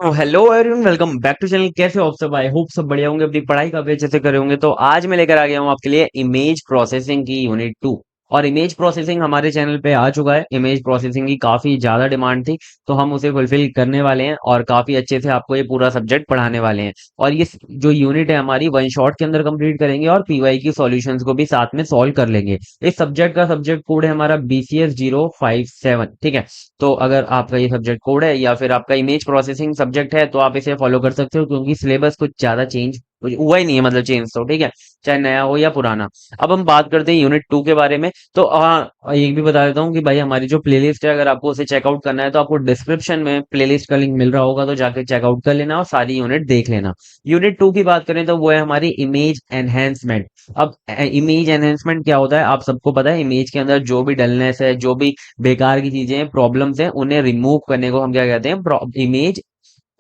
तो hello everyone, welcome back to channel. कैसे हो आप सब? आई होप सब बढ़िया होंगे, अपनी पढ़ाई काफी अच्छे से कर रहे होंगे। तो आज मैं लेकर आ गया हूँ आपके लिए इमेज प्रोसेसिंग की यूनिट 2। और इमेज प्रोसेसिंग हमारे चैनल पे आ चुका है। इमेज प्रोसेसिंग की काफी ज्यादा डिमांड थी, तो हम उसे फुलफिल करने वाले हैं और काफी अच्छे से आपको ये पूरा सब्जेक्ट पढ़ाने वाले हैं। और ये जो यूनिट है हमारी वन शॉट के अंदर कंप्लीट करेंगे और पीवाई की सॉल्यूशंस को भी साथ में सॉल्व कर लेंगे। इस सब्जेक्ट का सब्जेक्ट कोड है हमारा BCS 057। ठीक है। तो अगर आपका ये सब्जेक्ट कोड है या फिर आपका इमेज प्रोसेसिंग सब्जेक्ट है तो आप इसे फॉलो कर सकते हो, क्योंकि सिलेबस कुछ ज्यादा चेंज हुआ ही नहीं है, मतलब चेंज तो ठीक है, चाहे नया हो या पुराना। अब हम बात करते हैं यूनिट 2 के बारे में। तो हाँ, ये भी बता देता हूँ कि भाई हमारी जो प्लेलिस्ट है, अगर आपको उसे चेकआउट करना है तो आपको डिस्क्रिप्शन में प्लेलिस्ट का लिंक मिल रहा होगा, तो जाकर चेकआउट कर लेना और सारी यूनिट देख लेना। यूनिट 2 की बात करें तो वो है हमारी इमेज एनहेंसमेंट। अब इमेज एनहेंसमेंट क्या होता है आप सबको पता है। इमेज के अंदर जो भी डलनेस है, जो भी बेकार की चीजें हैं, प्रॉब्लम्स हैं, उन्हें रिमूव करने को हम क्या कहते हैं? Image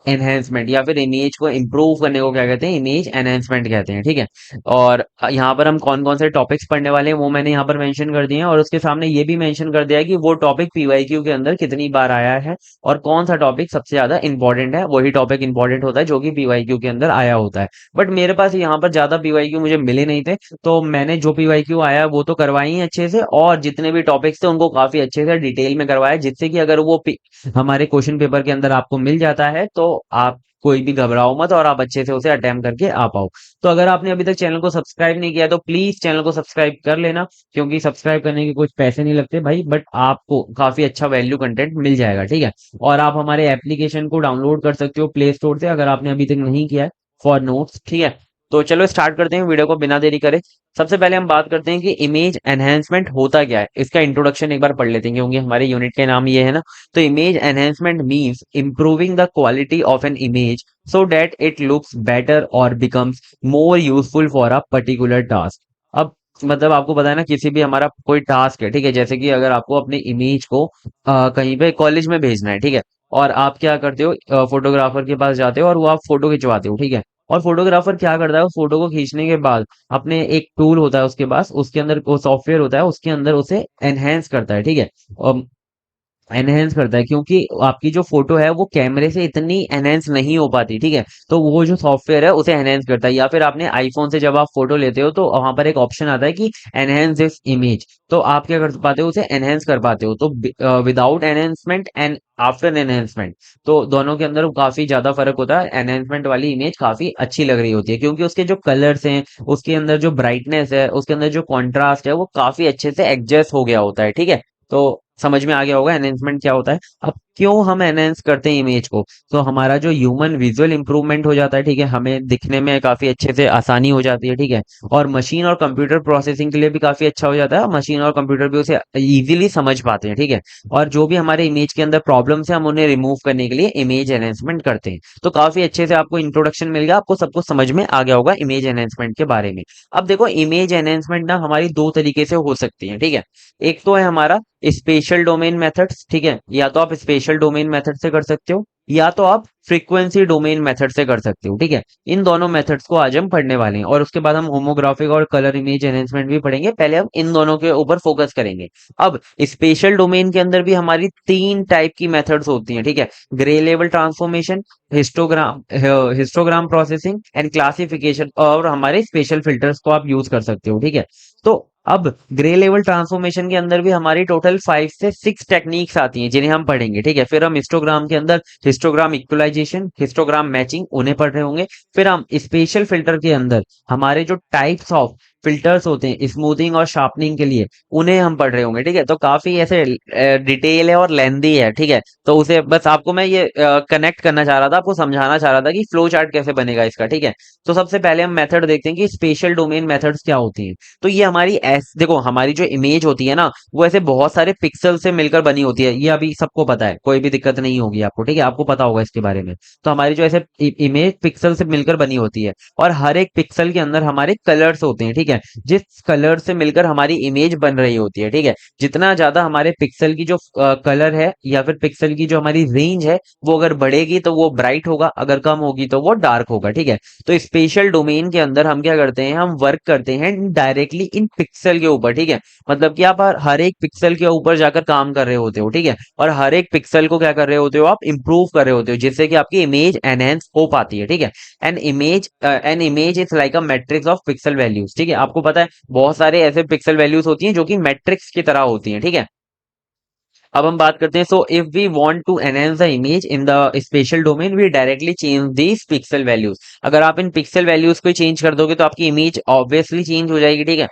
enhancement. या फिर इमेज को इम्प्रूव करने को क्या कहते हैं? इमेज एनहेंसमेंट कहते हैं। ठीक है। और यहाँ पर हम कौन कौन से टॉपिक्स पढ़ने वाले हैं वो मैंने यहाँ पर मेंशन कर दिए हैं, और उसके सामने ये भी मेंशन कर दिया है कि वो टॉपिक पीवाईक्यू के अंदर कितनी बार आया है और कौन सा टॉपिक सबसे ज्यादा इंपॉर्टेंट है। वही टॉपिक इंपॉर्टेंट होता है जो कि पीवाईक्यू के अंदर आया होता है। बट मेरे पास यहाँ पर ज्यादा पीवाईक्यू मुझे मिले नहीं थे, तो मैंने जो पीवाईक्यू आया वो तो करवाई ही अच्छे से, और जितने भी टॉपिक्स थे उनको काफी अच्छे से डिटेल में करवाया, जिससे कि अगर वो हमारे क्वेश्चन पेपर के अंदर आपको मिल जाता है तो आप कोई भी घबराओ मत और आप अच्छे से उसे अटेम्प्ट करके आ पाओ। तो अगर आपने अभी तक चैनल को सब्सक्राइब नहीं किया तो प्लीज चैनल को सब्सक्राइब कर लेना, क्योंकि सब्सक्राइब करने के कुछ पैसे नहीं लगते भाई, बट आपको काफी अच्छा वैल्यू कंटेंट मिल जाएगा। ठीक है। और आप हमारे एप्लीकेशन को डाउनलोड कर सकते हो प्ले स्टोर से, अगर आपने अभी तक नहीं किया है, फॉर नोट्स। ठीक है। तो चलो स्टार्ट करते हैं वीडियो को बिना देरी करे। सबसे पहले हम बात करते हैं कि इमेज एनहेंसमेंट होता क्या है। इसका इंट्रोडक्शन एक बार पढ़ लेते हैं, क्योंकि हमारे यूनिट के नाम ये है ना। तो image enhancement means improving the quality of an image so that it looks better or becomes more useful for a particular task। अब मतलब आपको पता है ना, किसी भी हमारा कोई टास्क है, ठीक है, जैसे कि अगर आपको अपनी इमेज को कहीं पे कॉलेज में भेजना है, ठीक है, और आप क्या करते हो? फोटोग्राफर के पास जाते हो और वो आप फोटो खिंचवाते हो, ठीक है। और फोटोग्राफर क्या करता है? उस फोटो को खींचने के बाद अपने एक टूल होता है उसके पास, उसके अंदर वो सॉफ्टवेयर होता है, उसके अंदर उसे एनहेंस करता है। ठीक है। एनहेंस करता है, क्योंकि आपकी जो फोटो है वो कैमरे से इतनी एनहेंस नहीं हो पाती। ठीक है। तो वो जो सॉफ्टवेयर है उसे एनहेंस करता है। या फिर आपने आईफोन से जब आप फोटो लेते हो तो वहां पर एक ऑप्शन आता है कि एनहेंस दिस इमेज, तो आप क्या कर पाते हो? उसे एनहेंस कर पाते हो। तो without enhancement and after enhancement, तो दोनों के अंदर काफी ज्यादा फर्क होता है। एनहेंसमेंट वाली इमेज काफी अच्छी लग रही होती है, क्योंकि उसके जो कलर्स हैं, उसके अंदर जो ब्राइटनेस है, उसके अंदर जो कॉन्ट्रास्ट है, वो काफी अच्छे से एडजस्ट हो गया होता है। ठीक है। तो समझ में आ गया होगा एनहेंसमेंट क्या होता है। अब क्यों हम एनहेंस करते हैं इमेज को? तो हमारा जो ह्यूमन विजुअल इंप्रूवमेंट हो जाता है, ठीक है, हमें दिखने में काफी अच्छे से आसानी हो जाती है। ठीक है। और मशीन और कंप्यूटर प्रोसेसिंग के लिए भी काफी अच्छा हो जाता है, मशीन और कंप्यूटर भी उसे इजीली समझ पाते हैं। ठीक है। और जो भी हमारे इमेज के अंदर प्रॉब्लम्स है, हम उन्हें रिमूव करने के लिए इमेज एनहेंसमेंट करते हैं। तो काफी अच्छे से आपको इंट्रोडक्शन मिल गया, आपको सबको समझ में आ गया होगा इमेज एनहेंसमेंट के बारे में। अब देखो, इमेज एनहेंसमेंट ना हमारी दो तरीके से हो सकती है। ठीक है। एक तो है हमारा स्पेशल डोमेन मेथड्स। ठीक है। या तो आप स्पेशल डोमेन मेथड से कर सकते हो, या तो आप फ्रीक्वेंसी डोमेन मेथड से कर सकते हो। ठीक है। इन दोनों मेथड्स को आज हम पढ़ने वाले हैं, और उसके बाद हम होमोग्राफिक और कलर इमेज एनहेंसमेंट भी पढ़ेंगे। पहले हम इन दोनों के ऊपर फोकस करेंगे। अब स्पेशल डोमेन के अंदर भी हमारी तीन टाइप की मेथड्स होती हैं। ठीक है। Grey level transformation, histogram processing and classification, और हमारे स्पेशल फिल्टर्स को आप यूज कर सकते हो। ठीक है। तो अब ग्रे लेवल ट्रांसफॉर्मेशन के अंदर भी हमारी टोटल 5 से 6 टेक्निक्स आती हैं, जिन्हें हम पढ़ेंगे। ठीक है। फिर हम हिस्टोग्राम के अंदर हिस्टोग्राम इक्वलाइजेशन, हिस्टोग्राम मैचिंग, उन्हें पढ़ रहे होंगे। फिर हम स्पेशल फिल्टर के अंदर हमारे जो टाइप्स ऑफ फिल्टर्स होते हैं स्मूथिंग और शार्पनिंग के लिए, उन्हें हम पढ़ रहे होंगे। ठीक है। तो काफी ऐसे डिटेल है और लेंदी है। ठीक है। तो उसे बस आपको मैं ये कनेक्ट करना चाह रहा था, आपको समझाना चाह रहा था कि फ्लो चार्ट कैसे बनेगा इसका। ठीक है। तो सबसे पहले हम मेथड देखते हैं कि स्पेशल डोमेन मेथड्स क्या होती हैं। तो ये हमारी देखो, हमारी जो इमेज होती है ना, वो ऐसे बहुत सारे पिक्सल से मिलकर बनी होती है। ये अभी सबको पता है, कोई भी दिक्कत नहीं होगी आपको। ठीक है। आपको पता होगा इसके बारे में। तो हमारी जो ऐसे इमेज पिक्सल से मिलकर बनी होती है, और हर एक पिक्सल के अंदर हमारे कलर्स होते हैं। ठीक है। है, जिस कलर से मिलकर हमारी इमेज बन रही होती है, ठीक है। जितना ज्यादा हमारे पिक्सल की जो कलर है या फिर पिक्सल की जो हमारी रेंज है, वो अगर बढ़ेगी तो वो ब्राइट होगा, अगर कम होगी तो वो डार्क होगा, ठीक है। तो स्पेशल डोमेन के अंदर हम क्या करते हैं, हम वर्क करते हैं डायरेक्टली इन पिक्सल के ऊपर, ठीक है। मतलब कि आप हर एक पिक्सल के ऊपर जाकर काम कर रहे होते हो, ठीक है। और हर एक पिक्सल को क्या कर रहे होते हो, आप इंप्रूव कर रहे होते हो, जिससे कि आपकी इमेज एनहेंस हो पाती है, ठीक है। An image is like a matrix of pixel values, ठीक है। आपको पता है बहुत सारे ऐसे पिक्सल वैल्यूज होती हैं जो कि मैट्रिक्स की तरह होती हैं, ठीक है। अब हम बात करते हैं, so if we want to enhance the image in the spatial domain we directly change these pixel values. अगर आप इन पिक्सल वैल्यूज को चेंज कर दोगे तो आपकी इमेज ऑब्वियसली चेंज हो जाएगी, ठीक है।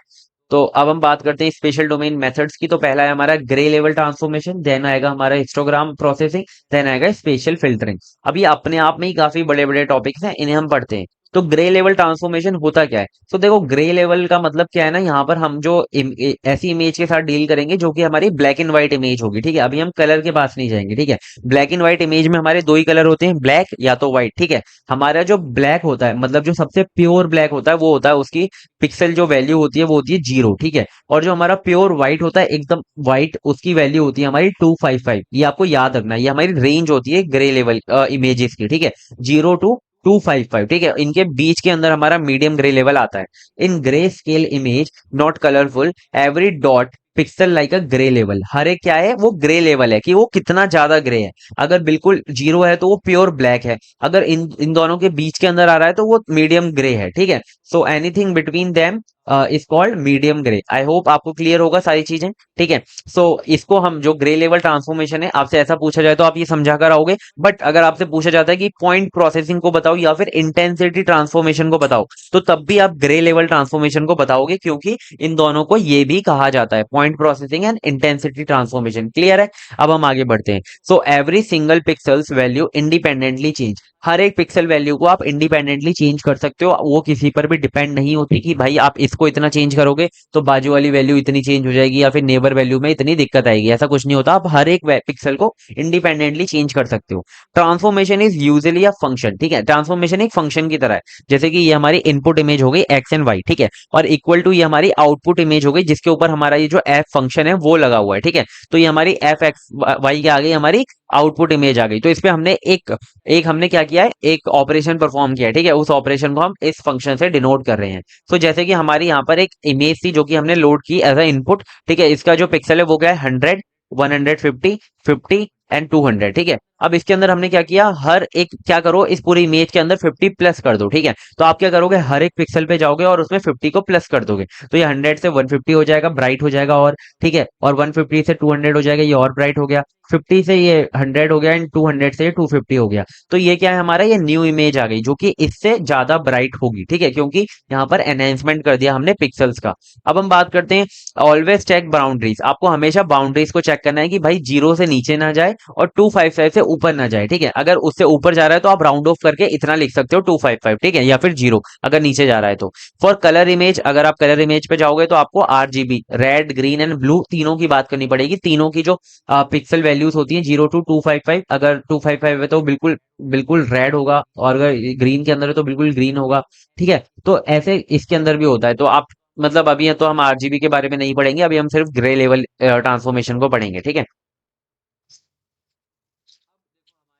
तो अब हम बात करते हैं स्पेशल डोमेन मेथड्स की। तो पहला है हमारा ग्रे लेवल ट्रांसफॉर्मेशन, देन आएगा हमारा हिस्टोग्राम प्रोसेसिंग, देन आएगा स्पेशल फिल्टरिंग। अब ये अपने आप में ही काफी बड़े बड़े टॉपिक्स हैं, इन्हें हम पढ़ते हैं। तो ग्रे लेवल ट्रांसफॉर्मेशन होता क्या है? तो देखो, ग्रे लेवल का मतलब क्या है ना, यहाँ पर हम जो ऐसी इमेज के साथ डील करेंगे जो कि हमारी ब्लैक एंड व्हाइट इमेज होगी, ठीक है। अभी हम कलर के पास नहीं जाएंगे, ठीक है। ब्लैक एंड व्हाइट इमेज में हमारे दो ही कलर होते हैं, ब्लैक या तो व्हाइट, ठीक है। हमारा जो ब्लैक होता है, मतलब जो सबसे प्योर ब्लैक होता है, वो होता है उसकी पिक्सल जो वैल्यू होती है वो होती है 0, ठीक है। और जो हमारा प्योर व्हाइट होता है, एकदम व्हाइट, उसकी वैल्यू होती है हमारी 255। ये आपको याद रखना है, ये हमारी रेंज होती है ग्रे लेवल इमेजेस की, ठीक है। 0 to 255, ठीक है। इनके बीच के अंदर हमारा मीडियम ग्रे लेवल आता है। In grey scale image not colourful, every dot pixel like a grey level. हर एक क्या है, वो ग्रे लेवल है कि वो कितना ज्यादा ग्रे है। अगर बिल्कुल 0 है तो वो प्योर ब्लैक है, अगर इन इन दोनों के बीच के अंदर आ रहा है तो वो मीडियम ग्रे है, ठीक है। So anything between them is called medium grey. I hope आपको क्लियर होगा सारी चीजें, ठीक है। सो इसको हम जो ग्रे लेवल ट्रांसफॉर्मेशन है, आपसे ऐसा पूछा जाए तो आप ये समझा कर आओगे। बट अगर आपसे पूछा जाता है कि पॉइंट प्रोसेसिंग को बताओ या फिर इंटेंसिटी ट्रांसफॉर्मेशन को बताओ, तो तब भी आप ग्रे लेवल ट्रांसफॉर्मेशन को बताओगे, क्योंकि इन दोनों को ये भी कहा जाता है, point processing and intensity transformation. Clear है? अब हम आगे बढ़ते हैं। So every single pixels value independently change. हर एक पिक्सल वैल्यू को आप इंडिपेंडेंटली चेंज कर सकते हो, वो किसी पर भी डिपेंड नहीं होती कि भाई आप इसको इतना चेंज करोगे तो बाजू वाली वैल्यू इतनी चेंज हो जाएगी या फिर नेबर वैल्यू में इतनी दिक्कत आएगी। ऐसा कुछ नहीं होता, आप हर एक पिक्सल को इंडिपेंडेंटली चेंज कर सकते हो। Transformation is usually a function, ठीक है। ट्रांसफॉर्मेशन एक फंक्शन की तरह है, जैसे कि ये हमारी इनपुट इमेज हो गई एक्स एंड वाई, ठीक है। और इक्वल टू ये हमारी आउटपुट इमेज हो गई, जिसके ऊपर हमारा ये जो एफ फंक्शन है वो लगा हुआ है, ठीक है। तो ये हमारी एफ एक्स वाई के आगे हमारी आउटपुट इमेज आ गई। तो इस पे हमने एक एक हमने क्या किया है, एक ऑपरेशन परफॉर्म किया है, ठीक है। उस ऑपरेशन को हम इस फंक्शन से डिनोट कर रहे हैं। तो जैसे कि हमारी यहाँ पर एक इमेज थी जो कि हमने लोड की एज अ इनपुट, ठीक है। इसका जो पिक्सल है वो क्या है, 100, 150, 50 एंड 200, ठीक है। अब इसके अंदर हमने क्या किया, हर एक क्या करो, इस पूरी इमेज के अंदर 50 प्लस कर दो, ठीक है। तो आप क्या करोगे, हर एक पिक्सल पे जाओगे और उसमें 50 को प्लस कर दोगे, तो ये 100 से 150 हो जाएगा, ब्राइट हो जाएगा, और ठीक है। और 150 से 200 हो जाएगा, ये और ब्राइट हो गया। 50 से ये 100 हो गया एंड 200 से ये 250 हो गया। तो ये क्या है, हमारा ये न्यू इमेज आ गई जो कि इससे ज्यादा ब्राइट होगी, ठीक है, क्योंकि यहाँ पर एनहेंसमेंट कर दिया हमने पिक्सल्स का। अब हम बात करते हैं ऑलवेज चेक बाउंड्रीज। आपको हमेशा बाउंड्रीज को चेक करना है कि भाई 0 से नीचे ना जाए और 255 से ऊपर ना जाए, ठीक है। अगर उससे ऊपर जा रहा है तो आप राउंड ऑफ करके इतना लिख सकते हो 255, ठीक है, या फिर 0 अगर नीचे जा रहा है तो। फॉर कलर इमेज, अगर आप कलर इमेज पे जाओगे तो आपको RGB, red, green and blue, तीनों की बात करनी पड़ेगी। तीनों की जो पिक्सल वैल्यूज होती हैं 0 to 255, अगर 255 है तो बिल्कुल बिल्कुल रेड होगा, और अगर ग्रीन के अंदर है तो बिल्कुल ग्रीन होगा, ठीक है। तो ऐसे इसके अंदर भी होता है। तो आप मतलब अभी तो हम RGB के बारे में नहीं पढ़ेंगे, अभी हम सिर्फ ग्रे लेवल ट्रांसफॉर्मेशन को पढ़ेंगे, ठीक है।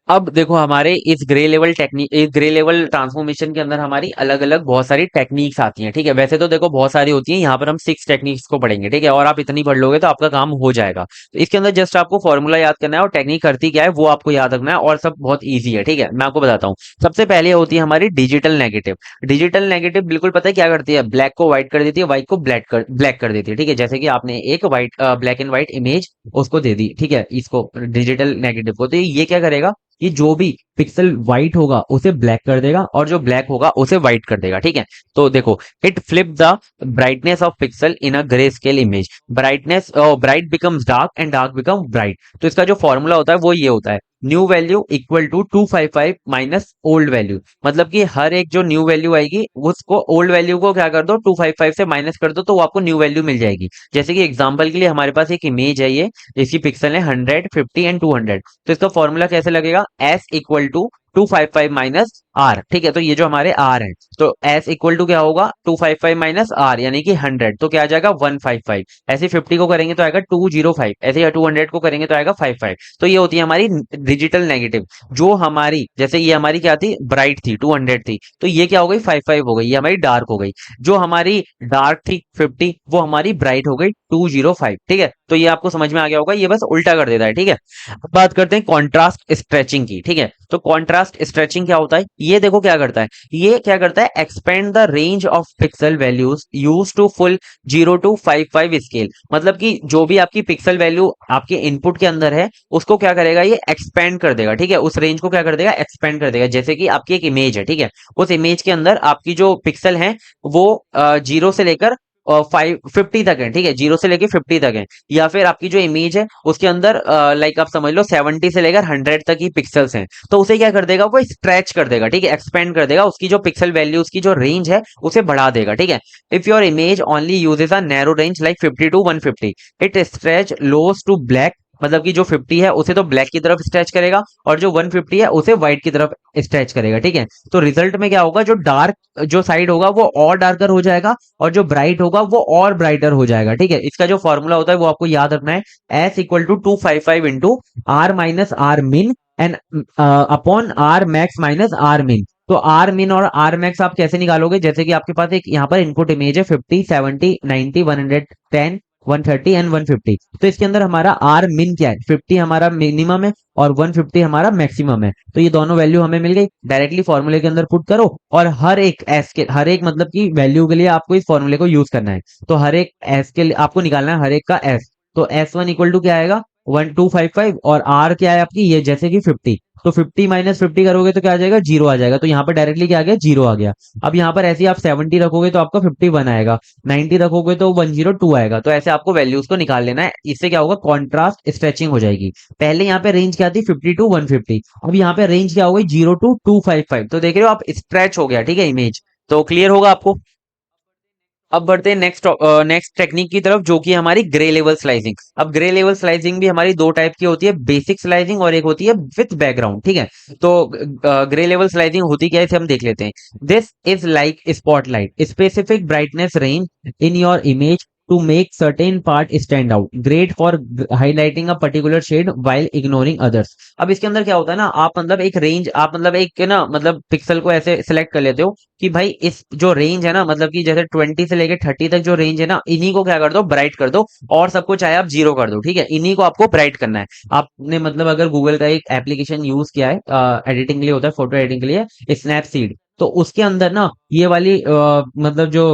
अब देखो, हमारे इस ग्रे लेवल टेक्निक, इस ग्रे लेवल ट्रांसफॉर्मेशन के अंदर हमारी अलग अलग बहुत सारी टेक्निक्स आती हैं, ठीक है। वैसे तो देखो बहुत सारी होती हैं, यहाँ पर हम 6 टेक्निक्स को पढ़ेंगे, ठीक है। और आप इतनी पढ़ लोगे तो आपका काम हो जाएगा। तो इसके अंदर जस्ट आपको फॉर्मूला याद करना है और टेक्निक करती क्या है वो आपको याद रखना है, और सब बहुत ईजी है, ठीक है। मैं आपको बताता हूँ। सबसे पहले होती है हमारी डिजिटल नेगेटिव। डिजिटल नेगेटिव बिल्कुल पता है क्या करती है, ब्लैक को व्हाइट कर देती है, व्हाइट को ब्लैक कर देती है, ठीक है। जैसे कि आपने एक white black and white image उसको दे दी, ठीक है, इसको डिजिटल नेगेटिव को। तो ये क्या करेगा, कि जो भी पिक्सल व्हाइट होगा उसे ब्लैक कर देगा और जो ब्लैक होगा उसे व्हाइट कर देगा, ठीक है। तो देखो, it flip the brightness of pixel in a grey scale image. Brightness bright becomes dark and dark become bright. तो इसका जो फॉर्मूला होता है वो ये होता है, new value equal to 255 minus old value. मतलब कि हर एक जो न्यू वैल्यू आएगी उसको ओल्ड वैल्यू को क्या कर दो, 255 से माइनस कर दो, तो वो आपको न्यू वैल्यू मिल जाएगी। जैसे कि एग्जांपल के लिए हमारे पास एक इमेज है, ये इसकी पिक्सल है 100, 50 एंड 200। तो इसका फॉर्मूला कैसे लगेगा, s equal to 255 minus r. ठीक है, तो ये जो हमारे आर है, तो एस इक्वल टू क्या होगा, 255 माइनस आर यानी कि 100, तो क्या आ जाएगा 155। ऐसे 50 को करेंगे तो आएगा 205, ऐसे 200 को करेंगे तो आएगा 55। तो ये होती है हमारी डिजिटल नेगेटिव। जो हमारी, जैसे ये हमारी क्या थी, ब्राइट थी, 200 थी, तो ये क्या हो गई 55 हो गई, ये हमारी डार्क हो गई। जो हमारी डार्क थी 50, वो हमारी ब्राइट हो गई 205। ठीक है, तो ये आपको समझ में आ गया होगा, ये बस उल्टा कर देता है। ठीक है, अब बात करते हैं कॉन्ट्रास्ट स्ट्रेचिंग की। ठीक है, तो कॉन्ट्रास्ट स्ट्रेचिंग क्या होता है, ये देखो क्या करता है, ये क्या करता है, expand the range of pixel values use to full 0 to 55 scale. मतलब कि जो भी आपकी पिक्सल वैल्यू आपके इनपुट के अंदर है, उसको क्या करेगा, ये एक्सपेंड कर देगा। ठीक है, उस रेंज को क्या कर देगा, एक्सपेंड कर देगा। जैसे कि आपकी एक इमेज है, ठीक है, उस इमेज के अंदर आपकी जो पिक्सल है वो 0 से लेकर 50 तक है। ठीक है, 0 से लेकर 50 तक है। या फिर आपकी जो इमेज है उसके अंदर लाइक आप समझ लो 70 से लेकर 100 तक ही पिक्सल्स हैं, तो उसे क्या कर देगा, वो स्ट्रेच कर देगा। ठीक है, एक्सपेंड कर देगा, उसकी जो पिक्सल वैल्यू, उसकी जो रेंज है उसे बढ़ा देगा। ठीक है, if your image only uses a narrow range like 50 to 150, it stretch lows to black. मतलब कि जो 50 है उसे तो ब्लैक की तरफ स्ट्रेच करेगा, और जो 150 है उसे व्हाइट की तरफ स्ट्रेच करेगा। ठीक है, तो रिजल्ट में क्या होगा, जो डार्क जो साइड होगा वो और डार्कर हो जाएगा, और जो ब्राइट होगा वो और ब्राइटर हो जाएगा। ठीक है, इसका जो फॉर्मूला होता है वो आपको याद रखना है, S equal to 255 into R minus R min and upon R max minus R min. तो आर मिन और आर मैक्स आप कैसे निकालोगे, जैसे कि आपके पास एक यहाँ पर इनपुट इमेज है 50, 70, 90, 110, 130 एंड 150। तो इसके अंदर हमारा आर मिन क्या है, 50 हमारा मिनिमम है और 150 हमारा मैक्सिमम है। तो ये दोनों वैल्यू हमें मिल गई, डायरेक्टली फॉर्मूले के अंदर पुट करो, और हर एक एस के, हर एक मतलब की वैल्यू के लिए आपको इस फॉर्मूले को यूज करना है। तो हर एक एस के लिए आपको निकालना है हर एक का एस। तो S1 इक्वल टू क्या आएगा, 1255, और आर क्या है आपकी, ये जैसे कि 50, तो 50 माइनस 50 करोगे तो क्या आ जाएगा, जीरो आ जाएगा। तो यहाँ पर डायरेक्टली क्या आ गया, जीरो आ गया। अब यहाँ पर ऐसे ही आप 70 रखोगे तो आपका 51 आएगा, 90 रखोगे तो 102 आएगा। तो ऐसे आपको वैल्यूज को निकाल लेना है, इससे क्या होगा, कॉन्ट्रास्ट स्ट्रेचिंग हो जाएगी। पहले यहाँ पे रेंज क्या थी, 50 to 150, अब यहाँ पे रेंज क्या हो गई, 0 to 255। तो देख रहे हो आप, स्ट्रेच हो गया। ठीक है, इमेज तो क्लियर होगा आपको। अब बढ़ते हैं नेक्स्ट टेक्निक की तरफ, जो कि हमारी ग्रे लेवल स्लाइसिंग। अब ग्रे लेवल स्लाइसिंग भी हमारी दो टाइप की होती है, बेसिक स्लाइसिंग और एक होती है विथ बैकग्राउंड। ठीक है, तो ग्रे लेवल स्लाइसिंग होती क्या है, इसे हम देख लेते हैं। This is like spotlight specific brightness range in your image to make certain part stand out, great for highlighting a particular shade while ignoring others. अब इसके अंदर क्या होता है ना, आप मतलब एक रेंज, आप मतलब एक ना मतलब पिक्सल को ऐसे सिलेक्ट कर लेते हो कि भाई इस जो रेंज है ना, मतलब कि जैसे 20 से लेके 30 तक जो रेंज है ना, इन्हीं को क्या कर दो, ब्राइट कर दो, और सबको चाहे आप जीरो कर दो। ठीक है, इन्हीं को आपको ब्राइट करना है। आपने मतलब अगर गूगल का एक एप्लीकेशन यूज किया है एडिटिंग के लिए, होता है फोटो एडिटिंग के लिए, स्नैपसीड, तो उसके अंदर ना ये वाली मतलब जो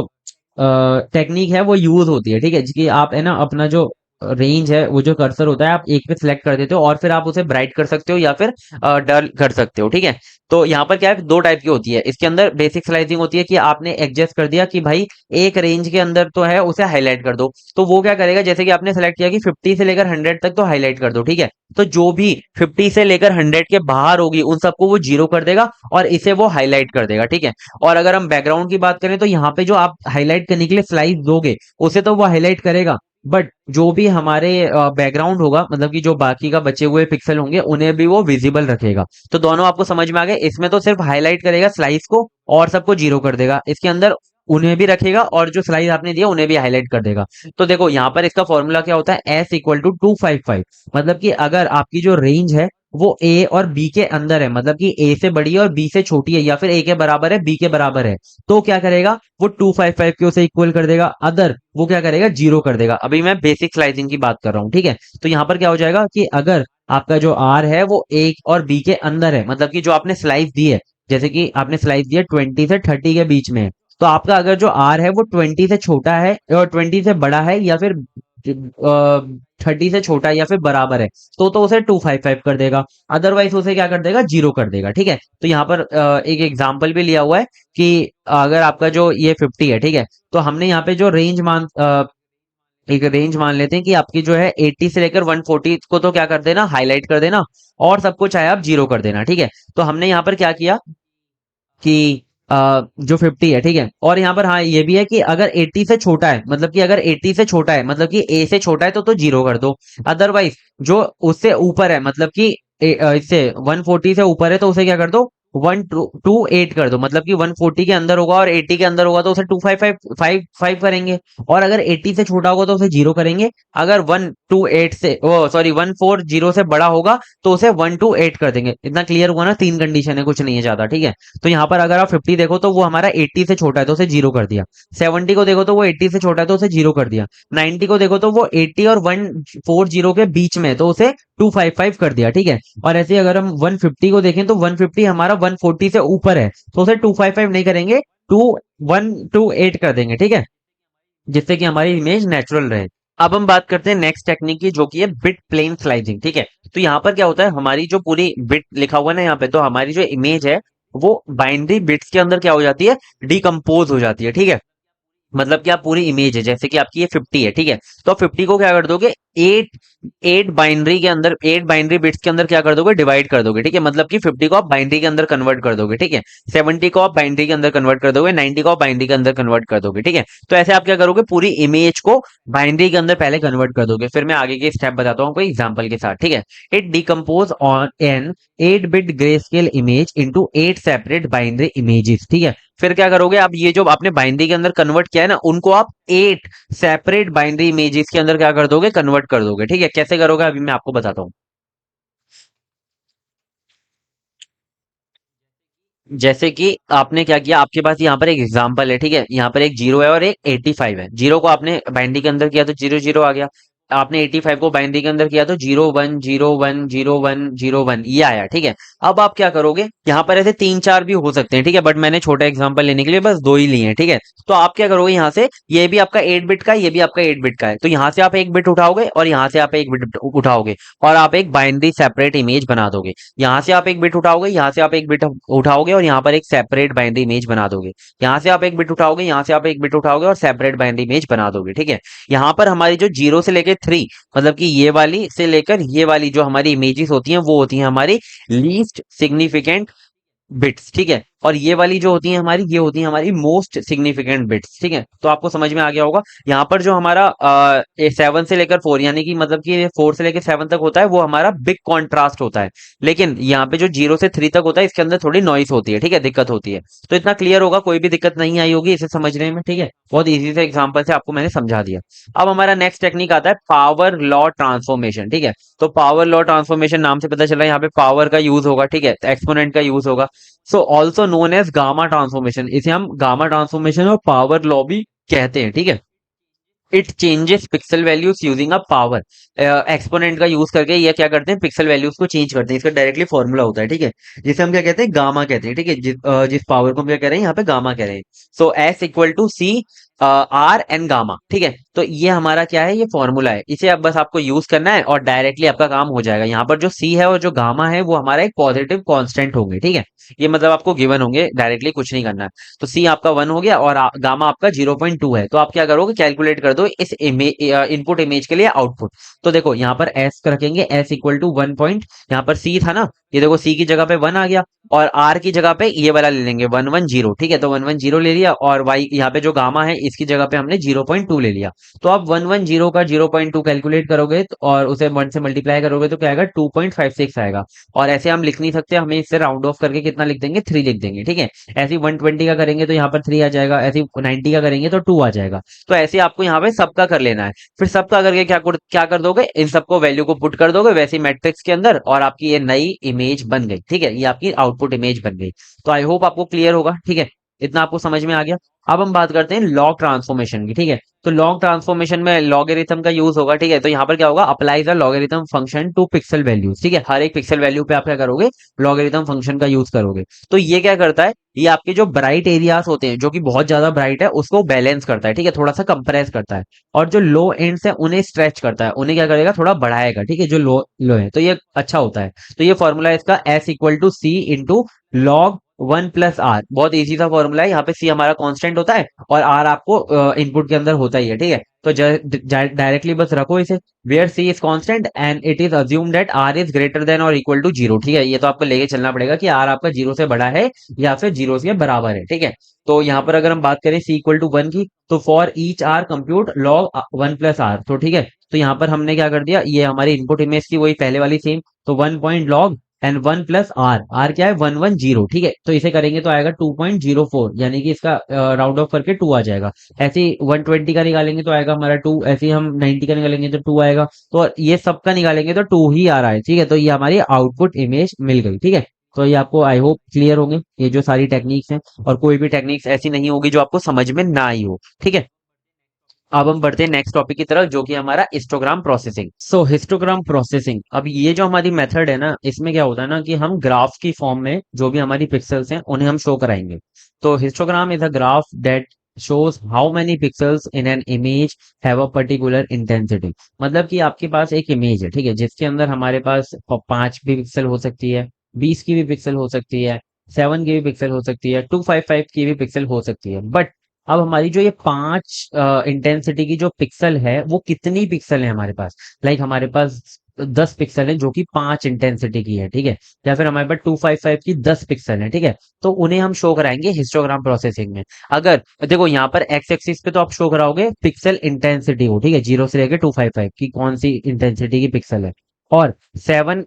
टेक्निक है वो यूज होती है। ठीक है, कि आप है ना अपना जो रेंज है, वो जो कर्सर होता है, आप एक पे सिलेक्ट कर देते हो और फिर आप उसे ब्राइट कर सकते हो या फिर डल कर सकते हो। ठीक है, तो यहाँ पर क्या है, दो टाइप की होती है। इसके अंदर बेसिक स्लाइसिंग होती है कि आपने एडजस्ट कर दिया कि भाई एक रेंज के अंदर तो है, उसे हाईलाइट कर दो। तो वो क्या करेगा, जैसे कि आपने सेलेक्ट किया कि 50 से लेकर 100 तक तो हाईलाइट कर दो। ठीक है, तो जो भी 50 से लेकर 100 के बाहर होगी उन सबको वो जीरो कर देगा और इसे वो हाईलाइट कर देगा। ठीक है, और अगर हम बैकग्राउंड की बात करें तो यहाँ पे जो आप हाईलाइट करने के लिए स्लाइस दोगे, उसे तो वो हाईलाइट करेगा, बट जो भी हमारे बैकग्राउंड होगा, मतलब कि जो बाकी का बचे हुए पिक्सल होंगे, उन्हें भी वो विजिबल रखेगा। तो दोनों आपको समझ में आ गए, इसमें तो सिर्फ हाईलाइट करेगा स्लाइस को और सबको जीरो कर देगा, इसके अंदर उन्हें भी रखेगा और जो स्लाइस आपने दिया उन्हें भी हाईलाइट कर देगा। तो देखो यहाँ पर इसका फॉर्मूला क्या होता है, एस इक्वल टू 255। मतलब कि अगर आपकी जो रेंज है वो ए और बी के अंदर है, मतलब कि ए से बड़ी है और बी से छोटी है, या फिर ए के बराबर है बी के बराबर है, तो क्या करेगा, वो 255 के उसे इक्वल कर देगा, अदर वो क्या करेगा, जीरो कर देगा। अभी मैं बेसिक स्लाइसिंग की बात कर रहा हूँ। ठीक है, तो यहाँ पर क्या हो जाएगा कि अगर आपका जो आर है वो ए और बी के अंदर है, मतलब कि जो आपने स्लाइस दी है, जैसे कि आपने स्लाइस दी है 20 से 30 के बीच में है, तो आपका अगर जो आर है वो 20 से छोटा है और 20 से बड़ा है, या फिर 30 से छोटा है या फिर बराबर है, तो उसे 255 कर देगा, अदरवाइज उसे क्या कर देगा, जीरो कर देगा। ठीक है, तो यहाँ पर एक एग्जाम्पल भी लिया हुआ है कि अगर आपका जो ये 50 है, ठीक है, तो हमने यहाँ पे जो एक रेंज मान लेते हैं कि आपकी जो है 80 से लेकर 140 को तो क्या कर देना, हाईलाइट कर देना, और सबको चाहे आप जीरो कर देना। ठीक है, तो हमने यहाँ पर क्या किया कि जो 50 है, ठीक है, और यहाँ पर हाँ ये भी है कि अगर 80 से छोटा है, मतलब कि अगर 80 से छोटा है, मतलब कि ए से छोटा है तो जीरो कर दो, अदरवाइज जो उससे ऊपर है, मतलब कि इससे 140 से ऊपर है तो उसे क्या कर दो, 128 कर दो, मतलब कि 140 के अंदर होगा और 80 के अंदर होगा तो उसे 255 करेंगे। और अगर 80 से छोटा होगा तो उसे जीरो करेंगे। अगर 128 से, ओ सॉरी, 140 से बड़ा होगा तो उसे 128 कर देंगे। इतना क्लियर हुआ ना? तीन कंडीशन है, कुछ नहीं है ज्यादा, ठीक है। तो यहाँ पर अगर आप 50 देखो तो वो हमारा 80 से छोटा है तो उसे जीरो कर दिया। 70 को देखो तो वो 80 से छोटा है तो उसे जीरो कर दिया। 90 को देखो तो वो 80 और 140 के बीच में है तो उसे 255 कर दिया, ठीक है। और ऐसे ही अगर हम 150 को देखें तो 150 हमारा 140 से ऊपर है तो उसे 255 नहीं करेंगे, 2128 कर देंगे, ठीक है, जिससे कि हमारी इमेज नेचुरल रहे। अब हम बात करते हैं नेक्स्ट टेक्निक की, जो कि है बिट प्लेन स्लाइसिंग, ठीक है। तो यहाँ पर क्या होता है, हमारी जो पूरी बिट लिखा हुआ है ना यहाँ पे, तो हमारी जो इमेज है वो बाइनरी बिट्स के अंदर क्या हो जाती है, डिकम्पोज हो जाती है, ठीक है। मतलब कि आप पूरी इमेज है, जैसे कि आपकी ये 50 है, ठीक है। तो आप 50 को क्या कर दोगे, एट एट बाइनरी के अंदर, 8 बाइनरी बिट्स के अंदर क्या कर दोगे, डिवाइड कर दोगे, ठीक है। मतलब कि 50 को आप बाइनरी के अंदर कन्वर्ट कर दोगे, ठीक है। 70 को आप बाइनरी के अंदर कन्वर्ट कर दोगे, 90 को आप बाइनरी के अंदर कन्वर्ट कर दोगे, ठीक है। तो ऐसे आप क्या करोगे, पूरी इमेज को बाइनरी के अंदर पहले कन्वर्ट कर दोगे। फिर मैं आगे के स्टेप बताता हूँ कोई एग्जाम्पल के साथ, ठीक है। It decompose on an 8 bit grey scale image into 8 separate binary images, ठीक है। फिर क्या करोगे आप, ये जो आपने बाइनरी के अंदर कन्वर्ट किया है ना, उनको आप 8 सेपरेट बाइनरी इमेजेस के अंदर क्या कर दोगे, कन्वर्ट कर दोगे, ठीक है। कैसे करोगे अभी मैं आपको बताता हूँ। जैसे कि आपने क्या किया, आपके पास यहाँ पर एक एग्जांपल है, ठीक है। यहाँ पर एक जीरो है और एक 85 है। जीरो को आपने बाइनरी के अंदर किया तो जीरो जीरो आ गया। आपने 85 को बाइनरी के अंदर किया तो 01 01 01 01 ये आया, ठीक है। अब आप क्या करोगे, यहाँ पर ऐसे तीन चार भी हो सकते हैं, ठीक है, बट मैंने छोटा एग्जांपल लेने के लिए बस दो ही लिए हैं, ठीक है। तो आप क्या करोगे, यहाँ से ये भी आपका 8 बिट का है, ये भी आपका 8 बिट का है, तो यहाँ से आप एक बिट उठाओगे और यहाँ से आप एक बिट उठाओगे और आप एक बाइनरी सेपरेट इमेज बना दोगे। यहाँ से आप एक बिट उठाओगे, यहाँ से आप एक बिट उठाओगे और यहाँ पर एक सेपरेट बाइनरी इमेज बना दोगे। यहाँ से आप एक बिट उठाओगे, यहाँ से आप एक बिट उठाओगे और सेपरेट बाइनरी इमेज बना दोगे, ठीक है। यहाँ पर हमारी जो जीरो से लेकर थ्री, मतलब कि ये वाली से लेकर ये वाली जो हमारी इमेजेस होती हैं वो होती हैं हमारी लीस्ट सिग्निफिकेंट बिट्स, ठीक है। और ये वाली जो होती है हमारी, ये होती है हमारी मोस्ट सिग्निफिकेंट बिट्स, ठीक है। तो आपको समझ में आ गया होगा। यहाँ पर जो हमारा 7 से लेकर 4, यानी कि मतलब कि 4 से लेकर 7 तक होता है वो हमारा बिग कॉन्ट्रास्ट होता है। लेकिन यहाँ पे जो 0 से 3 तक होता है इसके अंदर थोड़ी नॉइस होती है, ठीक है, दिक्कत होती है। तो इतना क्लियर होगा, कोई भी दिक्कत नहीं आई होगी इसे समझने में, ठीक है। बहुत इजी से एग्जाम्पल से आपको मैंने समझा दिया। अब हमारा नेक्स्ट टेक्निक आता है पावर लॉ ट्रांसफॉर्मेशन, ठीक है। तो पावर लॉ ट्रांसफॉर्मेशन नाम से पता चला यहाँ पे पावर का यूज होगा, ठीक है, एक्सपोनेंट का यूज होगा। So also known as gamma transformation, इसे हम गामा ट्रांसफॉर्मेशन और पावर लॉ भी कहते हैं, ठीक है। It changes pixel values using a power, exponent का यूज करके ये क्या करते हैं, पिक्सल वैल्यूज को चेंज करते हैं। इसका डायरेक्टली फॉर्मूला होता है, ठीक है, जिसे हम क्या कहते हैं, गामा कहते हैं, ठीक है। जिस पावर को हम क्या कह रहे हैं, यहाँ पे गामा कह रहे हैं। So S equal to C R N gamma, ठीक है। तो ये हमारा क्या है, ये फॉर्मूला है, इसे अब बस आपको यूज करना है और डायरेक्टली आपका काम हो जाएगा। यहाँ पर जो सी है और जो गामा है वो हमारा एक पॉजिटिव कांस्टेंट होंगे, ठीक है। ये मतलब आपको गिवन होंगे, डायरेक्टली कुछ नहीं करना है। तो सी आपका 1 हो गया और गामा आपका 0.2 है। तो आप क्या करोगे, कैलकुलेट कर दो इस इनपुट इमेज के लिए आउटपुट। तो देखो यहाँ पर एस रखेंगे, एस इक्वल टू 1 पॉइंट, यहाँ पर सी था ना, ये देखो सी की जगह पे 1 आ गया और आर की जगह पे ये वाला ले लेंगे 110, ठीक है। तो 110 ले लिया और वाई यहाँ पे जो गामा है इसकी जगह पे हमने 0.2 ले लिया। तो आप 110 का 0.2 कैलकुलेट करोगे और उसे 1 से मल्टीप्लाई करोगे तो क्या आएगा, 2.56 आएगा। और ऐसे हम लिख नहीं सकते, हमें इससे राउंड ऑफ करके कितना लिख देंगे, 3 लिख देंगे, ठीक है। ऐसे ही 120 का करेंगे तो यहाँ पर 3 आ जाएगा, ऐसे ही 90 का करेंगे तो 2 आ जाएगा। तो ऐसे आपको यहाँ पे सबका कर लेना है। फिर सबका करके क्या कर दोगे, इन सबको वैल्यू को पुट कर दोगे वैसे ही मैट्रिक्स के अंदर और आपकी ये नई इमेज बन गई, ठीक है, ये आपकी आउटपुट इमेज बन गई। तो आई होप आपको क्लियर होगा, ठीक है, इतना आपको समझ में आ गया। अब हम बात करते हैं लॉग ट्रांसफॉर्मेशन की, ठीक है। तो लॉग ट्रांसफॉर्मेशन में लॉगरिथम का यूज होगा, ठीक है। तो यहाँ पर क्या होगा, apply the logarithm function to pixel values, ठीक है। हर एक पिक्सल वैल्यू पे आप क्या करोगे, लॉगरिथम फंक्शन का यूज करोगे। तो ये क्या करता है, ये आपके जो ब्राइट एरियाज होते हैं, जो कि बहुत ज्यादा ब्राइट है, उसको बैलेंस करता है, ठीक है, थोड़ा सा कंप्रेस करता है। और जो लो एंड्स है उन्हें स्ट्रेच करता है, उन्हें क्या करेगा, थोड़ा बढ़ाएगा, ठीक है, जो लो लो है। तो ये अच्छा होता है। तो ये फॉर्मूला है इसका, s equal to c into log one plus r, बहुत इजी सा फॉर्मूला है। यहाँ पे सी हमारा कांस्टेंट होता है और आर आपको इनपुट के अंदर होता ही है, ठीक है। तो डायरेक्टली बस रखो इसे, where c is constant and it is assume that r is greater than और इक्वल टू जीरो, ठीक है। ये तो आपको लेके चलना पड़ेगा कि आर आपका जीरो से बड़ा है या फिर जीरो से बराबर है, ठीक है। तो यहाँ पर अगर हम बात करें सी इक्वल टू वन की, तो for each r compute log one plus r, तो ठीक है। तो यहाँ पर हमने क्या कर दिया, ये हमारी इनपुट इमेज थी वही पहले वाली सेम, तो one point log and one plus r, r क्या है 110, ठीक है। तो इसे करेंगे तो आएगा 2.04, यानी कि इसका राउंड ऑफ करके 2 आ जाएगा। ऐसे ही 120 का निकालेंगे तो आएगा हमारा 2, ऐसे ही हम 90 का निकालेंगे तो 2 आएगा। तो ये सब का निकालेंगे तो 2 ही आ रहा है, ठीक है। तो ये हमारी आउटपुट इमेज मिल गई, ठीक है। तो ये आपको आई होप क्लियर होंगे ये जो सारी टेक्निक्स हैं, और कोई भी टेक्निक्स ऐसी नहीं होगी जो आपको समझ में ना आई हो, ठीक है। अब हम बढ़ते हैं नेक्स्ट टॉपिक की तरफ, जो कि हमारा हिस्टोग्राम प्रोसेसिंग। सो हिस्टोग्राम प्रोसेसिंग, अब ये जो हमारी मेथड है ना, इसमें क्या होता है ना कि हम ग्राफ की फॉर्म में जो भी हमारी पिक्सल्स हैं उन्हें हम शो कराएंगे। तो histogram is a graph that shows how many pixels in an image have a particular intensity। मतलब कि आपके पास एक इमेज है, ठीक है, जिसके अंदर हमारे पास 5 भी पिक्सल हो सकती है, 20 की भी पिक्सल हो सकती है, 7 की भी पिक्सल हो सकती है, 255 की भी पिक्सल हो सकती है। बट अब हमारी जो ये 5 इंटेंसिटी की जो पिक्सल है, वो कितनी पिक्सल है हमारे पास, लाइक हमारे पास 10 पिक्सल है जो कि 5 इंटेंसिटी की है, ठीक है। या फिर हमारे पास 255 की 10 पिक्सल है, ठीक है। तो उन्हें हम शो कराएंगे हिस्टोग्राम प्रोसेसिंग में। अगर देखो यहाँ पर एक्स एक्सिस पे तो आप शो कराओगे पिक्सल इंटेंसिटी को, ठीक है, 0 से लेकर 255 की कौन सी इंटेंसिटी की पिक्सल है। और 7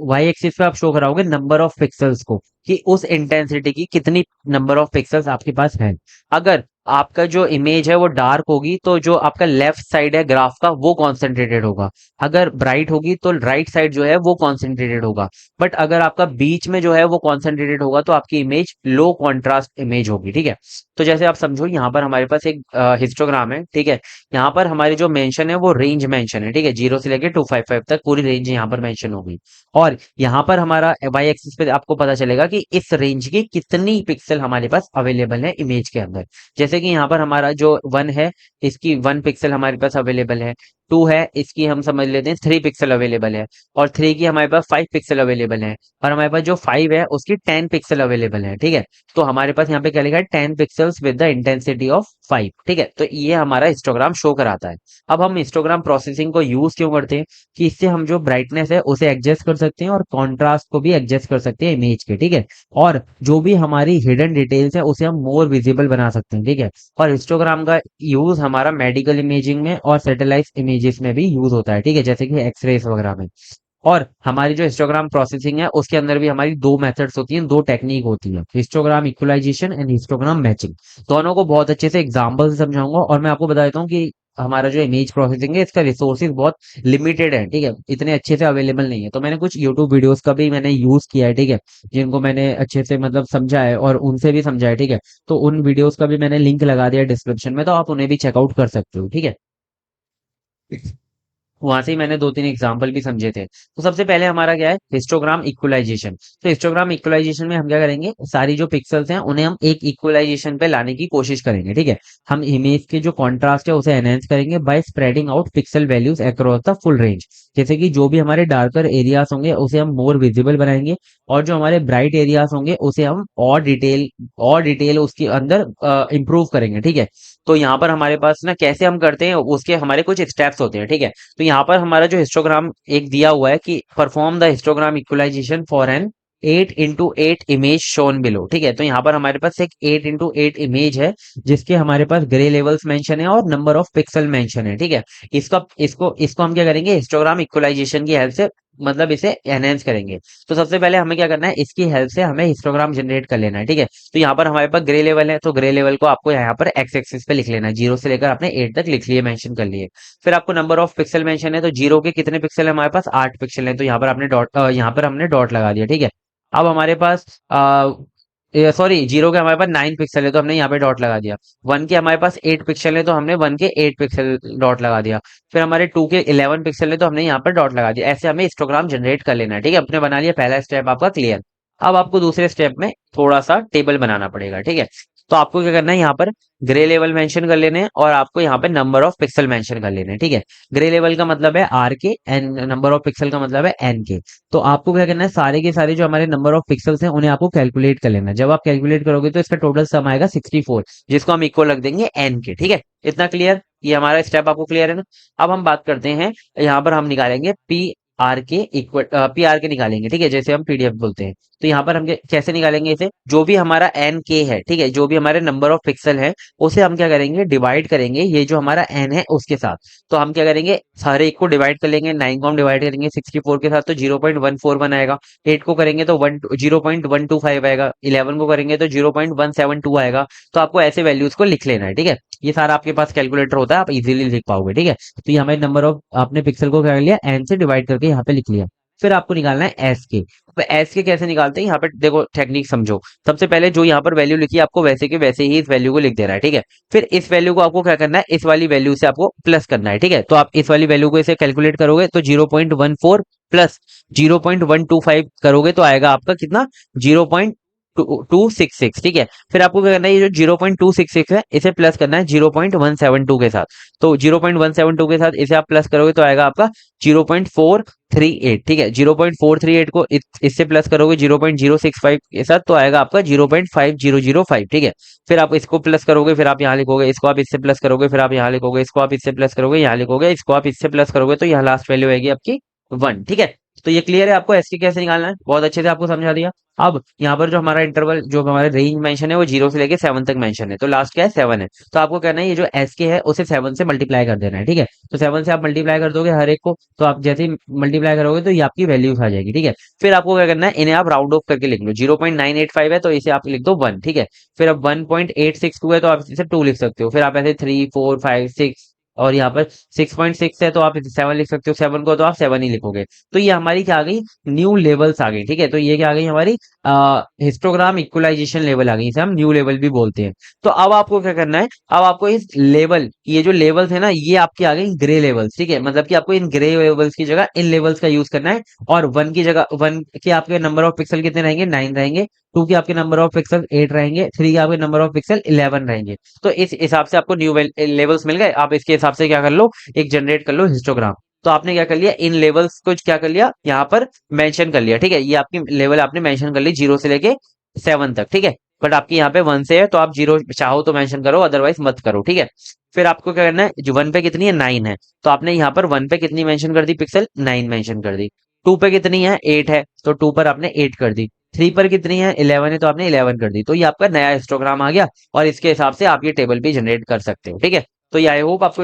वाई एक्सिस पे आप शो कराओगे नंबर ऑफ पिक्सल्स को, कि उस इंटेंसिटी की कितनी नंबर ऑफ पिक्सल्स आपके पास है। अगर आपका जो इमेज है वो डार्क होगी तो जो आपका लेफ्ट साइड है ग्राफ का वो कॉन्सेंट्रेटेड होगा। अगर ब्राइट होगी तो राइट साइड जो है वो कॉन्सेंट्रेटेड होगा। बट अगर आपका बीच में जो है वो कॉन्सेंट्रेटेड होगा तो आपकी इमेज लो कॉन्ट्रास्ट इमेज होगी, ठीक है। तो जैसे आप समझो यहाँ पर हमारे पास एक हिस्टोग्राम है, ठीक है। यहाँ पर हमारी जो मेंशन है वो रेंज मेंशन है, ठीक है, 0 से लेकर 255 तक पूरी रेंज यहाँ पर मेंशन होगी। और यहाँ पर हमारा वाई एक्सिस पे आपको पता चलेगा कि इस रेंज की कितनी पिक्सल हमारे पास अवेलेबल है इमेज के अंदर। जैसे कि यहाँ पर हमारा जो 1 है, इसकी 1 पिक्सल हमारे पास अवेलेबल है। 2 है, इसकी हम समझ लेते हैं 3 पिक्सल अवेलेबल है। और 3 की हमारे पास 5 पिक्सल अवेलेबल है। और हमारे पास जो 5 है उसकी 10 पिक्सल अवेलेबल है, ठीक है। तो हमारे पास यहाँ पे क्या लिखा है, 10 pixels with the intensity of 5, ठीक है। तो ये हमारा हिस्टोग्राम शो कराता है। अब हम हिस्टोग्राम प्रोसेसिंग को यूज क्यों करते हैं, कि इससे हम जो ब्राइटनेस है उसे एडजस्ट कर सकते हैं और कॉन्ट्रास्ट को भी एडजस्ट कर सकते हैं इमेज के, ठीक है। और जो भी हमारी हिडन डिटेल्स है उसे हम मोर विजिबल बना सकते हैं, ठीक है। और हिस्टोग्राम का यूज हमारा मेडिकल इमेजिंग में और सैटेलाइट इमेजेस में भी यूज होता है, ठीक है, जैसे कि एक्सरेस वगैरह में। और हमारी जो हिस्टोग्राम प्रोसेसिंग है उसके अंदर भी हमारी दो मेथड्स होती हैं, दो टेक्निक होती है, histogram equalization and histogram matching. दोनों को बहुत अच्छे से एग्जांपल से समझाऊंगा। और मैं आपको बता देता हूँ कि हमारा जो इमेज प्रोसेसिंग है इसका रिसोर्सेज बहुत लिमिटेड है, ठीक है, इतने अच्छे से अवेलेबल नहीं है। तो मैंने कुछ यूट्यूब वीडियोस का भी मैंने यूज किया है, ठीक है, जिनको मैंने अच्छे से मतलब समझा है और उनसे भी समझा है, ठीक है। तो उन वीडियोस का भी मैंने लिंक लगा दिया डिस्क्रिप्शन में, तो आप उन्हें भी चेकआउट कर सकते हो, ठीक है। वहां से ही मैंने दो तीन एग्जाम्पल भी समझे थे। तो सबसे पहले हमारा क्या है, हिस्टोग्राम इक्वलाइजेशन। तो हिस्टोग्राम इक्वलाइजेशन में हम क्या करेंगे, सारी जो पिक्सल्स हैं उन्हें हम एक इक्वलाइजेशन पे लाने की कोशिश करेंगे, ठीक है। हम इमेज के जो कॉन्ट्रास्ट है उसे एनहेंस करेंगे by spreading out pixel values across the full range. जैसे कि जो भी हमारे डार्कर एरियाज होंगे उसे हम मोर विजिबल बनाएंगे, और जो हमारे ब्राइट एरियाज होंगे उसे हम और डिटेल उसके अंदर इंप्रूव करेंगे, ठीक है। तो यहाँ पर हमारे पास ना कैसे हम करते हैं उसके हमारे कुछ स्टेप्स होते हैं, ठीक है। तो यहाँ पर हमारा जो हिस्टोग्राम एक दिया हुआ है कि perform the histogram equalization for an 8x8 image shown below, ठीक है। तो यहाँ पर हमारे पास एक 8x8 इमेज है जिसके हमारे पास ग्रे लेवल्स मेंशन है और नंबर ऑफ पिक्सल मेंशन है, ठीक है। इसका इसको इसको हम क्या करेंगे, हिस्टोग्राम इक्वलाइजेशन की हेल्प से मतलब इसे एनहेंस करेंगे। तो सबसे पहले हमें क्या करना है, इसकी हेल्प से हमें हिस्टोग्राम जनरेट कर लेना है, ठीक है। तो यहाँ पर हमारे पास ग्रे लेवल है, तो ग्रे लेवल को आपको यहाँ पर एक्स एक्सिस पे लिख लेना है, 0 से लेकर आपने 8 तक लिख लिए, मेंशन कर लिए। फिर आपको नंबर ऑफ पिक्सल मेंशन है, तो 0 के कितने पिक्सल है हमारे पास, 8 पिक्सल है, तो यहाँ पर आपने डॉट यहाँ पर हमने डॉट लगा दिया, ठीक है। अब हमारे पास सॉरी, 0 के हमारे पास 9 पिक्सल है तो हमने यहाँ पे डॉट लगा दिया। 1 के हमारे पास 8 पिक्सल है तो हमने 1 के 8 पिक्सल डॉट लगा दिया। फिर हमारे 2 के 11 पिक्सल है तो हमने यहाँ पर डॉट लगा दिया। ऐसे हमें हिस्टोग्राम जनरेट कर लेना है, ठीक है। अपने बना लिया, पहला स्टेप आपका क्लियर। अब आपको दूसरे स्टेप में थोड़ा सा टेबल बनाना पड़ेगा, ठीक है। तो आपको क्या करना है, यहाँ पर ग्रे लेवल मेंशन कर लेने हैं और आपको यहाँ पे नंबर ऑफ पिक्सल मेंशन कर लेने हैं। ठीक है, ग्रे लेवल का मतलब है आर के, एन नंबर ऑफ पिक्सल का मतलब है एन के। तो आपको क्या करना है, सारे के सारे जो हमारे नंबर ऑफ पिक्सल्स हैं उन्हें आपको कैलकुलेट कर लेना है। जब आप कैलकुलेट करोगे तो इसका टोटल सम आएगा 64, जिसको हम इक्वल रख देंगे एन के। ठीक है, इतना क्लियर, ये हमारा स्टेप आपको क्लियर है ना। अब हम बात करते हैं, यहाँ पर हम निकालेंगे पी आर के इक्वल, पी आर के निकालेंगे। ठीक है, जैसे हम पीडीएफ बोलते हैं। तो यहाँ पर हम कैसे निकालेंगे इसे, जो भी हमारा एन के है, ठीक है, जो भी हमारे नंबर ऑफ पिक्सल है उसे हम क्या करेंगे, डिवाइड करेंगे ये जो हमारा एन है उसके साथ। तो हम क्या करेंगे, सारे एक को डिवाइड कर लेंगे, 9 को हम डिवाइड करेंगे 64 के साथ तो 0.141 आएगा, 8 को करेंगे तो 0.125 आएगा, 11 को करेंगे तो 0.172 आएगा। तो आपको ऐसे वैल्यूज को लिख लेना है। ठीक है, ये सारा आपके पास कैलकुलेटर होता है, आप इजीली लिख पाओगे। ठीक है, तो ये हमारे नंबर ऑफ, आपने पिक्सल को क्या कर लिया, एन से डिवाइड करके यहाँ पे लिख लिया। फिर आपको निकालना है एस के। तो एस के कैसे निकालते हैं, यहाँ पे देखो टेक्निक समझो। सबसे पहले जो यहाँ पर वैल्यू लिखी है आपको वैसे के वैसे ही इस वैल्यू को लिख देना है। ठीक है, फिर इस वैल्यू को आपको क्या करना है, इस वाली वैल्यू से आपको प्लस करना है। ठीक है, तो आप इस वाली वैल्यू को इसे कैलकुलेट करोगे तो 0.14 प्लस 0.125 करोगे तो आएगा आपका कितना, 0.266। ठीक है, फिर आपको क्या करना है, ये जो 0.266 है इसे प्लस करना है 0.172 के साथ। तो 0.172 के साथ इसे आप प्लस करोगे तो आएगा आपका 0.438। ठीक है, 0.438 को इससे प्लस करोगे 0.065 के साथ तो आएगा आपका 0.5005। ठीक है, फिर आप इसको प्लस करोगे, फिर आप यहाँ लिखोगे, इसको आप इससे प्लस करोगे, फिर आप यहाँ लिखोगे, इसको आप इससे प्लस करोगे, यहाँ लिखोगे, इसको आप इससे प्लस करोगे तो यहाँ लास्ट वैल्यू आएगी आपकी 1। ठीक है, तो ये क्लियर है आपको एस के कैसे निकालना है, बहुत अच्छे से आपको समझा दिया। अब यहाँ पर जो हमारा इंटरवल, जो हमारा रेंज मेंशन है वो 0 से लेके 7 तक मेंशन है, तो लास्ट क्या है, 7 है। तो आपको कहना है ये जो एस के है उसे 7 से मल्टीप्लाई कर देना है। ठीक है, तो 7 से आप मल्टीप्लाई कर दोगे हर एक को, तो आप जैसे ही मल्टीप्लाई करोगे तो ये आपकी वैल्यूज आ जाएगी। ठीक है, फिर आपको क्या करना है, इन्हें आप राउंड ऑफ करके लिख लो। 0.985 है तो इसे आप लिख दो 1। ठीक है, फिर अब 1.862 है तो आप इसे 2 लिख सकते हो, फिर आप ऐसे 3 4 5 6, और यहाँ पर 6.6 है तो आप 7 लिख सकते हो, 7 को तो आप 7 ही लिखोगे। तो ये हमारी क्या आ गई, न्यू लेवल्स आ गई। ठीक है, तो ये क्या आ गई हमारी, हिस्टोग्राम इक्वलाइजेशन लेवल आ गई, इसे हम न्यू लेवल भी बोलते हैं। तो अब आपको क्या करना है, अब आपको इस लेवल, ये जो लेवल्स है ना ये आपकी आ गई ग्रे लेवल्स। ठीक है, मतलब कि आपको इन ग्रे लेवल्स की जगह इन लेवल्स का यूज करना है। और 1 की जगह, 1 के आपके नंबर ऑफ पिक्सल कितने रहेंगे, 9 रहेंगे। 2 के आपके नंबर ऑफ पिक्सल 8 रहेंगे। 3 के आपके नंबर ऑफ पिक्सल 11 रहेंगे। तो इस हिसाब से आपको न्यू लेवल्स मिल गए। आप इसके हिसाब से क्या कर लो, एक जनरेट कर लो हिस्टोग्राम। तो आपने क्या कर लिया, इन लेवल्स को क्या कर लिया, यहाँ पर मेंशन कर लिया। ठीक है, ये आपकी लेवल आपने मेंशन कर ली 0 से लेके 7 तक। ठीक है, बट आपकी यहाँ पे 1 से है तो आप 0 चाहो तो मेंशन करो, अदरवाइज मत करो। ठीक है, फिर आपको क्या करना है, जो 1 पे कितनी है, 9 है, तो आपने यहाँ पर 1 पे कितनी मेंशन कर दी, पिक्सल 9 मेंशन कर दी। 2 पे कितनी है, 8 है, तो 2 पर आपने 8 कर दी। 3 पर कितनी है, 11 है, तो आपने 11 कर दी। तो ये आपका नया हिस्टोग्राम आ गया और इसके हिसाब से आप ये टेबल भी जनरेट कर सकते हो। ठीक है, तो ये आई होप आपको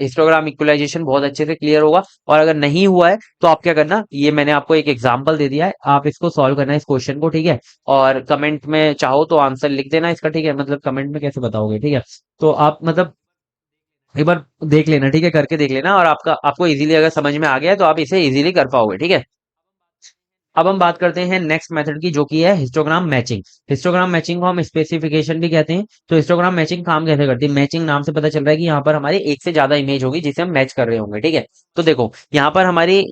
हिस्टोग्राम इक्वलाइजेशन बहुत अच्छे से क्लियर होगा। और अगर नहीं हुआ है तो आप क्या करना, ये मैंने आपको एक एग्जांपल दे दिया है, आप इसको सॉल्व करना है इस क्वेश्चन को। ठीक है, और कमेंट में चाहो तो आंसर लिख देना इसका। ठीक है, मतलब कमेंट में कैसे बताओगे, ठीक है, तो आप मतलब एक बार देख लेना। ठीक है, करके देख लेना, और आपको इजीली अगर समझ में आ गया है तो आप इसे इजीली कर पाओगे। ठीक है, अब हम बात करते हैं नेक्स्ट मेथड की, जो कि है हिस्टोग्राम मैचिंग। हिस्टोग्राम मैचिंग को हम स्पेसिफिकेशन भी कहते हैं। तो हिस्टोग्राम मैचिंग काम कैसे करती है, मैचिंग नाम से पता चल रहा है कि यहाँ पर हमारी एक से ज्यादा इमेज होगी जिसे हम मैच कर रहे होंगे। ठीक है, तो देखो यहाँ पर हमारी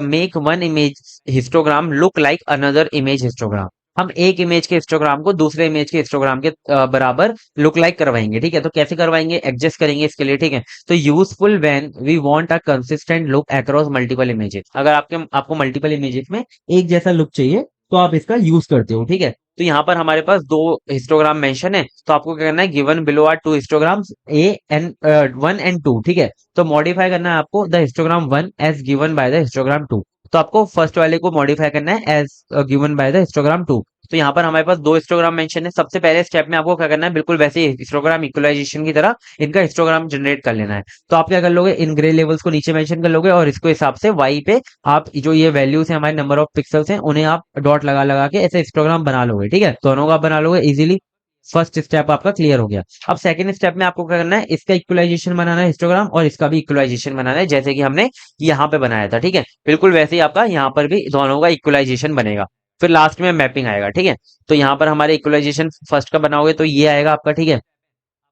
make one image histogram look like another image histogram. हम एक इमेज के हिस्टोग्राम को दूसरे इमेज के हिस्टोग्राम के बराबर लुक लाइक करवाएंगे। ठीक है, तो कैसे करवाएंगे, एडजस्ट करेंगे इसके लिए। ठीक है, तो useful when we want a consistent look across multiple images. अगर आपको मल्टीपल इमेजेस में एक जैसा लुक चाहिए तो आप इसका यूज करते हो। ठीक है, तो यहाँ पर हमारे पास दो हिस्टोग्राम मेंशन है, तो आपको क्या करना है, given below are two histograms A and 1 and 2। ठीक है, तो मॉडिफाई करना है आपको the histogram 1 as given by the histogram 2। तो आपको फर्स्ट वाले को मॉडिफाई करना है as given by the histogram 2। तो यहाँ पर हमारे पास दो हिस्टोग्राम मेंशन है। सबसे पहले स्टेप में आपको क्या करना है, बिल्कुल वैसे हिस्टोग्राम इक्वलाइजेशन की तरह इनका हिस्टोग्राम जनरेट कर लेना है। तो आप क्या कर लोगे, इन ग्रे लेवल्स को नीचे मेंशन कर लोगे और इसको हिसाब से वाई पे आप जो ये वैल्यूज है हमारे नंबर ऑफ पिक्सल्स हैं उन्हें आप डॉट लगा लगा के ऐसे हिस्टोग्राम बना लोगे। ठीक है, दोनों का आप बना लोगे इजीली। फर्स्ट स्टेप आपका क्लियर हो गया। अब सेकंड स्टेप में आपको क्या करना है, इसका इक्वलाइजेशन बनाना है हिस्टोग्राम, और इसका भी इक्वलाइजेशन बनाना है जैसे कि हमने यहाँ पे बनाया था। ठीक है, बिल्कुल वैसे ही आपका यहाँ पर भी दोनों का इक्वलाइजेशन बनेगा। फिर लास्ट में मैपिंग आएगा। ठीक है, तो यहाँ पर हमारे इक्वलाइजेशन फर्स्ट का बनाओगे तो ये आएगा आपका। ठीक है,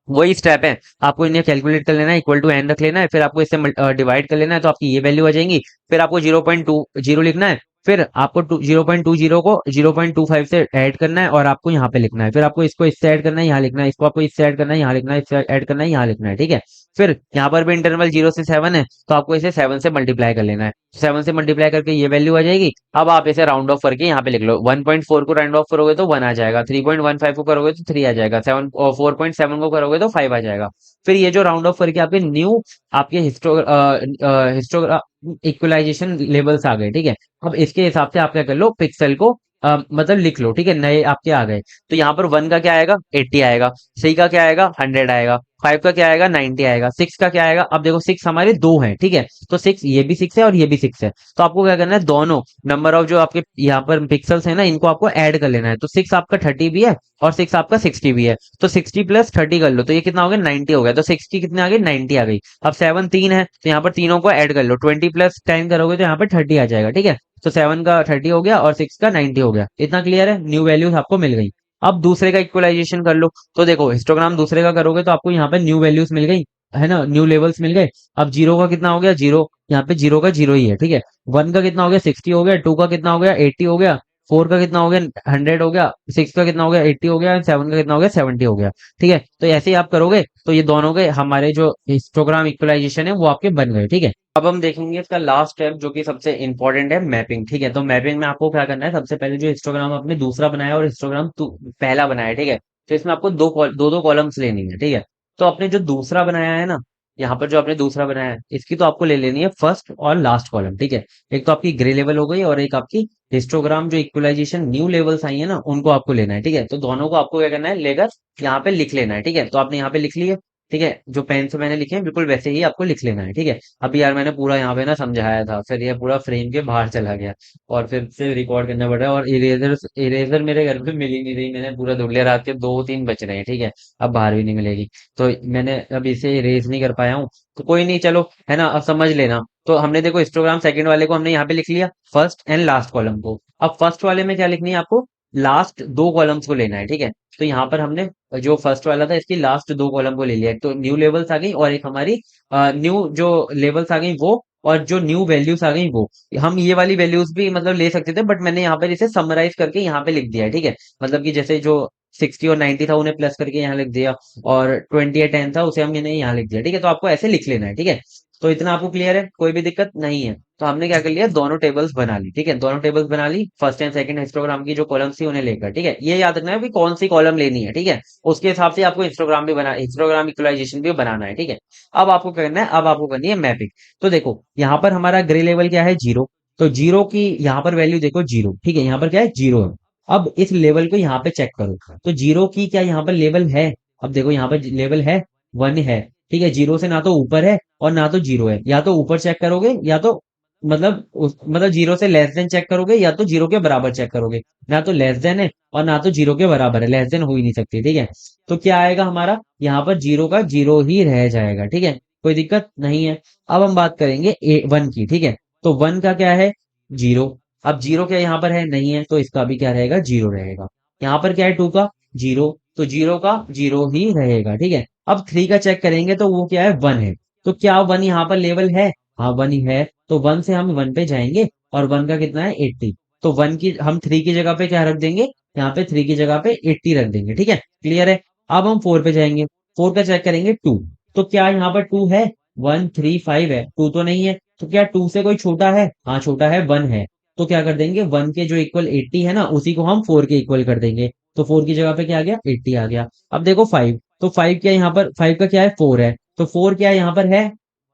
वही स्टेप है, आपको इन्हें कैलकुलेट कर लेना है, इक्वल टू एन रख लेना है, फिर आपको इससे डिवाइड कर लेना है तो आपकी ये वैल्यू आ जाएंगी। फिर आपको 0.20 लिखना है, फिर आपको 0.20 को 0.25 से ऐड करना है और आपको यहाँ पे लिखना है। फिर आपको इसको इससे ऐड करना है, यहाँ लिखना है, इसको आपको इससे ऐड करना है, यहाँ लिखना है, इससे ऐड करना है, यहाँ लिखना है, ठीक है। फिर यहाँ पर भी इंटरवल 0 से 7 है, तो आपको इसे 7 से मल्टीप्लाई कर लेना है। 7 से मल्टीप्लाई करके ये वैल्यू आ जाएगी। अब आप इसे राउंड ऑफ करके यहाँ पे लिख लो। 1.4 को राउंड ऑफ करोगे तो 1 आ जाएगा, 3.15 को करोगे तो 3 आ जाएगा, 4.7 को करोगे तो 5 आ जाएगा। फिर ये जो राउंड ऑफ करके आपके न्यू आपके हिस्टोग्राम इक्वलाइजेशन लेवल्स आ गए, ठीक है। अब इसके हिसाब से आप क्या कर लो, पिक्सल को मतलब लिख लो, ठीक है, नए आपके आ गए। तो यहाँ पर 1 का क्या आएगा, 80 आएगा। 3 का क्या आएगा, 100 आएगा। 5 का क्या आएगा, 90 आएगा। 6 का क्या आएगा, अब देखो 6 हमारे दो हैं, ठीक है। तो 6, ये भी 6 है और ये भी 6 है। तो आपको क्या करना है, दोनों नंबर ऑफ जो आपके यहाँ पर पिक्सल्स है ना, इनको आपको ऐड कर लेना है। तो 6 आपका 30 भी है और 6 आपका 60 भी है। तो 60 प्लस 30 कर लो, तो ये कितना हो गया, 90 हो गया। तो 6 की कितने आ गई, 90 आ गई। अब 7 3 है, तो यहाँ पर तीनों को ऐड कर लो। 20 प्लस 10 करोगे तो यहाँ पर 30 आ जाएगा, ठीक है। तो 7 का 30 हो गया और 6 का 90 हो गया। इतना क्लियर है, न्यू वैल्यूज आपको मिल गई। अब दूसरे का इक्वलाइजेशन कर लो। तो देखो हिस्टोग्राम दूसरे का करोगे तो आपको यहाँ पे न्यू वैल्यूज मिल गई, है ना, न्यू लेवल्स मिल गए। अब जीरो का कितना हो गया, जीरो, यहाँ पे जीरो का जीरो ही है, ठीक है। 1 का कितना हो गया, 60 हो गया। 2 का कितना हो गया, 80 हो गया। 4 का कितना हो गया, 100 हो गया। 6 का कितना हो गया, 80 हो गया। 7 का कितना हो गया, 70 हो गया, ठीक है। तो ऐसे ही आप करोगे तो ये दोनों के हमारे जो हिस्टोग्राम इक्वलाइजेशन है वो आपके बन गए, ठीक है। अब हम देखेंगे इसका लास्ट स्टेप जो कि सबसे इंपॉर्टेंट है, मैपिंग, ठीक है। तो मैपिंग में आपको क्या करना है, सबसे पहले जो हिस्टोग्राम आपने दूसरा बनाया और हिस्टोग्राम पहला बनाया, ठीक है। तो इसमें आपको दो कॉलम्स लेनी है, ठीक है। तो आपने जो दूसरा बनाया है ना, यहाँ पर जो आपने दूसरा बनाया है, इसकी तो आपको ले लेनी है फर्स्ट और लास्ट कॉलम, ठीक है। एक तो आपकी ग्रे लेवल हो गई और एक आपकी हिस्टोग्राम जो इक्वलाइजेशन न्यू लेवल्स आई है ना, उनको आपको लेना है, ठीक है। तो दोनों को आपको क्या करना है, लेकर यहाँ पे लिख लेना है, ठीक है। तो आपने यहाँ पे लिख लिया, ठीक है। जो पेन से मैंने लिखे हैं बिल्कुल वैसे ही आपको लिख लेना है, ठीक है। अभी यार मैंने पूरा यहाँ पे ना समझाया था, फिर ये पूरा फ्रेम के बाहर चला गया और फिर से रिकॉर्ड करना पड़ रहा है। और इरेजर इरेजर मेरे घर पे मिल ही नहीं रही, मैंने पूरा ढूंढ लिया, रात के 2 3 बज रहे हैं, ठीक है। अब बाहर भी नहीं मिलेगी, तो मैंने अब इसे इरेज नहीं कर पाया हूँ। तो कोई नहीं, चलो, है ना, अब समझ लेना। तो हमने देखो हिस्टोग्राम सेकंड वाले को हमने यहाँ पे लिख लिया, फर्स्ट एंड लास्ट कॉलम को। अब फर्स्ट वाले में क्या लिखनी है आपको, लास्ट दो कॉलम्स को लेना है, ठीक है। तो यहाँ पर हमने जो फर्स्ट वाला था इसकी लास्ट दो कॉलम को ले लिया, तो न्यू लेवल्स आ गई और एक हमारी न्यू जो लेवल्स आ गई वो, और जो न्यू वैल्यूज आ गई वो। हम ये वाली वैल्यूज भी मतलब ले सकते थे, बट मैंने यहाँ पर इसे समराइज करके यहाँ पे लिख दिया है, ठीक है। मतलब कि जैसे जो 60 और 90 था उन्हें प्लस करके यहाँ लिख दिया, और 20 या 10 था उसे हमने यहाँ लिख दिया, ठीक है। तो आपको ऐसे लिख लेना है, ठीक है। तो इतना आपको क्लियर है, कोई भी दिक्कत नहीं है। तो हमने क्या कर लिया, दोनों टेबल्स बना ली, ठीक है। दोनों टेबल्स बना ली, फर्स्ट एंड सेकंड हिस्टोग्राम की जो कॉलम्स थी उन्हें लेकर, ठीक है। ये याद रखना है कि कौन सी कॉलम लेनी है, ठीक है। उसके हिसाब से आपको हिस्टोग्राम भी बना, हिस्टोग्राम इक्वलाइजेशन भी बनाना है, ठीक है। अब आपको क्या करना है, अब आपको करनी है मैपिंग। तो देखो यहाँ पर हमारा ग्रे लेवल क्या है, जीरो। तो जीरो की यहाँ पर वैल्यू देखो, जीरो, ठीक है। यहाँ पर क्या है, जीरो है। अब इस लेवल को यहाँ पे चेक करो, तो जीरो की क्या यहाँ पर लेवल है। अब देखो यहाँ पर लेवल है, 1 है, ठीक है। जीरो से ना तो ऊपर है और ना तो जीरो है, या तो ऊपर चेक करोगे या तो मतलब जीरो से लेस देन चेक करोगे या तो जीरो के बराबर चेक करोगे। ना तो लेस देन है और ना तो जीरो के बराबर है, लेस देन हो ही नहीं सकती, ठीक है। तो क्या आएगा हमारा, यहाँ पर जीरो का जीरो ही रह जाएगा, ठीक है। कोई दिक्कत नहीं है। अब हम बात करेंगे 1 की, ठीक है। तो 1 का क्या है, जीरो। अब जीरो क्या यहाँ पर है, नहीं है, तो इसका भी क्या रहेगा, जीरो रहेगा। यहाँ पर क्या है, 2 का जीरो, तो जीरो का जीरो ही रहेगा, ठीक है। अब 3 का चेक करेंगे तो वो क्या है, 1 है। तो क्या 1 यहाँ पर लेवल है, हाँ 1 ही है। तो 1 से हम 1 पे जाएंगे और 1 का कितना है, 80। तो 1 की हम 3 की जगह पे क्या रख देंगे, यहाँ पे 3 की जगह पे 80 रख देंगे, ठीक है, क्लियर है। अब हम 4 पे जाएंगे, 4 का चेक करेंगे, 2। तो क्या यहाँ पर 2 है, 1 3 5 है, 2 तो नहीं है। तो क्या 2 से कोई छोटा है, हाँ छोटा है, 1 है। तो क्या कर देंगे, 1 के जो इक्वल 80 है ना, उसी को हम 4 के इक्वल कर देंगे। तो 4 की जगह पे क्या आ गया, 80 आ गया। अब देखो 5, तो 5 क्या यहाँ पर, 5 का क्या है, 4 है। तो 4 क्या यहाँ पर है,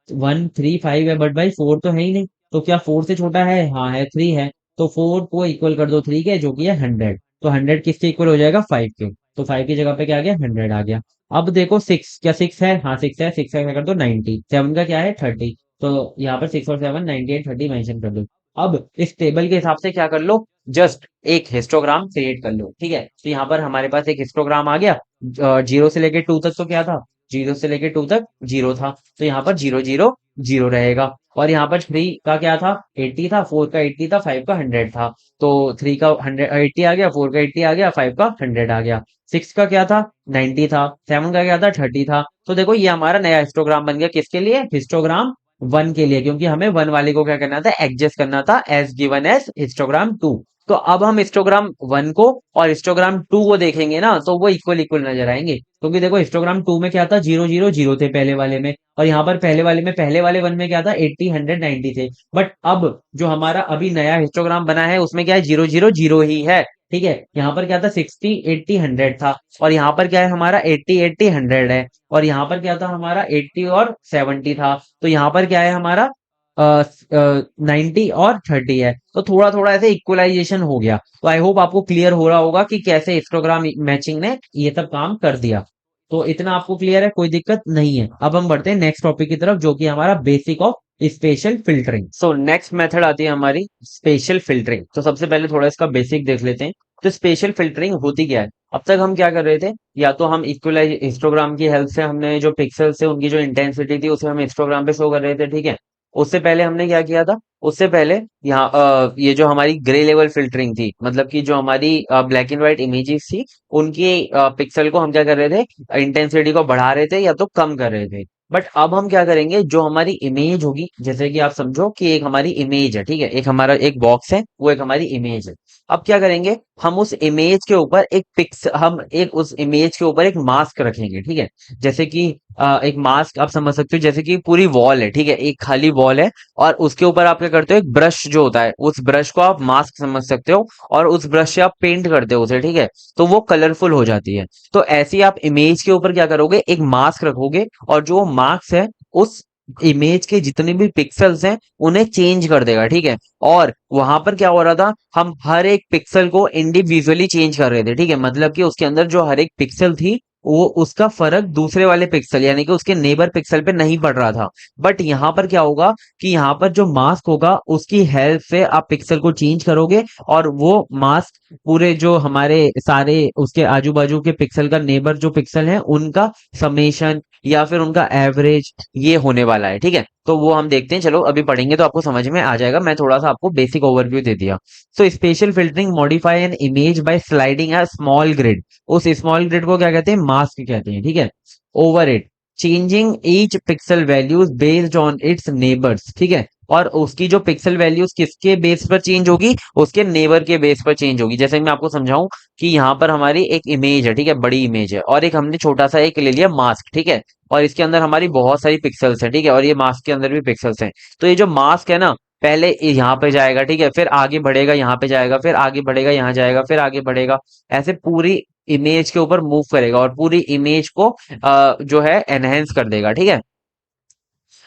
1 3 5 है, बट भाई 4 तो है ही नहीं। तो क्या 4 से छोटा है, हाँ है, 3 है। तो 4 को इक्वल कर दो 3 के, जो कि है 100। तो 100 किसके इक्वल हो जाएगा, 5 के। तो 5 की जगह पे क्या आ गया, 100 आ गया। अब देखो 6, क्या 6 है, हाँ 6 है। 6 का क्या कर दो, 90। 7 का क्या है, 30। तो यहाँ पर 6 और 7 90 एंड 30 मेंशन कर दो। अब इस टेबल के हिसाब से क्या कर लो, जस्ट एक हिस्टोग्राम क्रिएट कर लो, ठीक है। तो यहाँ पर हमारे पास एक हिस्टोग्राम आ गया। जीरो से लेके 2 तक तो क्या था, जीरो से लेके 2 तक जीरो था। तो यहाँ पर 0 0 0 रहेगा। और यहाँ पर 3 का क्या था, 80 था। 4 का 80 था। 5 का 100 था। तो 3 का 100 80 आ गया, 4 का 80 आ गया, 5 का 100 आ गया। 6 का क्या था, 90 था। 7 का क्या था, 30 था। तो देखो ये हमारा नया हिस्टोग्राम बन गया, किसके लिए, हिस्टोग्राम वन के लिए, क्योंकि हमें वन वाले को क्या करना था, एडजस्ट करना था as given as histogram two. तो अब हम हिस्टोग्राम वन को और हिस्टोग्राम टू को देखेंगे ना, तो वो इक्वल इक्वल नजर आएंगे, क्योंकि देखो हिस्टोग्राम टू में क्या था, 0 0 0 थे पहले वाले में, और यहाँ पर पहले वाले में, पहले वाले वन में क्या था, 80 100 90 थे। बट अब जो हमारा अभी नया हिस्टोग्राम बना है उसमें क्या है, 0 0 0 ही है। ठीक है, यहाँ पर क्या था, 60 80 100 था, और यहाँ पर क्या है हमारा, 80 80 100 है, और यहाँ पर क्या था हमारा, 80 और 70 था। तो यहाँ पर क्या है हमारा, 90 और 30 है। तो थोड़ा थोड़ा ऐसे इक्वलाइजेशन हो गया। तो आई होप आपको क्लियर हो रहा होगा कि कैसे हिस्टोग्राम मैचिंग ने ये सब काम कर दिया। तो इतना आपको क्लियर है, कोई दिक्कत नहीं है। अब हम बढ़ते हैं नेक्स्ट टॉपिक की तरफ, जो कि हमारा basic of special filtering. So next method आती है हमारी स्पेशल फिल्टरिंग। तो सबसे पहले थोड़ा इसका बेसिक देख लेते हैं। तो स्पेशल फिल्टरिंग होती क्या है? अब तक हम क्या कर रहे थे, या तो हम इक्वलाइज हिस्टोग्राम की हेल्प से हमने जो पिक्सेल्स थे उनकी जो इंटेंसिटी थी उसे हम हिस्टोग्राम पे शो कर रहे थे, ठीक है। उससे पहले हमने क्या किया था, उससे पहले यहाँ ये जो हमारी ग्रे लेवल फिल्टरिंग थी, मतलब कि जो हमारी ब्लैक एंड व्हाइट इमेजेस थी, उनकी पिक्सल को हम क्या कर रहे थे, इंटेंसिटी को बढ़ा रहे थे या तो कम कर रहे थे। बट अब हम क्या करेंगे, जो हमारी इमेज होगी, जैसे कि आप समझो कि एक हमारी इमेज है, ठीक है, एक हमारा एक बॉक्स है, वो एक हमारी इमेज है। अब क्या करेंगे, हम उस इमेज के ऊपर एक पिक्स हम एक उस इमेज के ऊपर एक मास्क रखेंगे, ठीक है। जैसे कि एक मास्क आप समझ सकते हो, जैसे कि पूरी वॉल है, ठीक है, एक खाली वॉल है, और उसके ऊपर आप क्या करते हो, एक ब्रश जो होता है, उस ब्रश को आप मास्क समझ सकते हो, और उस ब्रश से आप पेंट करते हो उसे, ठीक है, तो वो कलरफुल हो जाती है। तो ऐसे ही आप इमेज के ऊपर क्या करोगे, एक मास्क रखोगे, और जो मास्क है उस इमेज के जितने भी पिक्सल्स हैं उन्हें चेंज कर देगा, ठीक है। और वहां पर क्या हो रहा था, हम हर एक पिक्सल को इंडिविजुअली चेंज कर रहे थे, ठीक है, मतलब कि उसके अंदर जो हर एक पिक्सल थी वो उसका फर्क दूसरे वाले पिक्सल यानी कि उसके नेबर पिक्सल पे नहीं पड़ रहा था। बट यहाँ पर क्या होगा कि यहाँ पर जो मास्क होगा उसकी हेल्प से आप पिक्सल को चेंज करोगे, और वो मास्क पूरे जो हमारे सारे उसके आजू बाजू के पिक्सल का नेबर जो पिक्सल है उनका समेशन या फिर उनका एवरेज ये होने वाला है, ठीक है। तो वो हम देखते हैं, चलो अभी पढ़ेंगे तो आपको समझ में आ जाएगा। मैं थोड़ा सा आपको बेसिक ओवरव्यू दे दिया। So special filtering modify an image by sliding a small grid. उस स्मॉल ग्रिड को क्या कहते हैं, मास्क कहते हैं, ठीक है। Over it, changing each pixel values based on it's neighbours, ठीक है। और उसकी जो पिक्सल वैल्यूज किसके बेस पर चेंज होगी, उसके नेबर के बेस पर चेंज होगी। जैसे मैं आपको समझाऊं कि यहाँ पर हमारी एक इमेज है, ठीक है, बड़ी इमेज है, और एक हमने छोटा सा एक ले लिया मास्क, ठीक है, और इसके अंदर हमारी बहुत सारी पिक्सल्स हैं, ठीक है, और ये मास्क के अंदर भी पिक्सल्स हैं। तो ये जो मास्क है ना, पहले यहाँ पे जाएगा, ठीक है, फिर आगे बढ़ेगा, यहाँ पे जाएगा, फिर आगे बढ़ेगा, यहाँ जाएगा, फिर आगे बढ़ेगा, ऐसे पूरी इमेज के ऊपर मूव करेगा, और पूरी इमेज को जो है एनहेंस कर देगा, ठीक है।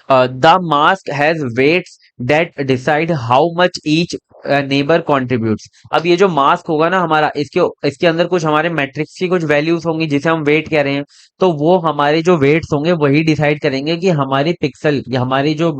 The mask has weights that decide how much each neighbour contributes. अब ये जो मास्क होगा ना हमारा, इसके इसके अंदर कुछ हमारे मैट्रिक्स की कुछ वैल्यूज होंगी जिसे हम वेट कह रहे हैं। तो वो हमारे जो वेट्स होंगे वही डिसाइड करेंगे कि हमारी पिक्सल हमारी जो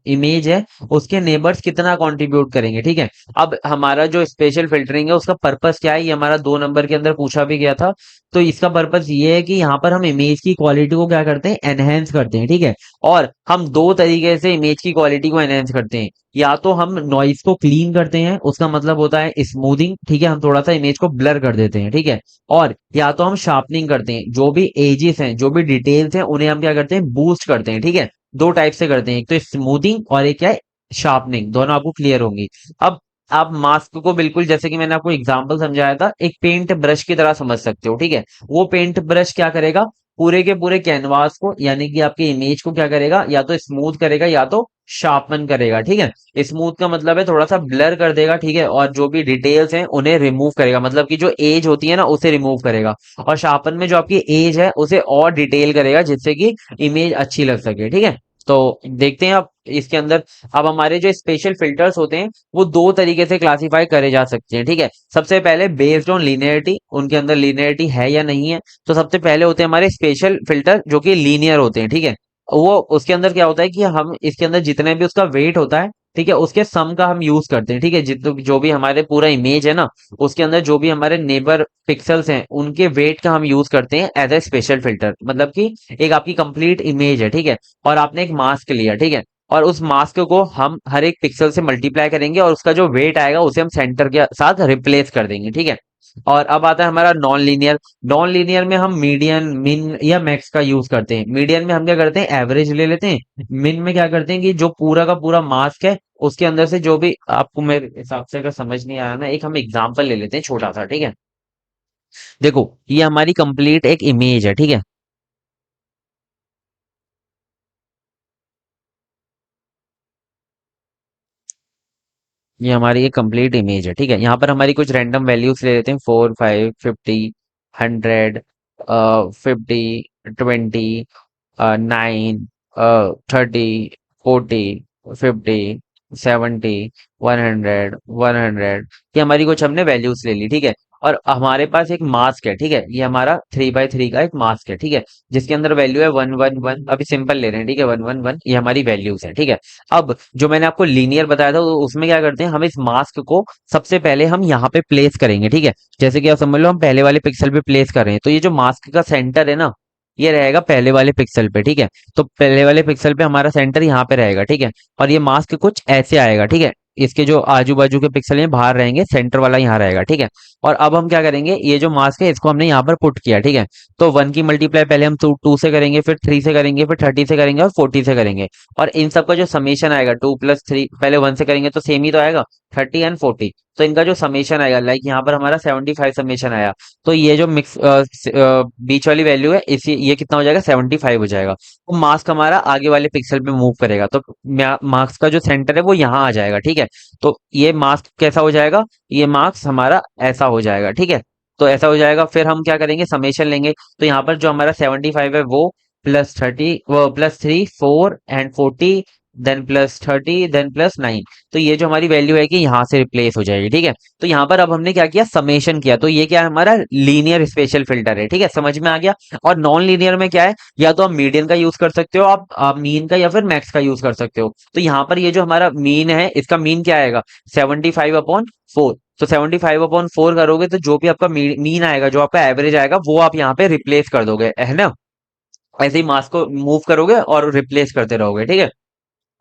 इमेज है उसके नेबर्स कितना कंट्रीब्यूट करेंगे, ठीक है। अब हमारा जो स्पेशल फिल्टरिंग है उसका पर्पस क्या है, ये हमारा 2 नंबर के अंदर पूछा भी गया था। तो इसका पर्पस ये है कि यहाँ पर हम इमेज की क्वालिटी को क्या करते हैं, एनहेंस करते हैं, ठीक है। और हम दो तरीके से इमेज की क्वालिटी को एनहेंस करते हैं। या तो हम नॉइस को क्लीन करते हैं, उसका मतलब होता है स्मूथिंग, ठीक है, हम थोड़ा सा इमेज को ब्लर कर देते हैं, ठीक है। और या तो हम शार्पनिंग करते हैं, जो भी एजेस हैं, जो भी डिटेल्स हैं, उन्हें हम क्या करते हैं, बूस्ट करते हैं, ठीक है। दो टाइप से करते हैं, एक तो स्मूथिंग और एक क्या है, शार्पनिंग। दोनों आपको क्लियर होंगी। अब आप मास्क को बिल्कुल जैसे कि मैंने आपको एग्जांपल समझाया था, एक पेंट ब्रश की तरह समझ सकते हो, ठीक है। वो पेंट ब्रश क्या करेगा, पूरे के पूरे कैनवास को यानी कि आपके इमेज को क्या करेगा, या तो स्मूथ करेगा या तो शार्पन करेगा, ठीक है। स्मूथ का मतलब है थोड़ा सा ब्लर कर देगा, ठीक है, और जो भी डिटेल्स हैं उन्हें रिमूव करेगा, मतलब कि जो एज होती है ना उसे रिमूव करेगा। और शार्पन में जो आपकी एज है उसे और डिटेल करेगा जिससे कि इमेज अच्छी लग सके, ठीक है। तो देखते हैं अब इसके अंदर। अब हमारे जो स्पेशल फिल्टर्स होते हैं वो दो तरीके से क्लासिफाई करे जा सकते हैं, ठीक है। सबसे पहले बेस्ड ऑन लीनियरिटी, उनके अंदर लीनियरिटी है या नहीं है। तो सबसे पहले होते हैं हमारे स्पेशल फिल्टर जो कि लीनियर होते हैं, ठीक है। वो उसके अंदर क्या होता है कि हम इसके अंदर जितने भी उसका वेट होता है, ठीक है, उसके सम का हम यूज करते हैं, ठीक है। जित जो भी हमारे पूरा इमेज है ना, उसके अंदर जो भी हमारे नेबर पिक्सल्स हैं उनके वेट का हम यूज करते हैं एज ए स्पेशल फिल्टर। मतलब कि एक आपकी कंप्लीट इमेज है, ठीक है, और आपने एक मास्क लिया, ठीक है, और उस मास्क को हम हर एक पिक्सल से मल्टीप्लाई करेंगे और उसका जो वेट आएगा उसे हम सेंटर के साथ रिप्लेस कर देंगे, ठीक है। और अब आता है हमारा नॉन लीनियर। नॉन लीनियर में हम मीडियन, मिन या मैक्स का यूज करते हैं। मीडियन में हम क्या करते हैं, एवरेज ले लेते हैं। मिन में क्या करते हैं कि जो पूरा का पूरा मास्क है उसके अंदर से जो भी आपको मेरे हिसाब से अगर समझ नहीं आया ना, एक हम एग्जांपल ले लेते हैं छोटा सा, ठीक है। देखो ये हमारी कंप्लीट एक इमेज है, ठीक है। ये हमारी एक कंप्लीट इमेज है, ठीक है। यहाँ पर हमारी कुछ रैंडम वैल्यूज ले लेते हैं, 4, 5, 50, 100, 50, 20, 9, 30, 40, 50, 70, 100, 100। ये हमारी कुछ हमने वैल्यूज ले ली, ठीक है। और हमारे पास एक मास्क है, ठीक है। ये हमारा 3x3 का एक मास्क है, ठीक है, जिसके अंदर वैल्यू है 111। अभी सिंपल ले रहे हैं, ठीक है, 111 ये हमारी वैल्यूज है, ठीक है। अब जो मैंने आपको लीनियर बताया था उसमें क्या करते हैं, हम इस मास्क को सबसे पहले हम यहाँ पे प्लेस करेंगे, ठीक है। जैसे कि आप समझ लो हम पहले वाले पिक्सल पे प्लेस कर रहे हैं, तो ये जो मास्क का सेंटर है ना, ये रहेगा पहले वाले पिक्सल पे, ठीक है। तो पहले वाले पिक्सल पे हमारा सेंटर यहाँ पे रहेगा, ठीक है। और ये मास्क कुछ ऐसे आएगा, ठीक है। इसके जो आजू बाजू के पिक्सल हैं बाहर रहेंगे, सेंटर वाला यहाँ रहेगा, ठीक है। और अब हम क्या करेंगे, ये जो मास्क है इसको हमने यहाँ पर पुट किया, ठीक है। तो 1 की मल्टीप्लाई पहले हम 2 से करेंगे, फिर 3 से करेंगे, फिर 30 से करेंगे और 40 से करेंगे। और इन सबका जो समेशन आएगा 2+3, पहले 1 से करेंगे तो सेम ही तो आएगा, 30 एंड 40। तो इनका जो समेशन आएगा, लाइक यहाँ पर हमारा 75 समेशन आया। तो ये जो मिक्स बीच वाली वैल्यू है, इसी ये कितना हो जाएगा, 75 हो जाएगा। तो मास्क हमारा आगे वाले पिक्सल पे मूव करेगा, तो मास्क का जो सेंटर है वो यहाँ आ जाएगा, ठीक है। तो ये मास्क कैसा हो जाएगा, ये मार्क्स हमारा ऐसा हो जाएगा, ठीक है। तो ऐसा हो जाएगा, फिर हम क्या करेंगे, समेशन लेंगे। तो यहाँ पर जो हमारा 75 है वो +30, वो +3, 4 एंड 40, देन +30, देन +9। तो ये जो हमारी वैल्यू है कि यहाँ से रिप्लेस हो जाएगी, ठीक है। तो यहाँ पर अब हमने क्या किया, समेशन किया। तो ये क्या है, हमारा लीनियर स्पेशल फिल्टर है, ठीक है, समझ में आ गया। और नॉन लीनियर में क्या है, या तो आप मीडियन का यूज कर सकते हो, आप मीन का या फिर मैक्स का यूज कर सकते हो। तो यहाँ पर ये जो हमारा मीन है, इसका मीन क्या आएगा, 75/4। तो 75/4 करोगे तो जो भी आपका मीन आएगा, जो आपका एवरेज आएगा, वो आप यहाँ पे रिप्लेस कर दोगे, है ना। ऐसे ही मास को मूव करोगे और रिप्लेस करते रहोगे, ठीक है।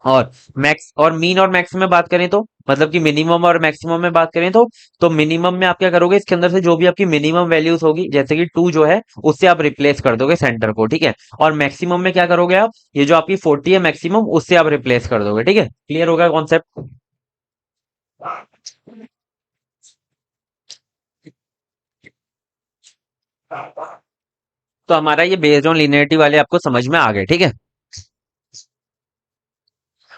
और मैक्स और मीन और मैक्स में बात करें तो, मतलब कि मिनिमम और मैक्सिमम में बात करें तो मिनिमम में आप क्या करोगे, इसके अंदर से जो भी आपकी मिनिमम वैल्यूज होगी, जैसे कि 2 जो है, उससे आप रिप्लेस कर दोगे सेंटर को, ठीक है। और मैक्सिमम में क्या करोगे आप, ये जो आपकी 40 है मैक्सिमम, उससे आप रिप्लेस कर दोगे, ठीक है। क्लियर होगा कॉन्सेप्ट। तो हमारा ये बेस्ड ऑन लिनियरिटी वाले आपको समझ में आ गए, ठीक है।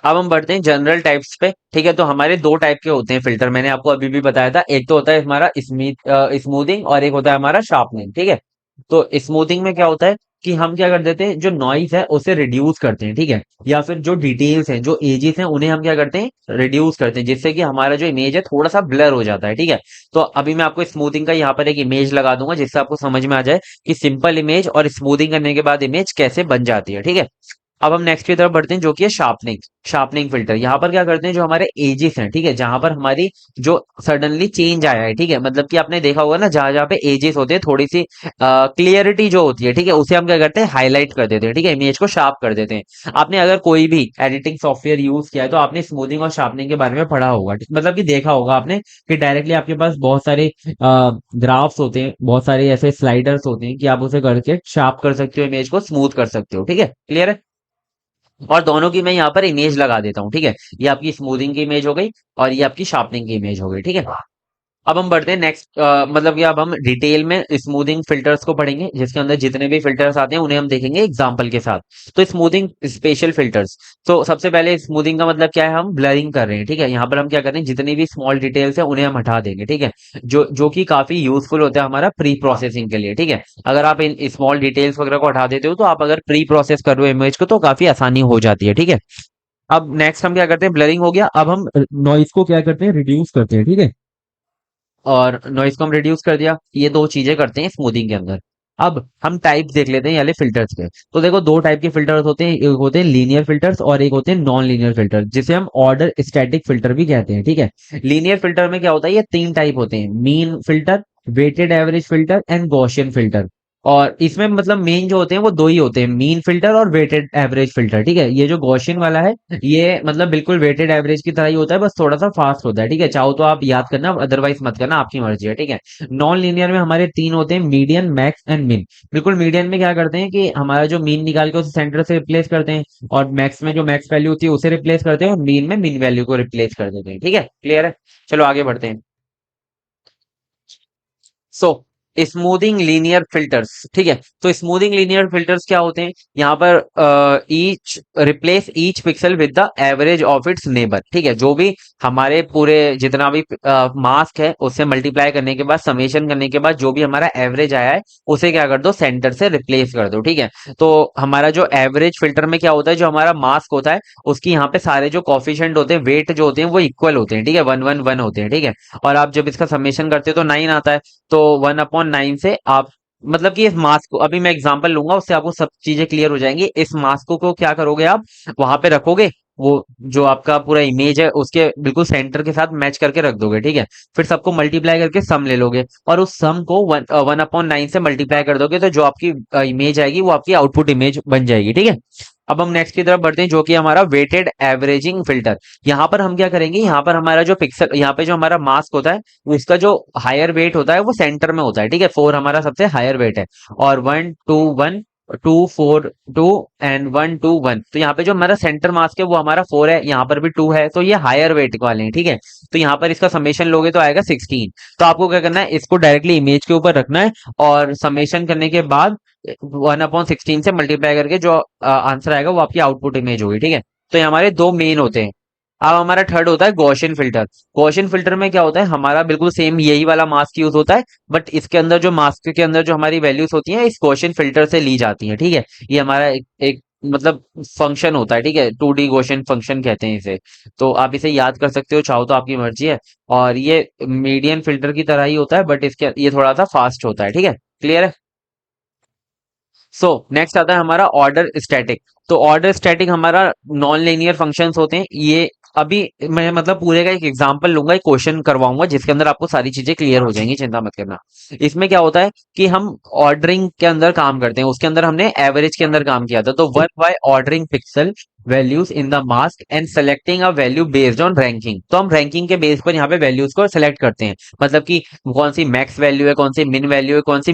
अब हम बढ़ते हैं जनरल टाइप्स पे, ठीक है। तो हमारे दो टाइप के होते हैं फिल्टर, मैंने आपको अभी भी बताया था। एक तो होता है हमारा स्मूथिंग और एक होता है हमारा शार्पनिंग, ठीक है। तो स्मूथिंग में क्या होता है कि हम क्या कर देते हैं, जो नॉइज है उसे रिड्यूस करते हैं, ठीक है। या फिर जो डिटेल्स हैं, जो एजेस हैं, उन्हें हम क्या करते हैं, रिड्यूस करते हैं, जिससे कि हमारा जो इमेज है थोड़ा सा ब्लर हो जाता है, ठीक है। तो अभी मैं आपको स्मूथिंग का यहाँ पर एक इमेज लगा दूंगा, जिससे आपको समझ में आ जाए कि सिंपल इमेज और स्मूथिंग करने के बाद इमेज कैसे बन जाती है, ठीक है। अब हम नेक्स्ट की तरफ बढ़ते हैं, जो कि है शार्पनिंग। शार्पनिंग फिल्टर यहाँ पर क्या करते हैं, जो हमारे एजेस हैं, ठीक है, जहां पर हमारी जो सडनली चेंज आया है, ठीक है, मतलब कि आपने देखा होगा ना, जहां जहां पे एजेस होते हैं, थोड़ी सी क्लियरिटी जो होती है, ठीक है, उसे हम क्या करते हैं, हाईलाइट कर देते हैं, ठीक है, इमेज को शार्प कर देते हैं। आपने अगर कोई भी एडिटिंग सॉफ्टवेयर यूज किया है तो आपने स्मूथिंग और शार्पनिंग के बारे में पढ़ा होगा, मतलब कि देखा होगा आपने कि डायरेक्टली आपके पास बहुत सारे ग्राफ्स होते हैं, बहुत सारे ऐसे स्लाइडर्स होते हैं कि आप उसे करके शार्प कर सकते हो, इमेज को स्मूथ कर सकते हो, ठीक है। क्लियर है। और दोनों की मैं यहाँ पर इमेज लगा देता हूँ, ठीक है। ये आपकी स्मूथिंग की इमेज हो गई और ये आपकी शार्पनिंग की इमेज हो गई, ठीक है। अब हम बढ़ते हैं नेक्स्ट, मतलब कि अब हम डिटेल में स्मूथिंग फिल्टर्स को पढ़ेंगे, जिसके अंदर जितने भी फिल्टर्स आते हैं उन्हें हम देखेंगे एग्जांपल के साथ। तो स्मूथिंग स्पेशल फिल्टर्स। तो सबसे पहले स्मूथिंग का मतलब क्या है, हम ब्लरिंग कर रहे हैं, ठीक है। यहाँ पर हम क्या कर रहे हैं, जितनी भी स्मॉल डिटेल्स है उन्हें हम हटा देंगे, ठीक है। जो कि काफी यूजफुल होता है हमारा प्री प्रोसेसिंग के लिए, ठीक है। अगर आप इन स्मॉल डिटेल्स वगैरह को हटा देते हो, तो आप अगर प्री प्रोसेस कर रहे हो इमेज को, तो काफी आसानी हो जाती है, ठीक है। अब नेक्स्ट हम क्या करते हैं, ब्लरिंग हो गया। अब हम नॉइस को क्या करते हैं, रिड्यूस करते हैं, ठीक है। और नॉइस को हम रिड्यूस कर दिया, ये दो चीजें करते हैं स्मूथिंग के अंदर। अब हम टाइप देख लेते हैं याले फिल्टर्स के। तो देखो दो टाइप के फिल्टर्स होते हैं, एक होते हैं लीनियर फिल्टर्स और एक होते हैं नॉन लीनियर फिल्टर, जिसे हम ऑर्डर स्टैटिक फिल्टर भी कहते हैं, ठीक है। लीनियर फिल्टर में क्या होता है, ये तीन टाइप होते हैं, mean filter, weighted average filter and Gaussian filter. और इसमें मतलब मेन जो होते हैं वो दो ही होते हैं, मीन फिल्टर और वेटेड एवरेज फिल्टर। ठीक है, ये जो गॉसियन वाला है ये मतलब बिल्कुल वेटेड एवरेज की तरह ही होता है, बस थोड़ा सा फास्ट होता है। ठीक है, चाहो तो आप याद करना, अदरवाइज मत करना, आपकी मर्जी है। ठीक है, नॉन लीनियर में हमारे तीन होते हैं, मीडियन, मैक्स एंड मिन। बिल्कुल मीडियन में क्या करते हैं कि हमारा जो मीन निकाल के उसे सेंटर से रिप्लेस करते हैं, और मैक्स में जो मैक्स वैल्यू होती है उसे रिप्लेस करते हैं, और मीन में मीन वैल्यू को रिप्लेस कर देते हैं। ठीक है, क्लियर है? चलो आगे बढ़ते हैं। सो स्मूथिंग लीनियर फिल्टर्स। ठीक है, तो स्मूथिंग लीनियर फिल्टर्स क्या होते हैं? यहाँ पर each replace each pixel with the average of its neighbour. ठीक है, जो भी हमारे पूरे जितना भी मास्क है उससे मल्टीप्लाई करने के बाद, समेशन करने के बाद जो भी हमारा एवरेज आया है उसे क्या कर दो, सेंटर से रिप्लेस कर दो। ठीक है, तो हमारा जो एवरेज फिल्टर में क्या होता है, जो हमारा मास्क होता है उसकी यहाँ पे सारे जो कॉफिशिएंट होते हैं, वेट जो होते हैं वो इक्वल होते हैं। ठीक है, 1 1 1 होते हैं। ठीक है, और आप जब इसका समेशन करते हो तो 9 आता है। तो 1/9 से आप मतलब कि इस मास्क को, अभी मैं एग्जांपल लूंगा उससे आपको सब चीजें क्लियर हो जाएंगी। इस मास्क को क्या करोगे, आप वहां पे रखोगे, वो जो आपका पूरा इमेज है उसके बिल्कुल सेंटर के साथ मैच करके रख दोगे। ठीक है, फिर सबको मल्टीप्लाई करके सम ले लोगे, और उस सम को 1/9 से मल्टीप्लाई कर दोगे, तो जो आपकी इमेज आएगी वो आपकी आउटपुट इमेज बन जाएगी। ठीक है, अब हम नेक्स्ट की तरफ बढ़ते हैं, जो कि हमारा वेटेड एवरेजिंग फिल्टर। यहाँ पर हम क्या करेंगे, यहाँ पर हमारा जो पिक्सल, यहाँ पे जो हमारा मास्क होता है उसका जो हायर वेट होता है वो सेंटर में होता है। ठीक है, 4 हमारा सबसे हायर वेट है, और 1 2 1 2 4 2 एंड 1 2 1। तो यहाँ पे जो हमारा सेंटर मास्क है वो हमारा 4 है, यहाँ पर भी 2 है, तो ये हायर वेट वाले हैं। ठीक है, तो यहाँ पर इसका समेशन लोगे तो आएगा 16। तो आपको क्या करना है, इसको डायरेक्टली इमेज के ऊपर रखना है, और समेशन करने के बाद 1/16 से मल्टीप्लाई करके जो आंसर आएगा वो आपकी आउटपुट इमेज होगी। ठीक है, तो ये हमारे दो मेन होते हैं। अब हमारा थर्ड होता है गॉसियन फिल्टर। गॉसियन फिल्टर में क्या होता है, हमारा बिल्कुल सेम यही वाला मास्क यूज होता है, बट इसके अंदर जो मास्क के अंदर जो हमारी वैल्यूज होती हैं इस गॉसियन फिल्टर से ली जाती हैं। ठीक है, ये हमारा एक मतलब फंक्शन होता है। ठीक है, 2D गॉसियन फंक्शन कहते हैं इसे। तो आप इसे याद कर सकते हो, चाहो तो आपकी मर्जी है। और ये मीडियन फिल्टर की तरह ही होता है, बट इसके ये थोड़ा सा फास्ट होता है। ठीक है, क्लियर है? सो नेक्स्ट आता है हमारा ऑर्डर स्टैटिक। तो ऑर्डर स्टैटिक हमारा नॉन लीनियर फंक्शंस होते हैं ये। अभी मैं मतलब पूरे का एक एग्जांपल लूंगा, एक क्वेश्चन करवाऊंगा जिसके अंदर आपको सारी चीजें क्लियर हो जाएंगी, चिंता मत करना। इसमें क्या होता है कि हम ऑर्डरिंग के अंदर काम करते हैं, उसके अंदर हमने एवरेज के अंदर काम किया था। तो work by ordering pixel values in the mask and selecting a value based on ranking. तो हम रैंकिंग के बेस पर यहाँ पे वैल्यूज को सेलेक्ट करते हैं, मतलब कि कौन सी मैक्स वैल्यू है, कौन सी मिन वैल्यू है, कौन सी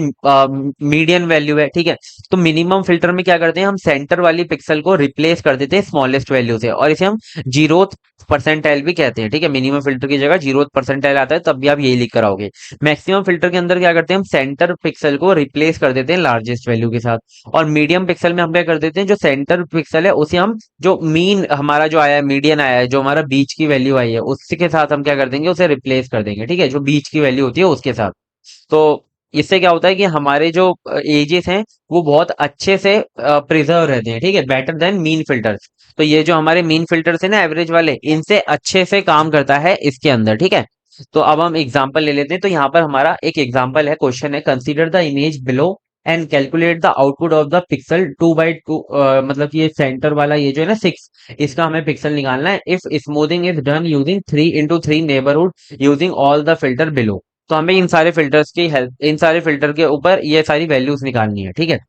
मीडियन वैल्यू है। ठीक है, तो मिनिमम फिल्टर में क्या करते हैं, हम सेंटर वाली पिक्सल को रिप्लेस कर देते हैं स्मॉलेस्ट वैल्यू से, और इसे हम जीरोथ परसेंटाइल भी कहते हैं। ठीक है, मिनिमम फिल्टर की जगह जीरोथ परसेंटाइल आता है, तब भी आप यही लिख कर आओगे। मैक्सिमम फिल्टर के अंदर क्या करते हैं, हम सेंटर पिक्सल को रिप्लेस कर देते हैं लार्जेस्ट वैल्यू के साथ, और मीडियम पिक्सल में हम क्या कर देते हैं, जो सेंटर पिक्सल है उसे हम, जो मीन हमारा जो आया है, मीडियन आया है, जो हमारा बीच की वैल्यू आई है उसके साथ हम क्या कर देंगे, उसे रिप्लेस कर देंगे। ठीक है, जो बीच की वैल्यू होती है उसके साथ। तो इससे क्या होता है कि हमारे जो एजेस हैं वो बहुत अच्छे से प्रिजर्व रहते हैं। ठीक है, बेटर देन मीन फिल्टर्स। तो ये जो हमारे मीन फिल्टर्स है ना, एवरेज वाले, इनसे अच्छे से काम करता है इसके अंदर। ठीक है, तो अब हम एग्जांपल ले लेते हैं। तो यहाँ पर हमारा एक एग्जांपल है, क्वेश्चन है, consider the image below and calculate the output of the pixel 2/2। मतलब कि ये सेंटर वाला ये जो है ना 6, इसका हमें पिक्सल निकालना है। If smoothing is done using 3 × 3 neighbourhood using all the filter below. तो हमें इन सारे फिल्टर्स की हेल्प, इन सारे फिल्टर के ऊपर ये सारी वैल्यूज निकालनी है। ठीक है,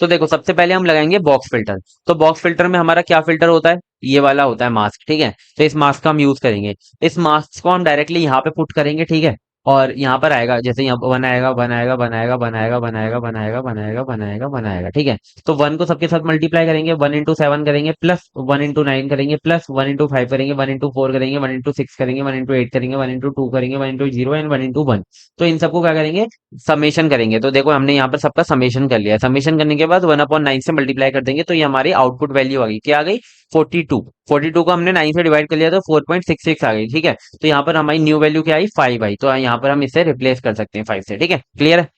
तो देखो सबसे पहले हम लगाएंगे बॉक्स फिल्टर। तो बॉक्स फिल्टर में हमारा क्या फिल्टर होता है, ये वाला होता है मास्क। ठीक है, तो इस मास्क का हम यूज करेंगे। इस मास्क को हम डायरेक्टली यहाँ पे पुट करेंगे। ठीक है, और यहाँ पर आएगा, जैसे यहाँ वन आएगा, वन आएगा, वन आएगा, वन आएगा, वन आएगा, वन आएगा, वन आएगा, वन आएगा, वन आएगा। ठीक है, तो वन को सबके साथ मल्टीप्लाई करेंगे, 1 × 7 करेंगे, प्लस 1 × 9 करेंगे, प्लस 1 × 5 करेंगे, 1 × 4 करेंगे, 1 × 6 करेंगे, 1 × 8 करेंगे, 1 × 2 करेंगे, 1 × 0 एंड 1 × 1। तो इन सबको क्या करेंगे, समेशन करेंगे। तो देखो हमने यहाँ पर सबका समेशन कर लिया। समेशन करने के बाद 1/9 से मल्टीप्लाई कर देंगे, तो ये हमारी आउटपुट वैल्यू आ गई, क्या आ गई, 42। 42 को हमने 9 से डिवाइड कर लिया तो 4.66 आ गई। ठीक है, तो यहाँ पर हमारी न्यू वैल्यू क्या आई, 5 आई। तो यहाँ पर हम इसे रिप्लेस कर सकते हैं 5 से। ठीक है, क्लियर है?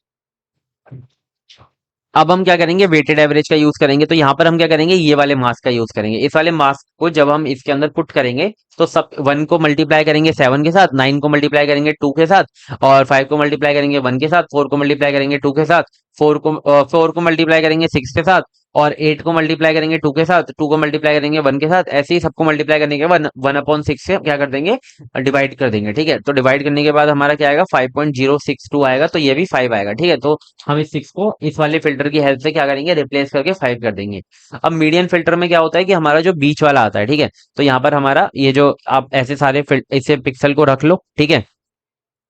अब हम क्या करेंगे, वेटेड एवरेज का यूज करेंगे। तो यहाँ पर हम क्या करेंगे, ये वाले मास्क का यूज करेंगे। इस वाले मास्क को जब हम इसके अंदर पुट करेंगे तो सब 1 को मल्टीप्लाई करेंगे 7 के साथ, 9 को मल्टीप्लाई करेंगे 2 के साथ, और 5 को मल्टीप्लाई करेंगे 1 के साथ, 4 को मल्टीप्लाई करेंगे 2 के साथ, 4 को मल्टीप्लाई करेंगे 6 के साथ, और 8 को मल्टीप्लाई करेंगे 2 के साथ, 2 को मल्टीप्लाई करेंगे 1 के साथ, ऐसे ही सबको मल्टीप्लाई करने के बाद 1/6 से क्या कर देंगे, डिवाइड कर देंगे। ठीक है, तो डिवाइड करने के बाद हमारा क्या आएगा, 5.062 आएगा, तो ये भी 5 आएगा। ठीक है, तो हम इस 6 को इस वाले फिल्टर की हेल्प से क्या करेंगे, रिप्लेस करके 5 कर देंगे। अब मीडियन फिल्टर में क्या होता है कि हमारा जो बीच वाला आता है, ठीक है, तो यहाँ पर हमारा ये जो आप ऐसे सारे ऐसे पिक्सल को रख लो। ठीक है,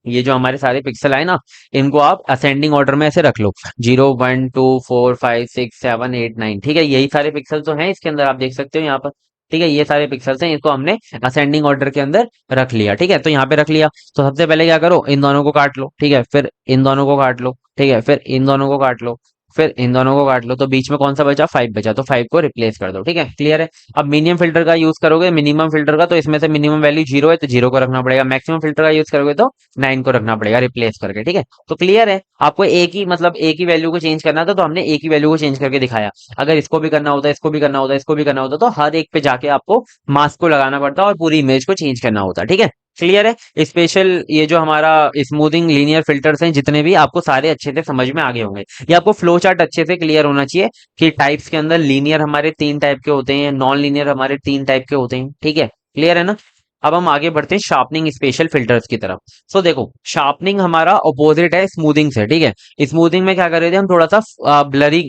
ये जो हमारे सारे पिक्सल आए ना, इनको आप असेंडिंग ऑर्डर में ऐसे रख लो, 0 1 2 4 5 6 7 8 9। ठीक है, यही सारे पिक्सल तो हैं इसके अंदर, आप देख सकते हो यहाँ पर। ठीक है, ये सारे पिक्सल्स हैं, इसको हमने असेंडिंग ऑर्डर के अंदर रख लिया। ठीक है, तो यहाँ पे रख लिया, तो सबसे पहले क्या करो, इन दोनों को काट लो। ठीक है, फिर इन दोनों को काट लो। ठीक है, फिर इन दोनों को काट लो, फिर इन दोनों को काट लो, तो बीच में कौन सा बचा, 5 बचा, तो 5 को रिप्लेस कर दो। ठीक है, क्लियर है। अब मिनिमम फिल्टर का यूज करोगे, मिनिमम फिल्टर का, तो इसमें से मिनिमम वैल्यू 0 है तो 0 को रखना पड़ेगा, मैक्सिमम फिल्टर का यूज करोगे तो 9 को रखना पड़ेगा रिप्लेस करके। ठीक है, तो क्लियर है। आपको एक ही मतलब एक ही वैल्यू को चेंज करना था, तो हमने एक ही वैल्यू को चेंज करके दिखाया। अगर इसको भी करना होता, इसको भी करना होता, इसको भी करना होता, तो हर एक पे जाके आपको मास्क को लगाना पड़ता और पूरी इमेज को चेंज करना होता। ठीक है, क्लियर है। स्पेशल ये जो हमारा स्मूथिंग लीनियर फिल्टर्स हैं जितने भी, आपको सारे अच्छे से समझ में आ गए होंगे। ये आपको फ्लो चार्ट अच्छे से क्लियर होना चाहिए कि टाइप्स के अंदर लीनियर हमारे 3 टाइप के होते हैं, नॉन लीनियर हमारे 3 टाइप के होते हैं। ठीक है, क्लियर है ना। अब हम आगे बढ़ते हैं शार्पनिंग स्पेशल फिल्टर्स की तरफ। सो देखो, शार्पनिंग हमारा ऑपोजिट है स्मूथिंग से। ठीक है, स्मूथिंग में क्या कर रहे थे हम, थोड़ा सा ब्लरी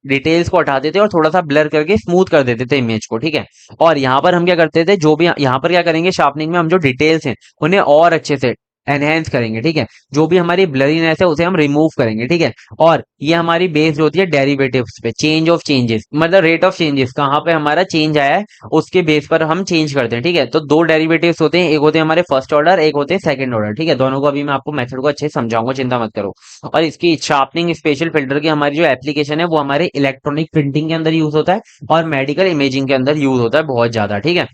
डिटेल्स को हटा देते और थोड़ा सा ब्लर करके स्मूथ कर देते थे इमेज को। ठीक है, और यहाँ पर हम क्या करते थे, जो भी यहाँ पर क्या करेंगे, शार्पनिंग में हम जो डिटेल्स हैं उन्हें और अच्छे से एनहेंस करेंगे। ठीक है, जो भी हमारी ब्लरीनेस है उसे हम रिमूव करेंगे। ठीक है, और ये हमारी बेस्ड होती है डेरिवेटिव्स पे, चेंज ऑफ चेंजेस, मतलब रेट ऑफ चेंजेस, कहाँ पे हमारा चेंज आया है उसके बेस पर हम चेंज करते हैं। ठीक है, तो दो डेरिवेटिव्स होते हैं, एक होते हैं हमारे फर्स्ट ऑर्डर, एक होते हैं सेकंड ऑर्डर। ठीक है, दोनों को अभी मैं आपको मेथड को अच्छे से समझाऊंगा, चिंता मत करो। और इसकी शार्पनिंग स्पेशल फिल्टर की हमारी जो एप्लीकेशन है वो हमारे इलेक्ट्रॉनिक प्रिंटिंग के अंदर यूज होता है और मेडिकल इमेजिंग के अंदर यूज होता है बहुत ज्यादा। ठीक है,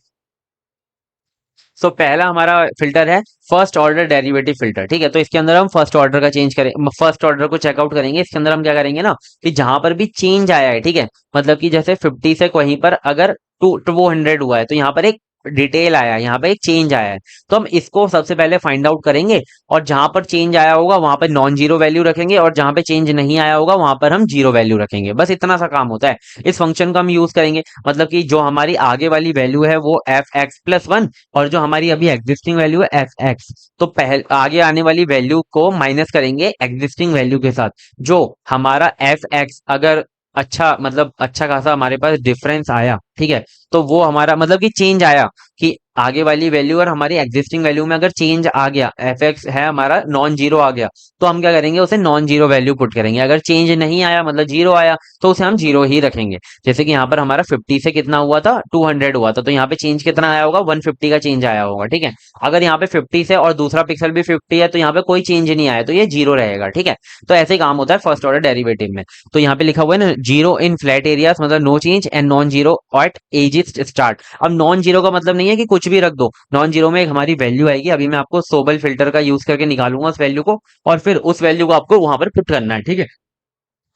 सो पहला हमारा फिल्टर है फर्स्ट ऑर्डर डेरिवेटिव फिल्टर। ठीक है, तो इसके अंदर हम फर्स्ट ऑर्डर का चेंज करें, फर्स्ट ऑर्डर को चेकआउट करेंगे। इसके अंदर हम क्या करेंगे ना, कि जहां पर भी चेंज आया है, ठीक है, मतलब कि जैसे 50 से कहीं पर अगर 200 हुआ है, तो यहाँ पर एक डिटेल आया है, यहाँ पे एक चेंज आया है, तो हम इसको सबसे पहले फाइंड आउट करेंगे। और जहां पर चेंज आया होगा वहां पर नॉन जीरो वैल्यू रखेंगे, और जहां पे चेंज नहीं आया होगा वहां पर हम जीरो वैल्यू रखेंगे। बस इतना सा काम होता है। इस फंक्शन का हम यूज करेंगे, मतलब कि जो हमारी आगे वाली वैल्यू है वो f(x+1), और जो हमारी अभी एग्जिस्टिंग वैल्यू है f(x), तो पहले आगे आने वाली वैल्यू को माइनस करेंगे एग्जिस्टिंग वैल्यू के साथ। जो हमारा f(x) अगर अच्छा मतलब अच्छा खासा हमारे पास डिफरेंस आया, ठीक है, तो वो हमारा मतलब कि चेंज आया, कि आगे वाली वैल्यू और हमारी एग्जिस्टिंग वैल्यू में अगर चेंज आ गया, f(x) है हमारा नॉन जीरो आ गया, तो हम क्या करेंगे, उसे नॉन जीरो वैल्यू पुट करेंगे। अगर चेंज नहीं आया मतलब जीरो आया, तो उसे हम जीरो ही रखेंगे। जैसे कि यहाँ पर हमारा 50 से कितना हुआ था, 200 हुआ था, तो यहाँ पे चेंज कितना आया होगा, 150 का चेंज आया होगा। ठीक है, अगर यहाँ पे 50 से और दूसरा पिक्सल भी 50 है, तो यहाँ पे कोई चेंज नहीं आया, तो ये जीरो रहेगा। ठीक है, तो ऐसे ही काम होता है फर्स्ट ऑर्डर डेरिवेटिव में। तो यहाँ पे लिखा हुआ है ना, जीरो इन फ्लैट एरियाज मतलब no change, and non zero at edges start. अब नॉन जीरो का मतलब नहीं है कि कुछ भी रख दो, नॉन जीरो में एक हमारी वैल्यू आएगी, अभी मैं आपको सोबल फिल्टर का यूज करके निकालूंगा उस वैल्यू को, और फिर उस वैल्यू को आपको वहां पर पुट करना है। ठीक है,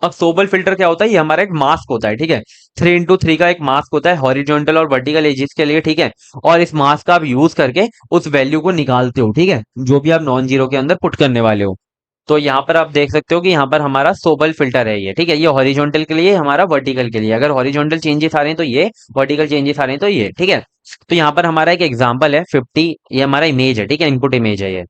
अब सोबल फिल्टर क्या होता है, ये हमारा एक मास्क होता है। ठीक है, 3x3 का एक मास्क होता है हॉरिजॉन्टल और वर्टिकल एजेस के लिए। ठीक है, और इस मास्क का आप यूज करके उस वैल्यू को निकालते हो। ठीक है, जो भी आप नॉन जीरो के अंदर पुट करने वाले हो। तो यहाँ पर आप देख सकते हो कि यहाँ पर हमारा सोबल फिल्टर है ये। ठीक है, ये हॉरिजॉन्टल के लिए, हमारा वर्टिकल के लिए। अगर हॉरिजॉन्टल चेंजेस आ रहे हैं तो ये, वर्टिकल चेंजेस आ रहे हैं तो ये। ठीक है, तो यहाँ पर हमारा एक एग्जांपल है 50, ये हमारा इमेज है। ठीक है, इनपुट इमेज है ये।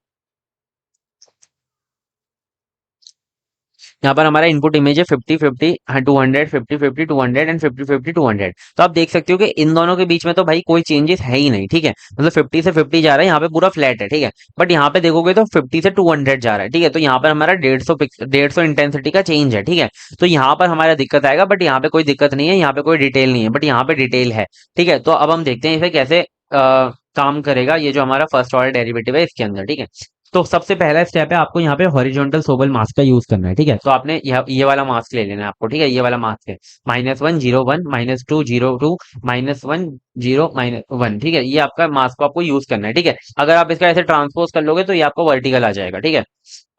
यहाँ पर हमारा इनपुट इमेज है 50 50 200 50 50 200 एंड 50 50 200। तो आप देख सकते हो कि इन दोनों के बीच में तो भाई कोई चेंजेस है ही नहीं। ठीक है, मतलब 50 से 50 जा रहा है, यहाँ पे पूरा फ्लैट है। ठीक है, बट यहाँ पे देखोगे तो 50 से 200 जा रहा है। ठीक है, तो यहाँ पर हमारा 150 इंटेंसिटी का चेंज है। ठीक है, तो यहाँ पर हमारा दिक्कत आएगा, बट यहाँ पे कोई दिक्कत नहीं है, यहाँ पे कोई डिटेल नहीं है, बट यहाँ पे डिटेल है। ठीक है, तो अब हम देखते हैं इसे कैसे काम करेगा ये जो हमारा फर्स्ट ऑर्डर डेरिवेटिव है इसके अंदर। ठीक है, तो सबसे पहला स्टेप है, आपको यहाँ पे हॉरिजॉन्टल सोबल मास्क का यूज करना है। ठीक है, तो आपने ये वाला मास्क ले लेना है आपको। ठीक है, ये वाला मास्क है -1 0 1 -2 0 2 -1 0 -1। ठीक है, ये आपका मास्क को आपको यूज करना है। ठीक है, अगर आप इसका ऐसे ट्रांसपोज कर लोगे तो ये आपको वर्टिकल आ जाएगा। ठीक है,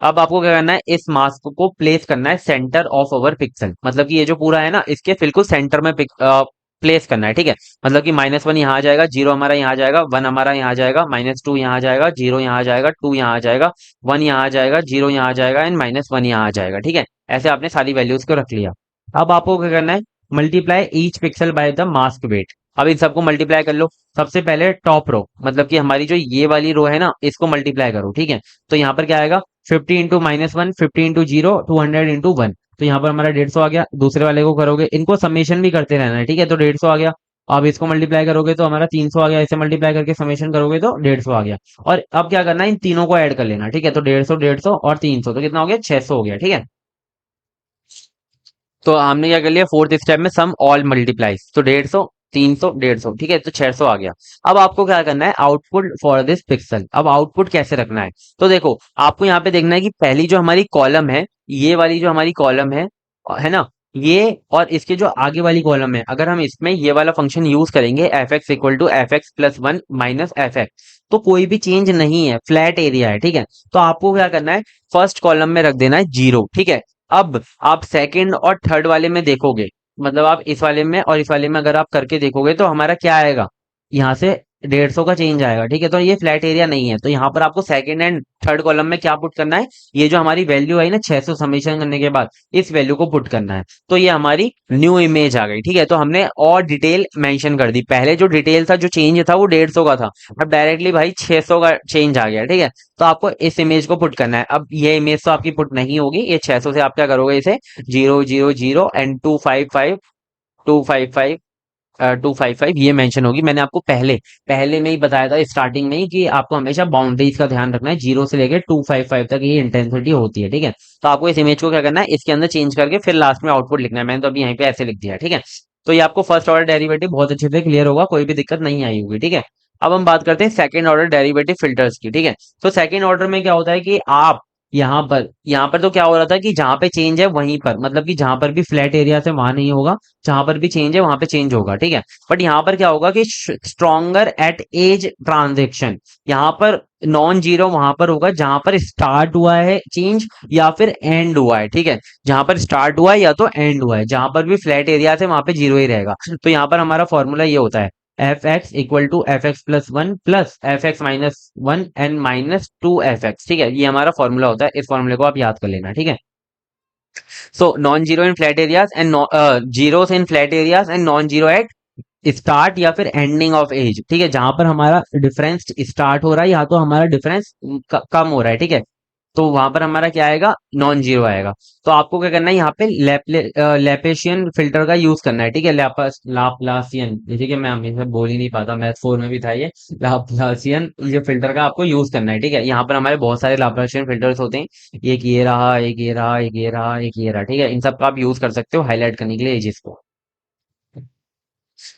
अब आपको क्या करना है, इस मास्क को प्लेस करना है सेंटर ऑफ अवर पिक्सल, मतलब कि ये जो पूरा है ना, इसके बिल्कुल सेंटर में प्लेस करना है। ठीक है, मतलब कि -1 यहाँ आ जाएगा, जीरो हमारा यहाँ आ जाएगा, 1 हमारा यहाँ आ जाएगा, -2 यहाँ आ जाएगा, जीरो यहाँ आ जाएगा, 2 यहाँ आ जाएगा, 1 यहाँ आ जाएगा, जीरो यहाँ आ जाएगा, एंड -1 यहाँ आ जाएगा। ठीक है, ऐसे आपने सारी वैल्यूज को रख लिया। अब आपको क्या करना है, multiply each pixel by the mask weight. अब इन सबको मल्टीप्लाई कर लो। सबसे पहले टॉप रो, मतलब कि हमारी जो ये वाली रो है ना, इसको मल्टीप्लाई करो, ठीक है। तो यहाँ पर क्या आएगा, 50 × -1, 50 × 0, 200 × 1। तो यहाँ पर हमारा 150 आ गया। दूसरे वाले को करोगे, इनको समेशन भी करते रहना है, ठीक है। तो 150 आ गया। अब इसको मल्टीप्लाई करोगे तो हमारा 300 आ गया। इसे मल्टीप्लाई करके समेशन करोगे तो 150 आ गया। और अब क्या करना है, इन तीनों को ऐड कर लेना, ठीक है। तो 150, 150 और 300, तो कितना हो गया, 600 हो गया, ठीक है। तो हमने क्या कर लिया, फोर्थ स्टेप में सम ऑल मल्टीप्लाइज। तो 150, 300, 150, ठीक है। तो 600 आ गया। अब आपको क्या करना है, आउटपुट फॉर दिस पिक्सल। अब आउटपुट कैसे रखना है, तो देखो आपको यहाँ पे देखना है कि पहली जो हमारी कॉलम है, ये वाली जो हमारी कॉलम है ना, ये और इसके जो आगे वाली कॉलम है, अगर हम इसमें ये वाला फंक्शन यूज करेंगे, f x equal to f x plus one minus f x, तो कोई भी चेंज नहीं है, फ्लैट एरिया है, ठीक है। तो आपको क्या करना है, फर्स्ट कॉलम में रख देना है 0, ठीक है। अब आप सेकंड और थर्ड वाले में देखोगे, मतलब आप इस वाले में और इस वाले में अगर आप करके देखोगे तो हमारा क्या आएगा, यहाँ से 150 का चेंज आएगा, ठीक है। तो ये फ्लैट एरिया नहीं है। तो यहाँ पर आपको सेकंड एंड थर्ड कॉलम में क्या पुट करना है, ये जो हमारी वैल्यू आई ना 600 समेशन करने के बाद, इस वैल्यू को पुट करना है। तो ये हमारी न्यू इमेज आ गई, ठीक है। तो हमने और डिटेल मेंशन कर दी। पहले जो डिटेल था, जो चेंज था वो 150 का था, अब डायरेक्टली भाई 600 का चेंज आ गया, ठीक है। तो आपको इस इमेज को पुट करना है। अब ये इमेज तो आपकी पुट नहीं होगी, ये 600 से आप क्या करोगे, इसे 000 एंड 255, 255, 255 ये मेंशन होगी। मैंने आपको पहले पहले में ही बताया था, स्टार्टिंग में ही, कि आपको हमेशा बाउंड्रीज का ध्यान रखना है। 0 से लेकर 255 तक ये इंटेंसिटी होती है, ठीक है। तो आपको इस इमेज को क्या करना है, इसके अंदर चेंज करके फिर लास्ट में आउटपुट लिखना है। मैंने तो अभी यहीं पे ऐसे लिख दिया है, ठीक है। तो ये आपको फर्स्ट ऑर्डर डेरिवेटिव बहुत अच्छे से क्लियर होगा, कोई भी दिक्कत नहीं आई होगी, ठीक है। अब हम बात करते हैं सेकंड ऑर्डर डेरिवेटिव फिल्टर्स की, ठीक है। तो सेकंड ऑर्डर में क्या होता है कि आप यहाँ पर तो क्या हो रहा था कि जहां पे चेंज है वहीं पर, मतलब कि जहां पर भी फ्लैट एरिया से वहां नहीं होगा, जहां पर भी चेंज है वहां पे चेंज होगा, ठीक है। बट यहाँ पर क्या होगा कि स्ट्रॉन्गर एट एज ट्रांजेक्शन, यहाँ पर नॉन जीरो वहां पर होगा जहां पर स्टार्ट हुआ है चेंज या फिर एंड हुआ है, ठीक है। जहां पर स्टार्ट हुआ है या तो एंड हुआ है, जहां पर भी फ्लैट एरिया से वहां पे जीरो ही रहेगा। तो यहाँ पर हमारा फॉर्मूला ये होता है, f x equal to f x plus one plus f x minus one and minus two f x, ठीक है। ये हमारा फॉर्मूला होता है, इस फॉर्मूले को आप याद कर लेना, ठीक है। So non zero in flat areas and zeros in flat areas and non zero at start या फिर एंडिंग ऑफ एज, ठीक है। जहां पर हमारा डिफरेंस स्टार्ट हो रहा है या तो हमारा डिफरेंस कम हो रहा है, ठीक है। तो वहां पर हमारा क्या आएगा, नॉन जीरो आएगा। तो आपको क्या करना है, यहाँ पे लैपेशियन फिल्टर का यूज करना है, ठीक है। लाप्लासियन, ठीक है, मैं हमेशा बोल ही नहीं पाता, मैथ फोर में भी था ये लाप्लासियन, ये फिल्टर का आपको यूज करना है, ठीक है। यहाँ पर हमारे बहुत सारे लाप्लासियन फिल्टर्स होते हैं, एक ये रहा, एक ये रहा, एक ये रहा, एक ये रहा, ठीक है। इन सब का आप यूज कर सकते हो हाईलाइट करने के लिए एजेस को।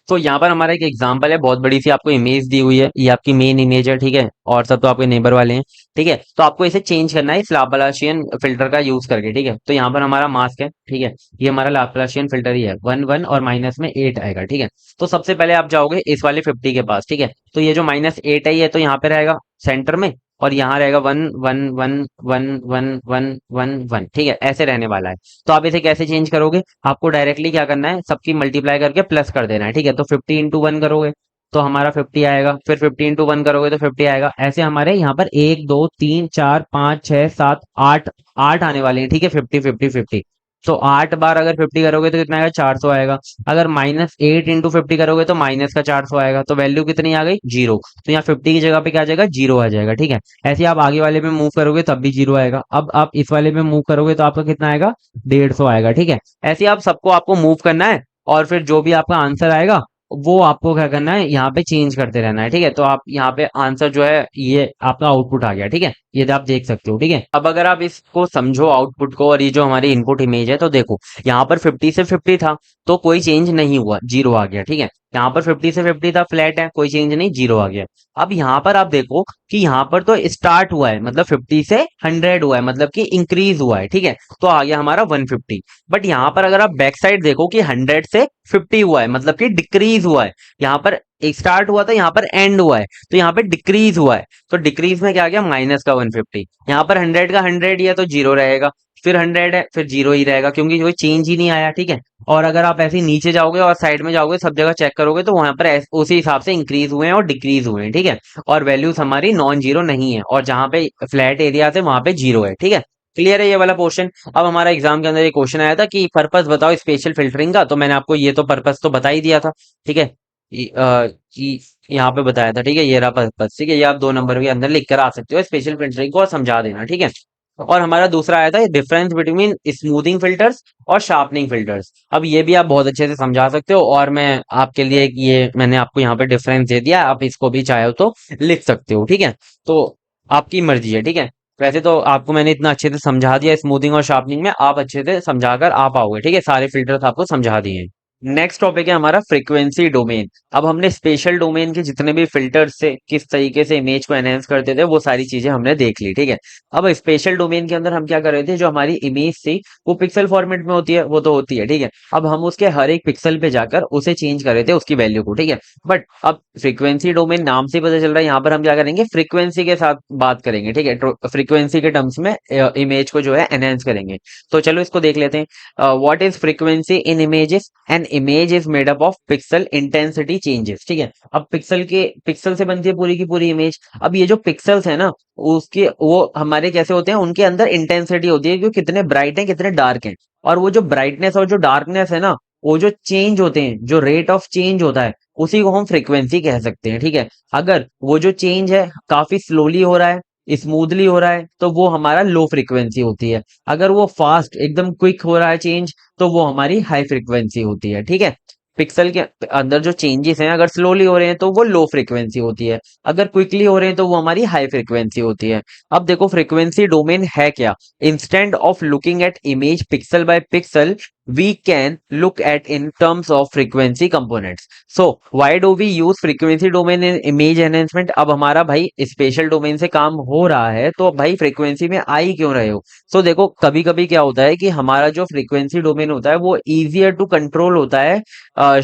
तो यहाँ पर हमारा एक एग्जांपल है, बहुत बड़ी सी आपको इमेज दी हुई है, ये आपकी मेन इमेज है, ठीक है। और सब तो आपके नेबर वाले हैं, ठीक है। तो आपको इसे चेंज करना है इस लाप्लाशियन फिल्टर का यूज करके, ठीक है। तो यहाँ पर हमारा मास्क है, ठीक है। ये हमारा लाप्लाशियन फिल्टर ही है, 1 1 और माइनस में 8 आएगा, ठीक है। तो सबसे पहले आप जाओगे इस वाले 50 के पास, ठीक है। तो ये जो -8 है, ये तो यहाँ पे रहेगा सेंटर में, और यहाँ रहेगा 1 1 1 1 1 1 1 1, ठीक है। ऐसे रहने वाला है। तो आप इसे कैसे चेंज करोगे, आपको डायरेक्टली क्या करना है, सबकी मल्टीप्लाई करके प्लस कर देना है, ठीक है। तो 50 × 1 करोगे तो हमारा 50 आएगा, फिर 50 × 1 करोगे तो 50 आएगा। ऐसे हमारे यहाँ पर 1 2 3 4 5 6 7 8 8 आने वाले हैं, ठीक है। 50 50 50, तो 8 बार अगर 50 करोगे तो कितना आएगा, 400 आएगा। अगर -8 × 50 करोगे तो माइनस का 400 आएगा। तो वैल्यू कितनी आ गई, 0। तो यहाँ 50 की जगह पे क्या आ जाएगा, 0 आ जाएगा, ठीक है। ऐसे आप आगे वाले में मूव करोगे तब भी 0 आएगा। अब आप इस वाले में मूव करोगे तो आपका कितना आएगा, 150 आएगा, ठीक है। ऐसे आप सबको आपको मूव करना है, और फिर जो भी आपका आंसर आएगा वो आपको क्या करना है, यहाँ पे चेंज करते रहना है, ठीक है। तो आप यहाँ पे आंसर जो है, ये आपका आउटपुट आ गया, ठीक है। ये तो आप देख सकते हो, ठीक है। अब अगर आप इसको समझो आउटपुट को, और ये जो हमारी इनपुट इमेज है, तो देखो यहाँ पर 50 से 50 था तो कोई चेंज नहीं हुआ, 0 आ गया, ठीक है। यहाँ पर 50 से 50 था, फ्लैट है, कोई चेंज नहीं, 0 आ गया। अब यहाँ पर आप देखो कि यहाँ पर तो स्टार्ट हुआ है, मतलब 50 से 100 हुआ है, मतलब कि इंक्रीज हुआ है, ठीक है। तो आ गया हमारा 150। बट यहाँ पर अगर आप बैक साइड देखो कि 100 से 50 हुआ है, मतलब कि डिक्रीज हुआ है। यहाँ पर एक स्टार्ट हुआ था, यहाँ पर एंड हुआ है, तो यहाँ पे डिक्रीज हुआ है। तो डिक्रीज में क्या आ गया, माइनस का 150। यहाँ पर 100 का 100 ही है तो 0 रहेगा, फिर 100 है फिर 0 ही रहेगा, क्योंकि कोई चेंज ही नहीं आया, ठीक है। और अगर आप ऐसे ही नीचे जाओगे और साइड में जाओगे, सब जगह चेक करोगे तो वहां पर उसी हिसाब से इंक्रीज हुए हैं और डिक्रीज हुए हैं, ठीक है। और वैल्यूज हमारी नॉन जीरो नहीं है, और जहां पे फ्लैट एरिया है वहां पे 0 है, ठीक है। क्लियर है ये वाला पोर्शन। अब हमारा एग्जाम के अंदर ये क्वेश्चन आया था कि पर्पस बताओ स्पेशल फिल्टरिंग का, तो मैंने आपको ये तो पर्पस तो बता ही दिया था। ठीक है, कि यहाँ पे बताया था। ठीक है, ये रहा पर्पस। ठीक है, ये आप 2 नंबर के अंदर लिख कर आ सकते हो स्पेशल फिल्टरिंग को, और समझा देना। ठीक है, और हमारा दूसरा आया था डिफरेंस बिटवीन स्मूथिंग फिल्टर्स और शार्पनिंग फिल्टर्स। अब ये भी आप बहुत अच्छे से समझा सकते हो, और मैं आपके लिए ये मैंने आपको यहाँ पे डिफरेंस दे दिया, आप इसको भी चाहे तो लिख सकते हो। ठीक है, तो आपकी मर्जी है। ठीक है, वैसे तो आपको मैंने इतना अच्छे से समझा दिया स्मूथिंग और शार्पनिंग में, आप अच्छे से समझा कर आ पाओगे। ठीक है, सारे फिल्टर्स आपको समझा दिए। नेक्स्ट टॉपिक है हमारा फ्रीक्वेंसी डोमेन। अब हमने स्पेशल डोमेन के जितने भी फिल्टर्स से किस तरीके से इमेज को एनहेंस करते थे वो सारी चीजें हमने देख ली। ठीक है, अब स्पेशल डोमेन के अंदर हम क्या कर रहे थे, जो हमारी इमेज थी वो पिक्सल फॉर्मेट में होती है, वो तो होती है। ठीक है, अब हम उसके हर एक पिक्सल पे जाकर उसे चेंज कर रहे थे उसकी वैल्यू को। ठीक है, बट अब फ्रीक्वेंसी डोमेन नाम से ही पता चल रहा है, यहाँ पर हम क्या करेंगे, फ्रीक्वेंसी के साथ बात करेंगे। ठीक है, फ्रीक्वेंसी के टर्म्स में इमेज को जो है एनहेंस करेंगे। तो चलो इसको देख लेते हैं। What is frequency in images? An image is made up of pixel intensity changes. ठीक है, अब पिक्सल से बनती है पूरी की पूरी इमेज। अब ये जो पिक्सल्स है ना, उसके वो हमारे कैसे होते हैं, उनके अंदर इंटेंसिटी होती है कि वो कितने ब्राइट हैं कितने डार्क हैं। और वो जो ब्राइटनेस और जो डार्कनेस है ना, वो जो चेंज होते हैं, जो रेट ऑफ चेंज होता है, उसी को हम फ्रीक्वेंसी कह सकते हैं। ठीक है, अगर वो जो चेंज है काफी स्लोली हो रहा है, स्मूथली हो रहा है, तो वो हमारा लो फ्रीक्वेंसी होती है। अगर वो फास्ट एकदम क्विक हो रहा है चेंज, तो वो हमारी हाई फ्रीक्वेंसी होती है। ठीक है, पिक्सल के अंदर जो चेंजेस हैं अगर स्लोली हो रहे हैं तो वो लो फ्रीक्वेंसी होती है, अगर क्विकली हो रहे हैं तो वो हमारी हाई फ्रीक्वेंसी होती है। अब देखो फ्रीक्वेंसी डोमेन है क्या। Instead of looking at image pixel by pixel, we can look at in terms of frequency components. So why do we use frequency domain in image enhancement? अब हमारा भाई special domain से काम हो रहा है, तो भाई फ्रीक्वेंसी में आ ही क्यों रहे हो। सो देखो कभी कभी क्या होता है कि हमारा जो फ्रीक्वेंसी डोमेन होता है वो इजियर टू कंट्रोल होता है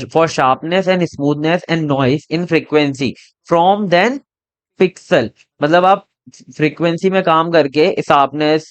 for sharpness and smoothness and noise in frequency from than pixel. मतलब आप फ्रीक्वेंसी में काम करके शार्पनेस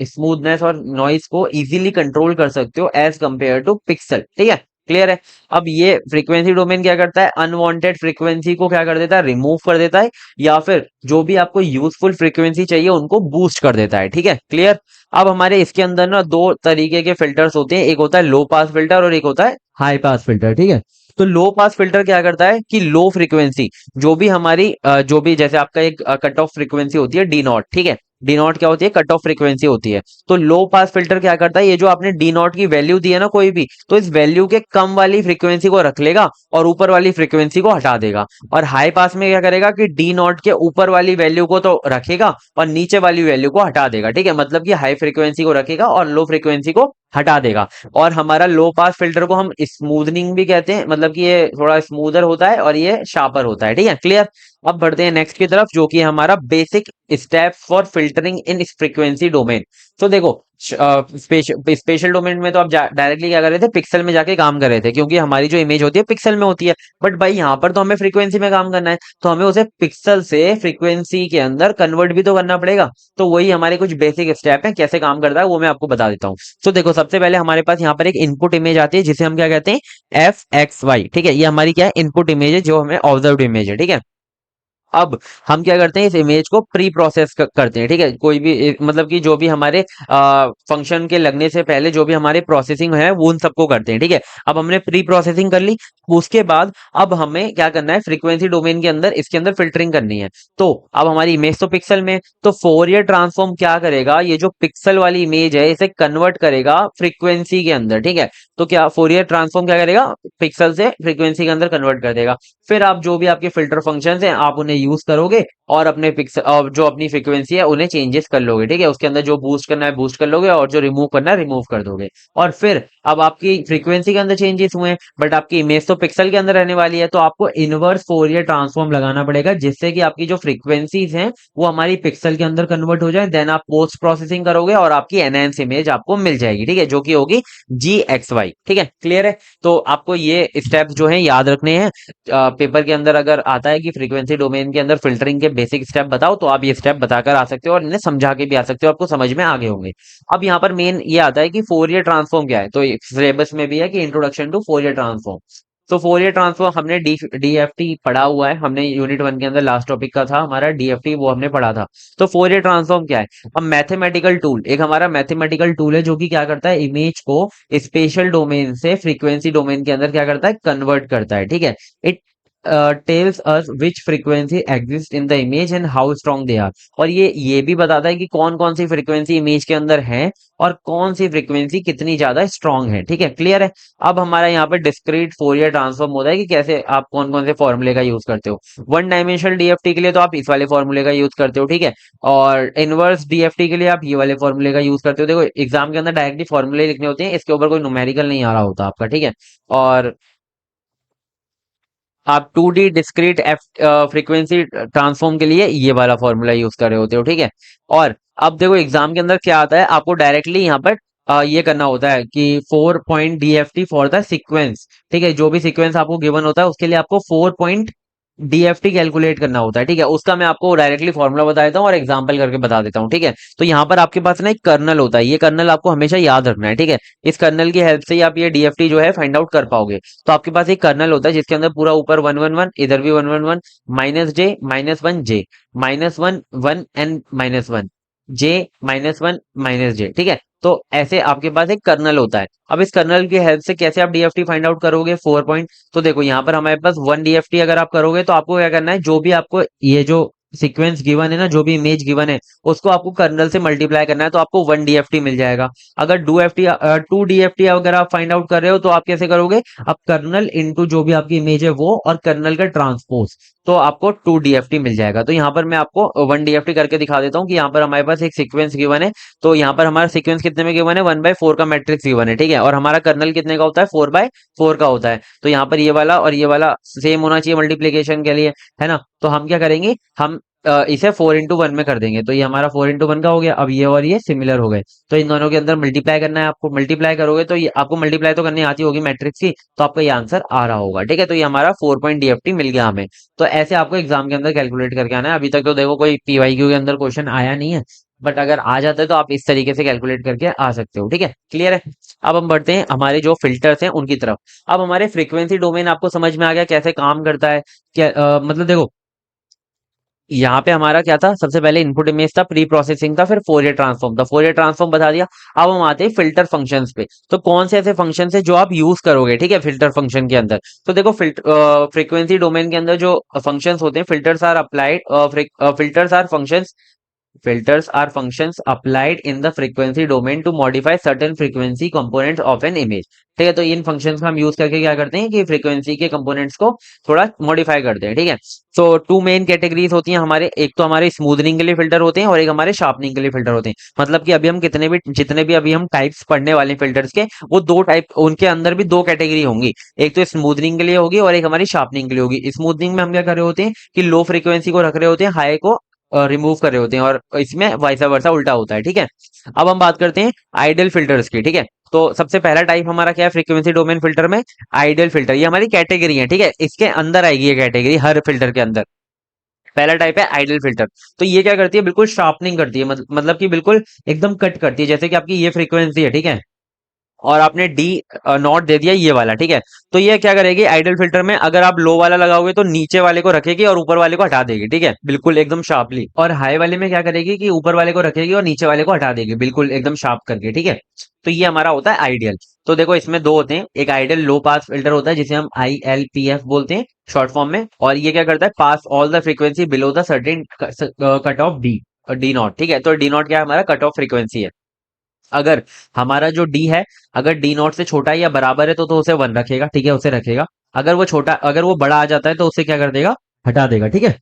स्मूथनेस और नॉइस को इजीली कंट्रोल कर सकते हो एज कंपेयर टू पिक्सल। ठीक है, क्लियर है। अब ये फ्रीक्वेंसी डोमेन क्या करता है, अनवांटेड फ्रीक्वेंसी को क्या कर देता है, रिमूव कर देता है, या फिर जो भी आपको यूजफुल फ्रीक्वेंसी चाहिए उनको बूस्ट कर देता है। ठीक है, क्लियर। अब हमारे इसके अंदर ना दो तरीके के फिल्टर्स होते हैं, एक होता है लो पास फिल्टर और एक होता है हाई पास फिल्टर। ठीक है, तो लो पास फिल्टर क्या करता है कि लो फ्रीक्वेंसी जो भी हमारी जो भी जैसे आपका एक कट ऑफ फ्रीक्वेंसी होती है डी नॉट। ठीक है, डी नॉट क्या होती है, कट ऑफ फ्रीक्वेंसी होती है। तो लो पास फिल्टर क्या करता है, ये जो आपने डी नॉट की वैल्यू दी है ना कोई भी, तो इस वैल्यू के कम वाली फ्रीक्वेंसी को रख लेगा और ऊपर वाली फ्रीक्वेंसी को हटा देगा। और हाई पास में क्या करेगा कि डी नॉट के ऊपर वाली वैल्यू को तो रखेगा और नीचे वाली वैल्यू को हटा देगा। ठीक है, मतलब कि हाई फ्रीक्वेंसी को रखेगा और लो फ्रीक्वेंसी को हटा देगा। और हमारा लो पास फिल्टर को हम स्मूथनिंग भी कहते हैं, मतलब कि ये थोड़ा स्मूदर होता है और ये शार्पर होता है। ठीक है, क्लियर। अब बढ़ते हैं नेक्स्ट की तरफ, जो कि है हमारा basic step for filtering in frequency domain. तो देखो स्पेशल डोमेन में तो आप डायरेक्टली क्या कर रहे थे, पिक्सल में जाके काम कर रहे थे, क्योंकि हमारी जो इमेज होती है पिक्सल में होती है। बट भाई यहाँ पर तो हमें फ्रीक्वेंसी में काम करना है, तो हमें उसे पिक्सल से फ्रीक्वेंसी के अंदर कन्वर्ट भी तो करना पड़ेगा। तो वही हमारे कुछ बेसिक स्टेप हैं, कैसे काम करता है वो मैं आपको बता देता हूँ। तो देखो सबसे पहले हमारे पास यहाँ पर एक इनपुट इमेज आती है जिसे हम क्या कहते हैं, एफ एक्स वाई। ठीक है, ये हमारी क्या है, इनपुट इमेज है जो हमें ऑब्जर्व्ड इमेज है। ठीक है, अब हम क्या करते हैं, इस इमेज को प्री प्रोसेस करते हैं। ठीक है, कोई भी मतलब कि जो भी हमारे फंक्शन के लगने से पहले जो भी हमारे प्रोसेसिंग है वो उन सबको करते हैं। ठीक है, अब हमने प्री प्रोसेसिंग कर ली, उसके बाद अब हमें क्या करना है, फ्रीक्वेंसी डोमेन के अंदर इसके अंदर फिल्टरिंग करनी है। तो अब हमारी इमेज तो पिक्सल में, तो फोरियर ट्रांसफॉर्म क्या करेगा, ये जो पिक्सल वाली इमेज है इसे कन्वर्ट करेगा फ्रीक्वेंसी के अंदर। ठीक है, तो क्या फोरियर ट्रांसफॉर्म क्या करेगा, पिक्सल से फ्रीक्वेंसी के अंदर कन्वर्ट कर देगा। फिर आप जो भी आपके फिल्टर फंक्शंस हैं आप उन्हें यूज करोगे और अपने पिक्सल और जो अपनी फ्रीक्वेंसी है उन्हें चेंजेस कर लोगे। ठीक है, उसके अंदर जो बूस्ट करना है बूस्ट कर लोगे और जो रिमूव करना है रिमूव कर दोगे। और फिर अब आपकी फ्रीक्वेंसी के अंदर चेंजेस हुए हैं, बट आपकी इमेज तो पिक्सल के अंदर रहने वाली है, तो आपको इनवर्स फोरियर ट्रांसफॉर्म लगाना पड़ेगा, जिससे कि आपकी जो फ्रीक्वेंसीज हैं वो हमारी पिक्सल के अंदर कन्वर्ट हो जाए। देन आप पोस्ट प्रोसेसिंग करोगे और आपकी एनहेंस इमेज आपको मिल जाएगी। ठीक है, जो कि होगी GXY। ठीक है, क्लियर है। तो आपको ये स्टेप्स जो है याद रखने हैं। पेपर के अंदर अगर आता है कि फ्रीक्वेंसी डोमेन के अंदर फिल्टरिंग के बेसिक स्टेप बताओ, तो आप ये स्टेप बताकर आ सकते हो और इन्हें समझा के भी आ सकते हो, आपको समझ में आगे होंगे। अब यहाँ पर मेन ये आता है कि फोरियर ट्रांसफॉर्म क्या है, तो सिलेबस में भी है कि इंट्रोडक्शन टू फोरियर ट्रांसफॉर्म। तो फोरियर ट्रांसफॉर्म हमने डीएफटी पढ़ा हुआ है, हमने यूनिट 1 के अंदर लास्ट टॉपिक का था हमारा डीएफटी, वो हमने पढ़ा था। तो फोरियर ट्रांसफॉर्म क्या है? अब मैथमेटिकल टूल, एक हमारा मैथमेटिकल टूल है जो कि क्या करता है, इमेज को स्पेशल डोमेन से फ्रीक्वेंसी डोमेन के अंदर क्या करता है, कन्वर्ट करता है, ठीक है। It tells us which frequency exists in the image and how strong they are। और ये भी बताता है कि कौन कौन सी फ्रीक्वेंसी इमेज के अंदर है और कौन सी फ्रीक्वेंसी कितनी ज्यादा स्ट्रांग है, ठीक है, क्लियर है। अब हमारा यहाँ पे डिस्क्रीट फोरियर ट्रांसफॉर्म होता है कि कैसे आप कौन कौन से फॉर्मूले का यूज करते हो। वन डायमेंशनल डीएफटी के लिए तो आप इस वाले फॉर्मूले का यूज करते हो, ठीक है। और इनवर्स डीएफटी के लिए आप ये वाले फॉर्मूले का यूज करते हो। देखो एग्जाम के अंदर डायरेक्टली फॉर्मूले लिखने होते हैं, इसके ऊपर कोई न्यूमेरिकल नहीं आ रहा होता आपका, ठीक है। और आप 2D discrete F frequency transform के लिए ये वाला फॉर्मूला यूज कर रहे होते हो, ठीक है। और अब देखो एग्जाम के अंदर क्या आता है, आपको डायरेक्टली यहाँ पर ये करना होता है कि 4 point DFT for the sequence, ठीक है। जो भी सीक्वेंस आपको गिवन होता है उसके लिए आपको 4 पॉइंट DFT कैलकुलेट करना होता है, ठीक है। उसका मैं आपको डायरेक्टली फॉर्मूला बता देता हूँ और एग्जाम्पल करके बता देता हूँ, ठीक है। तो यहाँ पर आपके पास ना एक कर्नल होता है, ये कर्नल आपको हमेशा याद रखना है, ठीक है। इस कर्नल की हेल्प से ही आप ये डीएफटी जो है फाइंड आउट कर पाओगे। तो आपके पास एक कर्नल होता है जिसके अंदर पूरा ऊपर 1 1 1, इधर भी 1 1 1, -J -1 J -1 1 and -1 J -1 -J, ठीक है। तो ऐसे आपके पास एक कर्नल होता है। अब इस कर्नल की हेल्प से कैसे आप डीएफटी फाइंड आउट करोगे 4 पॉइंट। तो देखो यहाँ पर हमारे पास 1 DFT अगर आप करोगे तो आपको क्या करना है, जो भी आपको ये जो सीक्वेंस गिवन है ना, जो भी इमेज गिवन है उसको आपको कर्नल से मल्टीप्लाई करना है, तो आपको 1 DFT मिल जाएगा। अगर 2 DFT अगर आप फाइंड आउट कर रहे हो तो आप कैसे करोगे, आप कर्नल इनटू जो भी आपकी इमेज है वो और कर्नल का ट्रांसपोज, तो आपको 2 DFT मिल जाएगा। तो यहाँ पर मैं आपको 1 DFT करके दिखा देता हूँ कि यहाँ पर हमारे पास एक सीक्वेंस गिवन है। तो यहाँ पर हमारा सीक्वेंस कितने में गिवन है, 1/4 का मैट्रिक्स गिवन है, ठीक है। और हमारा कर्नल कितने का होता है, 4/4 का होता है। तो यहाँ पर ये वाला और ये वाला सेम होना चाहिए मल्टीप्लीकेशन के लिए, है ना। तो हम क्या करेंगे, हम इसे 4 × 1 में कर देंगे, तो ये हमारा 4 × 1 का हो गया। अब ये और ये सिमिलर हो गए, तो इन दोनों के अंदर मल्टीप्लाई करना है आपको। मल्टीप्लाई करोगे तो ये आपको मल्टीप्लाई तो करनी आती होगी मैट्रिक्स की, तो आपका ये आंसर आ रहा होगा, ठीक है। तो ये हमारा 4 पॉइंट DFT मिल गया हमें। तो ऐसे आपको एग्जाम के अंदर कैलकुलेट करके आना है। अभी तक तो देखो कोई PYQ के अंदर क्वेश्चन आया नहीं है, बट अगर आ जाता है तो आप इस तरीके से कैलकुलेट करके आ सकते हो, ठीक है, क्लियर है। अब हम बढ़ते हैं हमारे जो फिल्टर्स हैं उनकी तरफ। अब हमारे फ्रीक्वेंसी डोमेन आपको समझ में आ गया कैसे काम करता है, क्या मतलब देखो यहाँ पे हमारा क्या था, सबसे पहले इनपुट इमेज था, प्री प्रोसेसिंग था, फिर फोरियर ट्रांसफॉर्म था। फोरियर ट्रांसफॉर्म बता दिया। अब हम आते हैं फिल्टर फंक्शंस पे। तो कौन से ऐसे फंक्शन है जो आप यूज करोगे, ठीक है, फिल्टर फंक्शन के अंदर। तो देखो फ्रीक्वेंसी डोमेन के अंदर जो फंक्शंस होते हैं, filters are applied, filters are functions applied in the frequency domain to modify certain frequency components of an image। ठीक है, तो इन फंक्शंस का हम यूज करके क्या करते हैं कि फ्रीक्वेंसी के कंपोनेंट्स को थोड़ा मॉडिफाई करते हैं, ठीक है। तो टू मेन कैटेगरीज होती हैं हमारे, एक तो हमारे स्मूथनिंग के लिए फिल्टर होते हैं और एक हमारे शार्पनिंग के लिए फिल्टर होते हैं। मतलब कि अभी हम जितने भी अभी हम टाइप्स पढ़ने वाले फिल्टर्स के, वो दो टाइप, उनके अंदर भी दो कैटेगरी होंगी। एक तो स्मूथनिंग के लिए होगी और एक हमारी शार्पनिंग के लिए होगी। स्मूथनिंग में हम क्या कर रहे होते हैं कि लो फ्रीक्वेंसी को रख रहे होते हैं, हाई को रिमूव कर रहे होते हैं, और इसमें वाइस वर्सा उल्टा होता है, ठीक है। अब हम बात करते हैं आइडियल फिल्टर्स की, ठीक है। तो सबसे पहला टाइप हमारा क्या है फ्रीक्वेंसी डोमेन फिल्टर में, आइडियल फिल्टर। ये हमारी कैटेगरी है, ठीक है, इसके अंदर आएगी ये कैटेगरी हर फिल्टर के अंदर। पहला टाइप है आइडियल फिल्टर। तो ये क्या करती है, बिल्कुल शार्पनिंग करती है, मतलब कि बिल्कुल एकदम कट करती है। जैसे कि आपकी ये फ्रीक्वेंसी है, ठीक है, और आपने डी नॉट दे दिया ये वाला, ठीक है। तो ये क्या करेगी आइडियल फिल्टर में, अगर आप लो वाला लगाओगे तो नीचे वाले को रखेगी और ऊपर वाले को हटा देगी, ठीक है, बिल्कुल एकदम शार्पली। और हाई वाले में क्या करेगी कि ऊपर वाले को रखेगी और नीचे वाले को हटा देगी, बिल्कुल एकदम शार्प करके, ठीक है। तो ये हमारा होता है आइडियल। तो देखो इसमें दो होते हैं, एक आइडियल लो पास फिल्टर होता है जिसे हम ILPF बोलते हैं शॉर्ट फॉर्म में, और ये क्या करता है, pass all the frequency below the certain cut off D nought, ठीक है। तो डी नॉट क्या है, हमारा कट ऑफ फ्रीक्वेंसी है। अगर हमारा जो डी है, अगर डी नॉट से छोटा है या बराबर है तो उसे 1 रखेगा, ठीक है, उसे रखेगा। अगर वो बड़ा आ जाता है तो उसे क्या कर देगा, हटा देगा, ठीक है।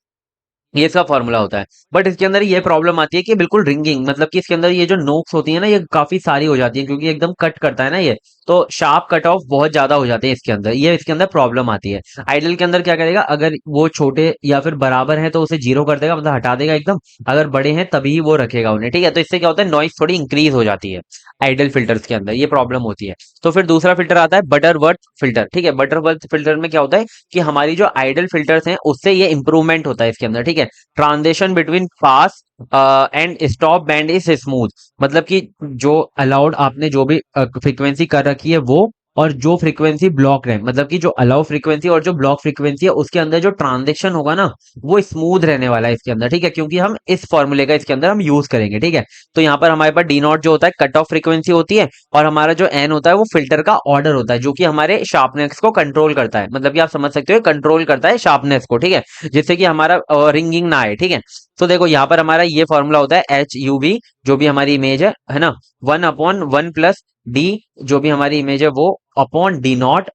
ये इसका फॉर्मूला होता है। बट इसके अंदर ये प्रॉब्लम आती है कि बिल्कुल रिंगिंग, मतलब कि इसके अंदर ये जो नोक्स होती है ना, ये काफी सारी हो जाती है क्योंकि एकदम कट करता है ना ये। तो शार्प कट ऑफ बहुत ज्यादा हो जाते हैं इसके अंदर, ये इसके अंदर प्रॉब्लम आती है। आइडल के अंदर क्या करेगा, अगर वो छोटे या फिर बराबर है तो उसे 0 कर देगा, मतलब हटा देगा एकदम। अगर बड़े हैं तभी वो रखेगा उन्हें, ठीक है। तो इससे क्या होता है, नॉइस थोड़ी इंक्रीज हो जाती है आइडल फिल्टर्स के अंदर, ये प्रॉब्लम होती है। तो फिर दूसरा फिल्टर आता है बटरवर्थ फिल्टर, ठीक है। बटरवर्थ फिल्टर में क्या होता है कि हमारी जो आइडल फिल्टर्स हैं उससे ये इंप्रूवमेंट होता है इसके अंदर, ठीक है। Transition between pass and stop band is smooth. मतलब कि जो अलाउड आपने जो भी फ्रीक्वेंसी कर रखी है वो, और जो फ्रीक्वेंसी ब्लॉक है, मतलब कि जो अलाउ फ्रीक्वेंसी और जो ब्लॉक फ्रीक्वेंसी है, उसके अंदर जो ट्रांजेक्शन होगा ना, वो स्मूथ रहने वाला है इसके अंदर, ठीक है, क्योंकि हम इस फॉर्मूले का इसके अंदर हम यूज करेंगे, ठीक है। तो यहाँ पर हमारे पास डी नॉट जो होता है कट ऑफ फ्रीक्वेंसी होती है, और हमारा जो एन होता है वो फिल्टर का ऑर्डर होता है, जो कि हमारे शार्पनेस को कंट्रोल करता है, मतलब कि आप समझ सकते हो कंट्रोल करता है शार्पनेस को, ठीक है, जिससे कि हमारा रिंगिंग ना आए, ठीक है। तो देखो यहाँ पर हमारा ये फॉर्मूला होता है एच यू वी, जो भी हमारी इमेज है ना, 1/1 प्लस डी, जो भी हमारी इमेज है वो अपॉन डी नॉट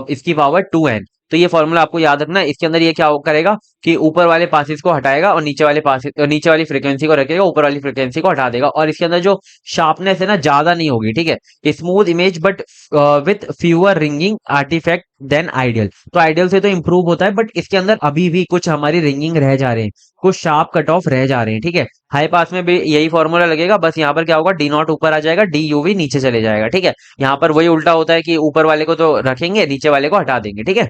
इसकी पावर 2n। तो ये फॉर्मूला आपको याद रखना है। इसके अंदर ये क्या करेगा कि ऊपर वाले पासेस को हटाएगा और नीचे वाले पासेस, नीचे वाली फ्रीक्वेंसी को रखेगा, ऊपर वाली फ्रीक्वेंसी को हटा देगा, और इसके अंदर जो शार्पनेस है ना ज्यादा नहीं होगी, ठीक है, smooth image but with fewer ringing artifact than ideal. तो आइडियल से तो इंप्रूव होता है, बट इसके अंदर अभी भी कुछ हमारी रिंगिंग रह जा रहे हैं, कुछ शार्प कट ऑफ रह जा रहे हैं, ठीक है। हाई पास में भी यही फॉर्मूला लगेगा, बस यहाँ पर क्या होगा, डी नॉट ऊपर आ जाएगा, डी यूवी नीचे चले जाएगा, ठीक है। यहाँ पर वही उल्टा होता है कि ऊपर वाले को तो रखेंगे, नीचे वाले को हटा देंगे, ठीक है।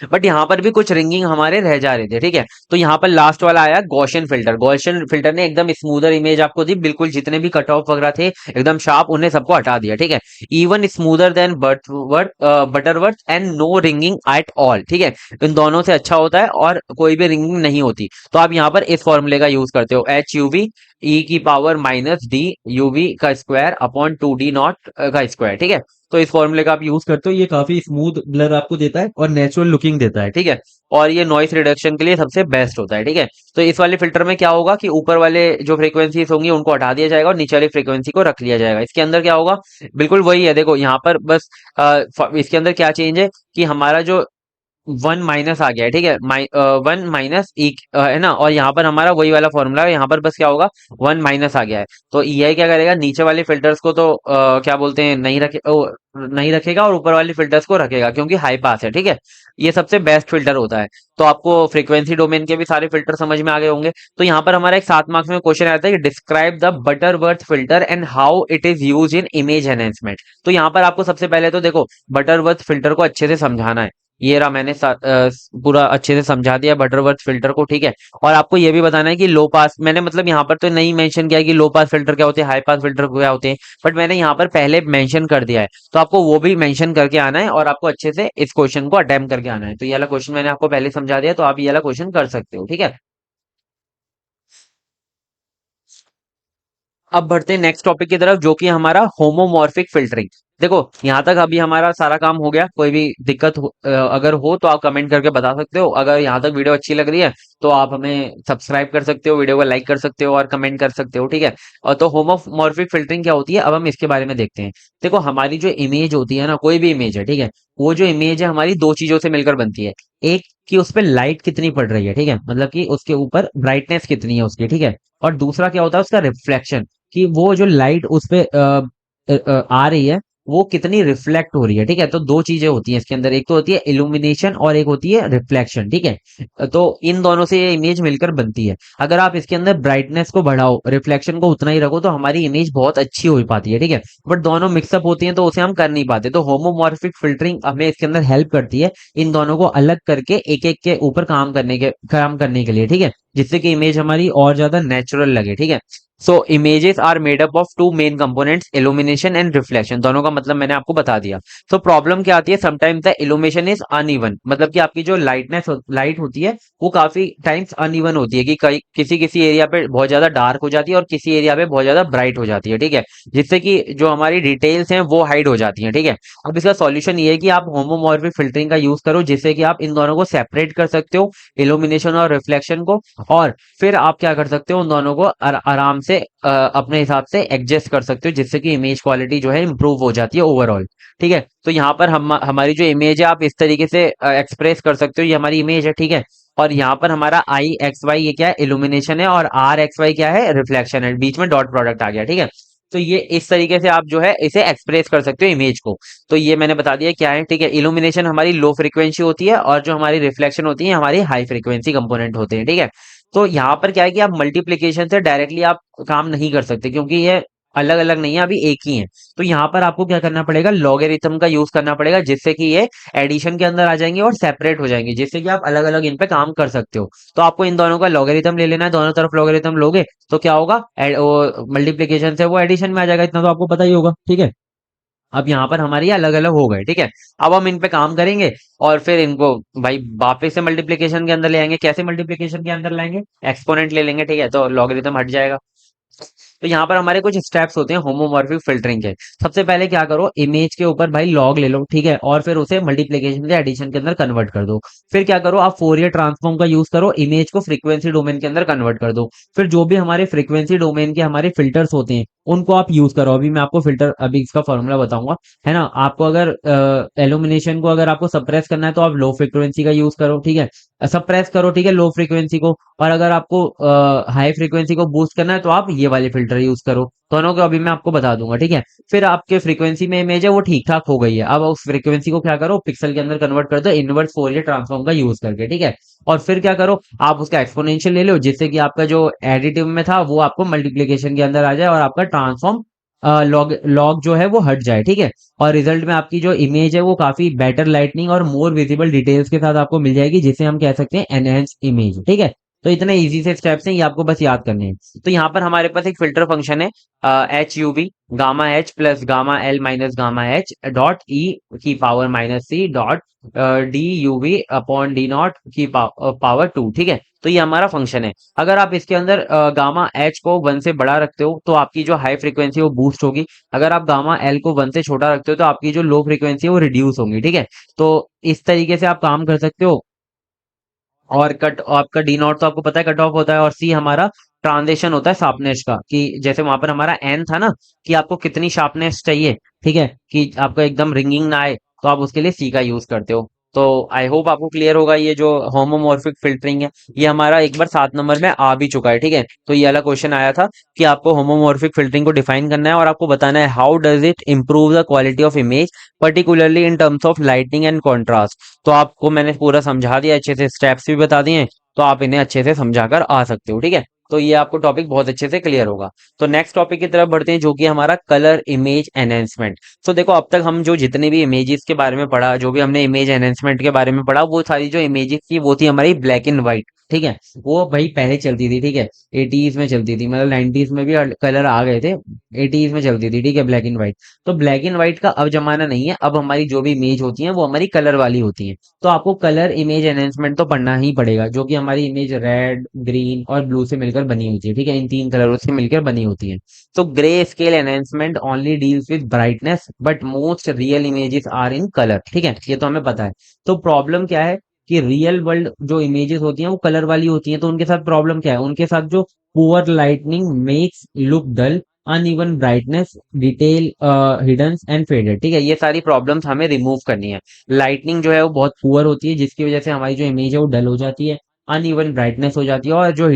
बट यहाँ पर भी कुछ रिंगिंग हमारे रह जा रहे थे, ठीक है। तो यहाँ पर लास्ट वाला आया गॉसियन फिल्टर। गॉसियन फिल्टर ने एकदम स्मूदर इमेज आपको दी, बिल्कुल जितने भी कट ऑफ वगैरह थे एकदम शार्प, उन्हें सबको हटा दिया, ठीक है। Even smoother than Butterworth and no ringing at all, ठीक है। इन दोनों से अच्छा होता है और कोई भी रिंगिंग नहीं होती। तो आप यहाँ पर इस फॉर्मूले का यूज करते हो, एच यू वी ई की पावर माइनस डी यूवी का स्क्वायर अपॉन 2d नॉट का स्क्वायर, ठीक है। तो इस फॉर्मूले का आप यूज करते हो, ये काफी स्मूथ ब्लर आपको देता है और नेचुरल लुकिंग देता है, ठीक है। और ये नॉइस रिडक्शन के लिए सबसे बेस्ट होता है, ठीक है। तो इस वाले फिल्टर में क्या होगा कि ऊपर वाले जो फ्रीक्वेंसीज होंगी उनको हटा दिया जाएगा और नीचे वाली फ्रीक्वेंसी को रख लिया जाएगा। इसके अंदर क्या होगा, बिल्कुल वही है, देखो यहाँ पर बस इसके अंदर क्या चेंज है कि हमारा जो 1 माइनस आ गया है, ठीक है, 1 माइनस है ना, और यहाँ पर हमारा वही वाला फॉर्मूला है, यहाँ पर बस क्या होगा 1 माइनस आ गया है। तो EI क्या करेगा, नीचे वाले फिल्टर्स को तो क्या बोलते हैं नहीं रखेगा, और ऊपर वाले फिल्टर्स को रखेगा, क्योंकि हाई पास है, ठीक है। ये सबसे बेस्ट फिल्टर होता है। तो आपको फ्रीक्वेंसी डोमेन के भी सारे फिल्टर समझ में आ गए होंगे। तो यहाँ पर हमारा एक 7 मार्क्स में क्वेश्चन आता है कि describe the Butterworth filter and how it is use in image enhancement. तो यहाँ पर आपको सबसे पहले तो देखो बटरवर्थ फिल्टर को अच्छे से समझाना है। ये रहा, मैंने पूरा अच्छे से समझा दिया बटरवर्थ फिल्टर को, ठीक है। और आपको ये भी बताना है कि लो पास, मैंने मतलब यहाँ पर तो नहीं मेंशन किया कि लो पास फिल्टर क्या होते हैं, हाई पास फिल्टर क्या होते हैं, बट मैंने यहाँ पर पहले मेंशन कर दिया है। तो आपको वो भी मेंशन करके आना है और आपको अच्छे से इस क्वेश्चन को अटेम्प्ट करके आना है। तो ये वाला क्वेश्चन मैंने आपको पहले समझा दिया, तो आप ये वाला क्वेश्चन कर सकते हो, ठीक है। अब बढ़ते हैं नेक्स्ट टॉपिक की तरफ, जो कि हमारा होमोमॉर्फिक फिल्टरिंग। देखो यहाँ तक अभी हमारा सारा काम हो गया। कोई भी दिक्कत अगर हो तो आप कमेंट करके बता सकते हो। अगर यहाँ तक वीडियो अच्छी लग रही है तो आप हमें सब्सक्राइब कर सकते हो, वीडियो को लाइक कर सकते हो और कमेंट कर सकते हो, ठीक है। और तो होमोमॉर्फिक फिल्टरिंग क्या होती है, अब हम इसके बारे में देखते हैं। देखो हमारी जो इमेज होती है ना, कोई भी इमेज है, ठीक है, वो जो इमेज है हमारी दो चीजों से मिलकर बनती है। एक कि उस पर लाइट कितनी पड़ रही है, ठीक है, मतलब कि उसके ऊपर ब्राइटनेस कितनी है उसकी, ठीक है। और दूसरा क्या होता है उसका रिफ्लेक्शन, कि वो जो लाइट उस पे आ रही है वो कितनी रिफ्लेक्ट हो रही है, ठीक है। तो दो चीजें होती हैं इसके अंदर, एक तो होती है इल्यूमिनेशन और एक होती है रिफ्लेक्शन, ठीक है। तो इन दोनों से ये इमेज मिलकर बनती है। अगर आप इसके अंदर ब्राइटनेस को बढ़ाओ, रिफ्लेक्शन को उतना ही रखो, तो हमारी इमेज बहुत अच्छी हो पाती है, ठीक है। बट दोनों मिक्सअप होती हैं तो उसे हम कर नहीं पाते। तो होमोमॉर्फिक फिल्टरिंग हमें इसके अंदर हेल्प करती है इन दोनों को अलग करके एक एक के ऊपर काम करने के लिए, ठीक है, जिससे कि इमेज हमारी और ज्यादा नेचुरल लगे, ठीक है। So images are made up of two main components, illumination and reflection. दोनों का मतलब मैंने आपको बता दिया। तो प्रॉब्लम क्या आती है, sometimes the illumination is uneven, मतलब कि आपकी जो लाइट होती है वो काफी टाइम्स अनइवन होती है, कि कई किसी किसी एरिया पे बहुत ज्यादा डार्क हो जाती है और किसी एरिया पे बहुत ज्यादा ब्राइट हो जाती है, ठीक है, जिससे कि जो हमारी डिटेल्स हैं वो हाइड हो जाती हैं, ठीक है। अब इसका सॉल्यूशन ये है कि आप होमोमॉर्फिक फिल्टरिंग का यूज करो, जिससे कि आप इन दोनों को सेपरेट कर सकते हो, इल्यूमिनेशन और रिफ्लेक्शन को। और फिर आप क्या कर सकते हो, उन दोनों को आराम से अपने हिसाब से एडजस्ट कर सकते हो, जिससे कि इमेज क्वालिटी जो है इंप्रूव हो जाती है ओवरऑल, ठीक है। तो यहाँ पर हमारी जो इमेज है आप इस तरीके से एक्सप्रेस कर सकते हो, ये हमारी इमेज है, ठीक है। और यहाँ पर हमारा आई एक्स वाई ये क्या है, इल्यूमिनेशन है, और आर एक्स वाई क्या है, रिफ्लेक्शन है, बीच में डॉट प्रोडक्ट आ गया, ठीक है। तो ये इस तरीके से आप जो है इसे एक्सप्रेस कर सकते हो इमेज को। तो ये मैंने बता दिया क्या है, ठीक है। इल्यूमिनेशन हमारी लो फ्रीक्वेंसी होती है और जो हमारी रिफ्लेक्शन होती है हमारी हाई फ्रीक्वेंसी कंपोनेंट होते हैं, ठीक है। तो यहाँ पर क्या है कि आप मल्टीप्लीकेशन से डायरेक्टली आप काम नहीं कर सकते, क्योंकि ये अलग अलग नहीं है, अभी एक ही है। तो यहाँ पर आपको क्या करना पड़ेगा, लॉगरिथम का यूज करना पड़ेगा, जिससे कि ये एडिशन के अंदर आ जाएंगे और सेपरेट हो जाएंगे, जिससे कि आप अलग अलग इन पे काम कर सकते हो। तो आपको इन दोनों का लॉगरिथम ले लेना है, दोनों तरफ लॉगरिथम लोगे तो क्या होगा, मल्टीप्लीकेशन से वो एडिशन में आ जाएगा, इतना तो आपको पता ही होगा, ठीक है। अब यहाँ पर हमारे ये अलग अलग हो गए, ठीक है। अब हम इन पे काम करेंगे और फिर इनको भाई वापस से मल्टीप्लिकेशन के अंदर ले आएंगे। कैसे मल्टीप्लिकेशन के अंदर लाएंगे? एक्सपोनेंट ले लेंगे, ठीक है, तो लॉगरिथम हट जाएगा। तो यहाँ पर हमारे कुछ स्टेप्स होते हैं होमोमॉर्फिक फिल्टरिंग के। सबसे पहले क्या करो, इमेज के ऊपर भाई लॉग ले लो, ठीक है, और फिर उसे मल्टीप्लिकेशन के एडिशन के अंदर कन्वर्ट कर दो। फिर क्या करो, आप फोरियर ट्रांसफॉर्म का यूज करो, इमेज को फ्रीक्वेंसी डोमेन के अंदर कन्वर्ट कर दो। फिर जो भी हमारे फ्रीक्वेंसी डोमेन के हमारे फिल्टर्स होते हैं उनको आप यूज करो। अभी मैं आपको फिल्टर, अभी इसका फॉर्मूला बताऊंगा, है ना। आपको अगर एल्यूमिनेशन को अगर आपको सप्रेस करना है तो आप लो फ्रीक्वेंसी का यूज करो, ठीक है, सप्रेस करो, ठीक है, लो फ्रीक्वेंसी को। और अगर आपको हाई फ्रीक्वेंसी को बूस्ट करना है तो आप ये वाले फिल्टर यूज करो। दोनों को अभी मैं आपको बता दूंगा, ठीक है। फिर आपके फ्रीक्वेंसी में इमेज है वो ठीक ठाक हो गई है। अब उस फ्रीक्वेंसी को क्या करो, पिक्सल के अंदर कन्वर्ट कर दो इनवर्स फोरियर ट्रांसफॉर्म का यूज करके, ठीक है। और फिर क्या करो, आप उसका एक्सपोनेंशियल ले लो जिससे कि आपका जो एडिटिव में था वो आपको मल्टीप्लीकेशन के अंदर आ जाए और आपका ट्रांसफॉर्म लॉग लॉग जो है वो हट जाए, ठीक है। और रिजल्ट में आपकी जो इमेज है वो काफी बेटर लाइटनिंग और मोर विजिबल डिटेल्स के साथ आपको मिल जाएगी, जिसे हम कह सकते हैं एनहेंस इमेज, ठीक है। तो इतने इजी से स्टेप्स हैं, ये आपको बस याद करने हैं। तो यहाँ पर हमारे पास एक फिल्टर फंक्शन है, H U V gamma H plus gamma L minus gamma H dot E की power minus C dot D U V upon D nought की पावर टू, ठीक है। तो ये हमारा फंक्शन है। अगर आप इसके अंदर गामा एच को 1 से बड़ा रखते हो तो आपकी जो हाई फ्रीक्वेंसी है वो बूस्ट होगी। अगर आप गामा एल को 1 से छोटा रखते हो तो आपकी जो लो फ्रीक्वेंसी है वो रिड्यूस होगी, ठीक है। तो इस तरीके से आप काम कर सकते हो। और कट आपका डी नॉट तो आपको पता है कट ऑफ होता है, और सी हमारा ट्रांजिशन होता है शार्पनेस का, कि जैसे वहां पर हमारा एन था ना, कि आपको कितनी शार्पनेस चाहिए, ठीक है, कि आपको एकदम रिंगिंग ना आए, तो आप उसके लिए सी का यूज करते हो। तो आई होप आपको क्लियर होगा ये जो होमोमॉर्फिक फिल्टरिंग है। ये हमारा एक बार 7 नंबर में आ भी चुका है, ठीक है। तो ये वाला क्वेश्चन आया था कि आपको होमोमॉर्फिक फिल्टरिंग को डिफाइन करना है और आपको बताना है how does it improve the quality of image, particularly in terms of lighting and contrast. तो आपको मैंने पूरा समझा दिया, अच्छे से स्टेप्स भी बता दिए, तो आप इन्हें अच्छे से समझाकर आ सकते हो, ठीक है। तो ये आपको टॉपिक बहुत अच्छे से क्लियर होगा। तो नेक्स्ट टॉपिक की तरफ बढ़ते हैं जो कि हमारा कलर इमेज एनहेंसमेंट। तो देखो अब तक हम जो जितने भी इमेजेस के बारे में पढ़ा, जो भी हमने इमेज एनहेंसमेंट के बारे में पढ़ा, वो सारी जो इमेजेस थी वो थी हमारी ब्लैक एंड व्हाइट, ठीक है। वो भाई पहले चलती थी, ठीक है, 80s में चलती थी, मतलब 90s में भी कलर आ गए थे, 80s में चलती थी, ठीक है, ब्लैक एंड व्हाइट। तो ब्लैक एंड व्हाइट का अब जमाना नहीं है, अब हमारी जो भी इमेज होती है वो हमारी कलर वाली होती है। तो आपको कलर इमेज एनहेंसमेंट तो पढ़ना ही पड़ेगा, जो कि हमारी इमेज रेड ग्रीन और ब्लू से मिलकर बनी होती है, ठीक है, इन 3 कलरों से मिलकर बनी होती है। तो grey scale enhancement only deals with brightness but most real images are in colour, ठीक है, ये तो हमें पता है। तो प्रॉब्लम क्या है कि रियल वर्ल्ड जो इमेजेस होती हैं वो कलर वाली होती हैं, तो उनके साथ प्रॉब्लम क्या है, उनके साथ जो poor lightning makes look dull, uneven brightness, detail hidden and faded, ठीक है, ये सारी प्रॉब्लम्स हमें रिमूव करनी है। लाइटनिंग जो है वो बहुत पुअर होती है जिसकी वजह से हमारी जो इमेज है वो डल हो जाती है, अनइवन ब्राइटनेस हो जाती है, और जो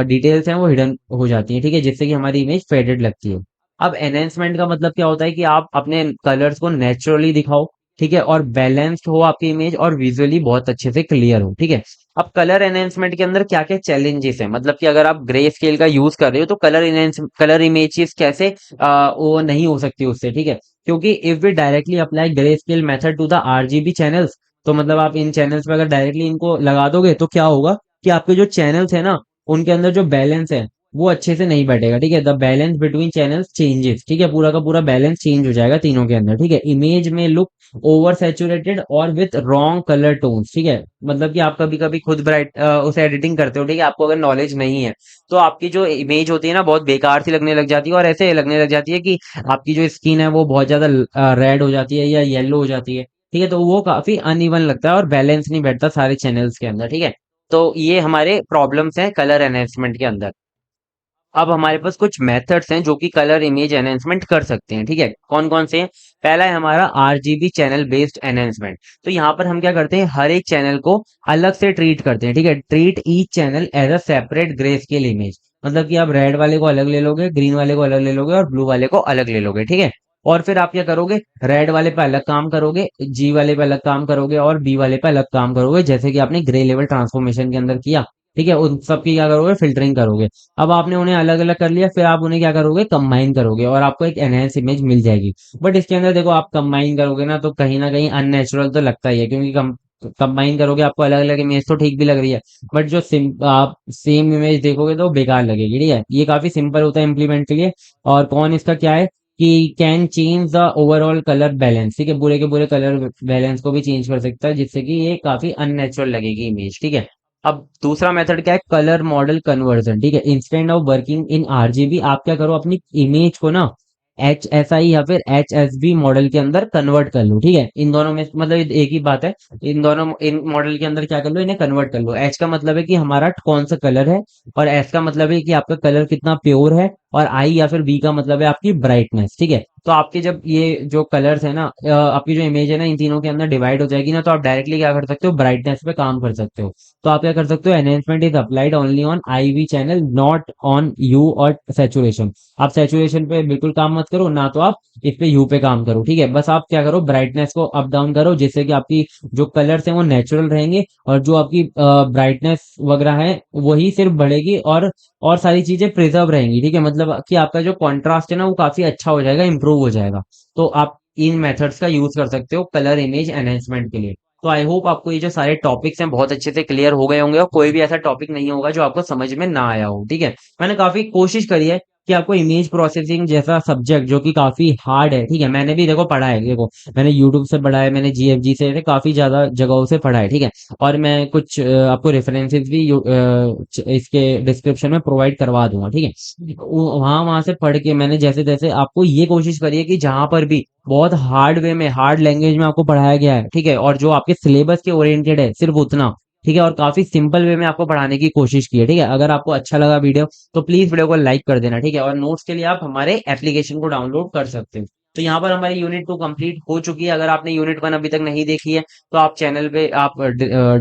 डिटेल्स हैं वो हिडन हो जाती है, ठीक है, जिससे कि हमारी इमेज फेडेड लगती है। अब एनहेंसमेंट का मतलब क्या होता है कि आप अपने कलर्स को नेचुरली दिखाओ, ठीक है, और बैलेंस्ड हो आपकी इमेज और विजुअली बहुत अच्छे से क्लियर हो, ठीक है। अब कलर एनहेंसमेंट के अंदर क्या क्या चैलेंजेस है, मतलब कि अगर आप ग्रे स्केल का यूज कर रहे हो तो कलर इमेजेस कैसे वो नहीं हो सकती उससे, ठीक है। क्योंकि if we directly apply grey scale method to the RGB channels, तो मतलब आप इन चैनल्स पे अगर डायरेक्टली इनको लगा दोगे तो क्या होगा कि आपके जो चैनल्स है ना उनके अंदर जो बैलेंस है वो अच्छे से नहीं बैठेगा, ठीक है। The balance between channels changes, ठीक है, पूरा का पूरा बैलेंस चेंज हो जाएगा तीनों के अंदर, ठीक है। इमेज में लुक ओवर सैचुरेटेड और विथ रॉन्ग कलर टोन्स, ठीक है। मतलब कि आप कभी कभी खुद ब्राइट उसे एडिटिंग करते हो, ठीक है, आपको अगर नॉलेज नहीं है तो आपकी जो इमेज होती है ना बहुत बेकार सी लगने लग जाती है, और ऐसे लगने लग जाती है कि आपकी जो स्किन है वो बहुत ज्यादा रेड हो जाती है या येलो हो जाती है, ठीक है। तो वो काफी अनइवन लगता है और बैलेंस नहीं बैठता सारे चैनल्स के अंदर, ठीक है। तो ये हमारे प्रॉब्लम्स हैं कलर एनहेंसमेंट के अंदर। अब हमारे पास कुछ मेथड्स हैं जो कि कलर इमेज एनहेंसमेंट कर सकते हैं, ठीक है, कौन कौन से हैं? पहला है हमारा आरजीबी चैनल बेस्ड एनहेंसमेंट। तो यहाँ पर हम क्या करते हैं, हर एक चैनल को अलग से ट्रीट करते हैं, ठीक है। Treat each channel as a separate grey scale image, मतलब कि आप रेड वाले को अलग ले लोगे, ग्रीन वाले को अलग ले लोगे और ब्लू वाले को अलग ले लोगे, ठीक है। और फिर आप क्या करोगे, रेड वाले पे अलग काम करोगे, जी वाले पे अलग काम करोगे और बी वाले पे अलग काम करोगे, जैसे कि आपने ग्रे लेवल ट्रांसफॉर्मेशन के अंदर किया, ठीक है। उन सब की क्या करोगे, फिल्टरिंग करोगे। अब आपने उन्हें अलग अलग कर लिया, फिर आप उन्हें क्या करोगे, कंबाइन करोगे और आपको एक एनहेंस इमेज मिल जाएगी। बट इसके अंदर देखो आप कंबाइन करोगे ना कहीं अननेचुरल तो लगता ही है, क्योंकि कंबाइन करोगे आपको अलग अलग इमेज तो ठीक भी लग रही है, बट जो आप सेम इमेज देखोगे तो बेकार लगेगी, ठीक है। ये काफी सिंपल होता है इम्प्लीमेंट के लिए। और कौन इसका क्या है, कि can change the overall colour balance, ठीक है, पूरे के पूरे कलर बैलेंस को भी चेंज कर सकता है, जिससे कि ये काफी अननेचुरल लगेगी इमेज, ठीक है। अब दूसरा मेथड क्या है, कलर मॉडल कन्वर्जन, ठीक है। Instant of working in RGB, आप क्या करो, अपनी इमेज को ना HSI या फिर HSB मॉडल के अंदर कन्वर्ट कर लो, ठीक है। इन दोनों में मतलब एक ही बात है, इन मॉडल के अंदर क्या कर लो, इन्हें कन्वर्ट कर लो। एच का मतलब है कि हमारा कौन सा कलर है, और एस का मतलब है कि आपका कलर कितना प्योर है, और आई या फिर बी का मतलब है आपकी ब्राइटनेस, ठीक है। तो आपके जब ये जो कलर्स है ना, आपकी जो इमेज है ना, इन तीनों के अंदर डिवाइड हो जाएगी ना, तो आप डायरेक्टली क्या कर सकते हो, ब्राइटनेस पे काम कर सकते हो। तो आप क्या कर सकते हो, enhancement is applied only on IV channel, not on you और सैचुरेशन। आप सैचुरेशन पे बिल्कुल काम मत करो, ना तो आप इस पे यू पे काम करो, ठीक है। बस आप क्या करो, ब्राइटनेस को अप डाउन करो, जिससे कि आपकी जो कलर्स हैं वो नेचुरल रहेंगे, और जो आपकी ब्राइटनेस वगैरह है वही सिर्फ बढ़ेगी, और सारी चीजें प्रिजर्व रहेंगी, ठीक है। मतलब कि आपका जो कॉन्ट्रास्ट है ना वो काफी अच्छा हो जाएगा, इंप्रूव हो जाएगा। तो आप इन मेथड्स का यूज कर सकते हो कलर इमेज एनहेंसमेंट के लिए। तो आई होप आपको ये जो सारे टॉपिक्स हैं बहुत अच्छे से क्लियर हो गए होंगे, और कोई भी ऐसा टॉपिक नहीं होगा जो आपको समझ में ना आया हो, ठीक है। मैंने काफी कोशिश करी है कि आपको इमेज प्रोसेसिंग जैसा सब्जेक्ट जो कि काफी हार्ड है, ठीक है, मैंने भी देखो पढ़ा है, देखो मैंने यूट्यूब से पढ़ा है, मैंने GFG से काफी ज्यादा जगहों से पढ़ा है, ठीक है। और मैं कुछ आपको रेफरेंसेस भी इसके डिस्क्रिप्शन में प्रोवाइड करवा दूंगा, ठीक है। वहां वहां से पढ़ के मैंने जैसे जैसे आपको ये कोशिश करी है कि जहां पर भी बहुत हार्ड वे में, हार्ड लैंग्वेज में आपको पढ़ाया गया है, ठीक है, और जो आपके सिलेबस के ओरिएंटेड है सिर्फ उतना, ठीक है, और काफी सिंपल वे में आपको पढ़ाने की कोशिश की है, ठीक है। अगर आपको अच्छा लगा वीडियो तो प्लीज वीडियो को लाइक कर देना, ठीक है। और नोट्स के लिए आप हमारे एप्लीकेशन को डाउनलोड कर सकते हो। तो यहाँ पर हमारी यूनिट 2 कंप्लीट हो चुकी है। अगर आपने यूनिट 1 अभी तक नहीं देखी है तो आप चैनल पे, आप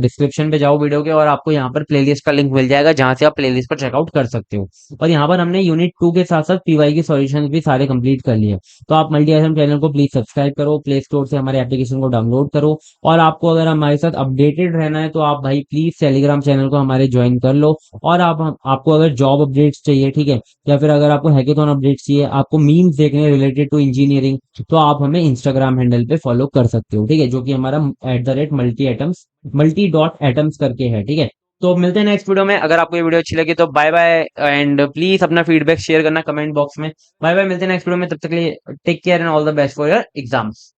डिस्क्रिप्शन पे जाओ वीडियो के, और आपको यहाँ पर प्लेलिस्ट का लिंक मिल जाएगा, जहां से आप प्लेलिस्ट पर चेकआउट कर सकते हो। और यहाँ पर हमने यूनिट 2 के साथ साथ PY की सॉल्यूशंस भी सारे कंप्लीट कर लिए। तो आप मल्टी आइटम चैनल को प्लीज सब्सक्राइब करो, प्ले स्टोर से हमारे एप्लीकेशन को डाउनलोड करो। और आपको अगर हमारे साथ अपडेटेड रहना है तो आप भाई प्लीज टेलीग्राम चैनल को हमारे ज्वाइन कर लो। और आपको अगर जॉब अपडेट्स चाहिए, ठीक है, या फिर अगर आपको हैकेथॉन अपडेट्स चाहिए, आपको मीम्स देखने रिलेटेड टू इंजीनियरिंग, तो आप हमें इंस्टाग्राम हैंडल पे फॉलो कर सकते हो, ठीक है, जो कि हमारा @multi.atoms करके है, ठीक है। तो मिलते हैं नेक्स्ट वीडियो में। अगर आपको ये वीडियो अच्छी लगी तो बाय बाय, एंड प्लीज अपना फीडबैक शेयर करना कमेंट बॉक्स में। बाय बाय, मिलते हैं नेक्स्ट वीडियो में, तब तक के लिए take care and all the best for your exams.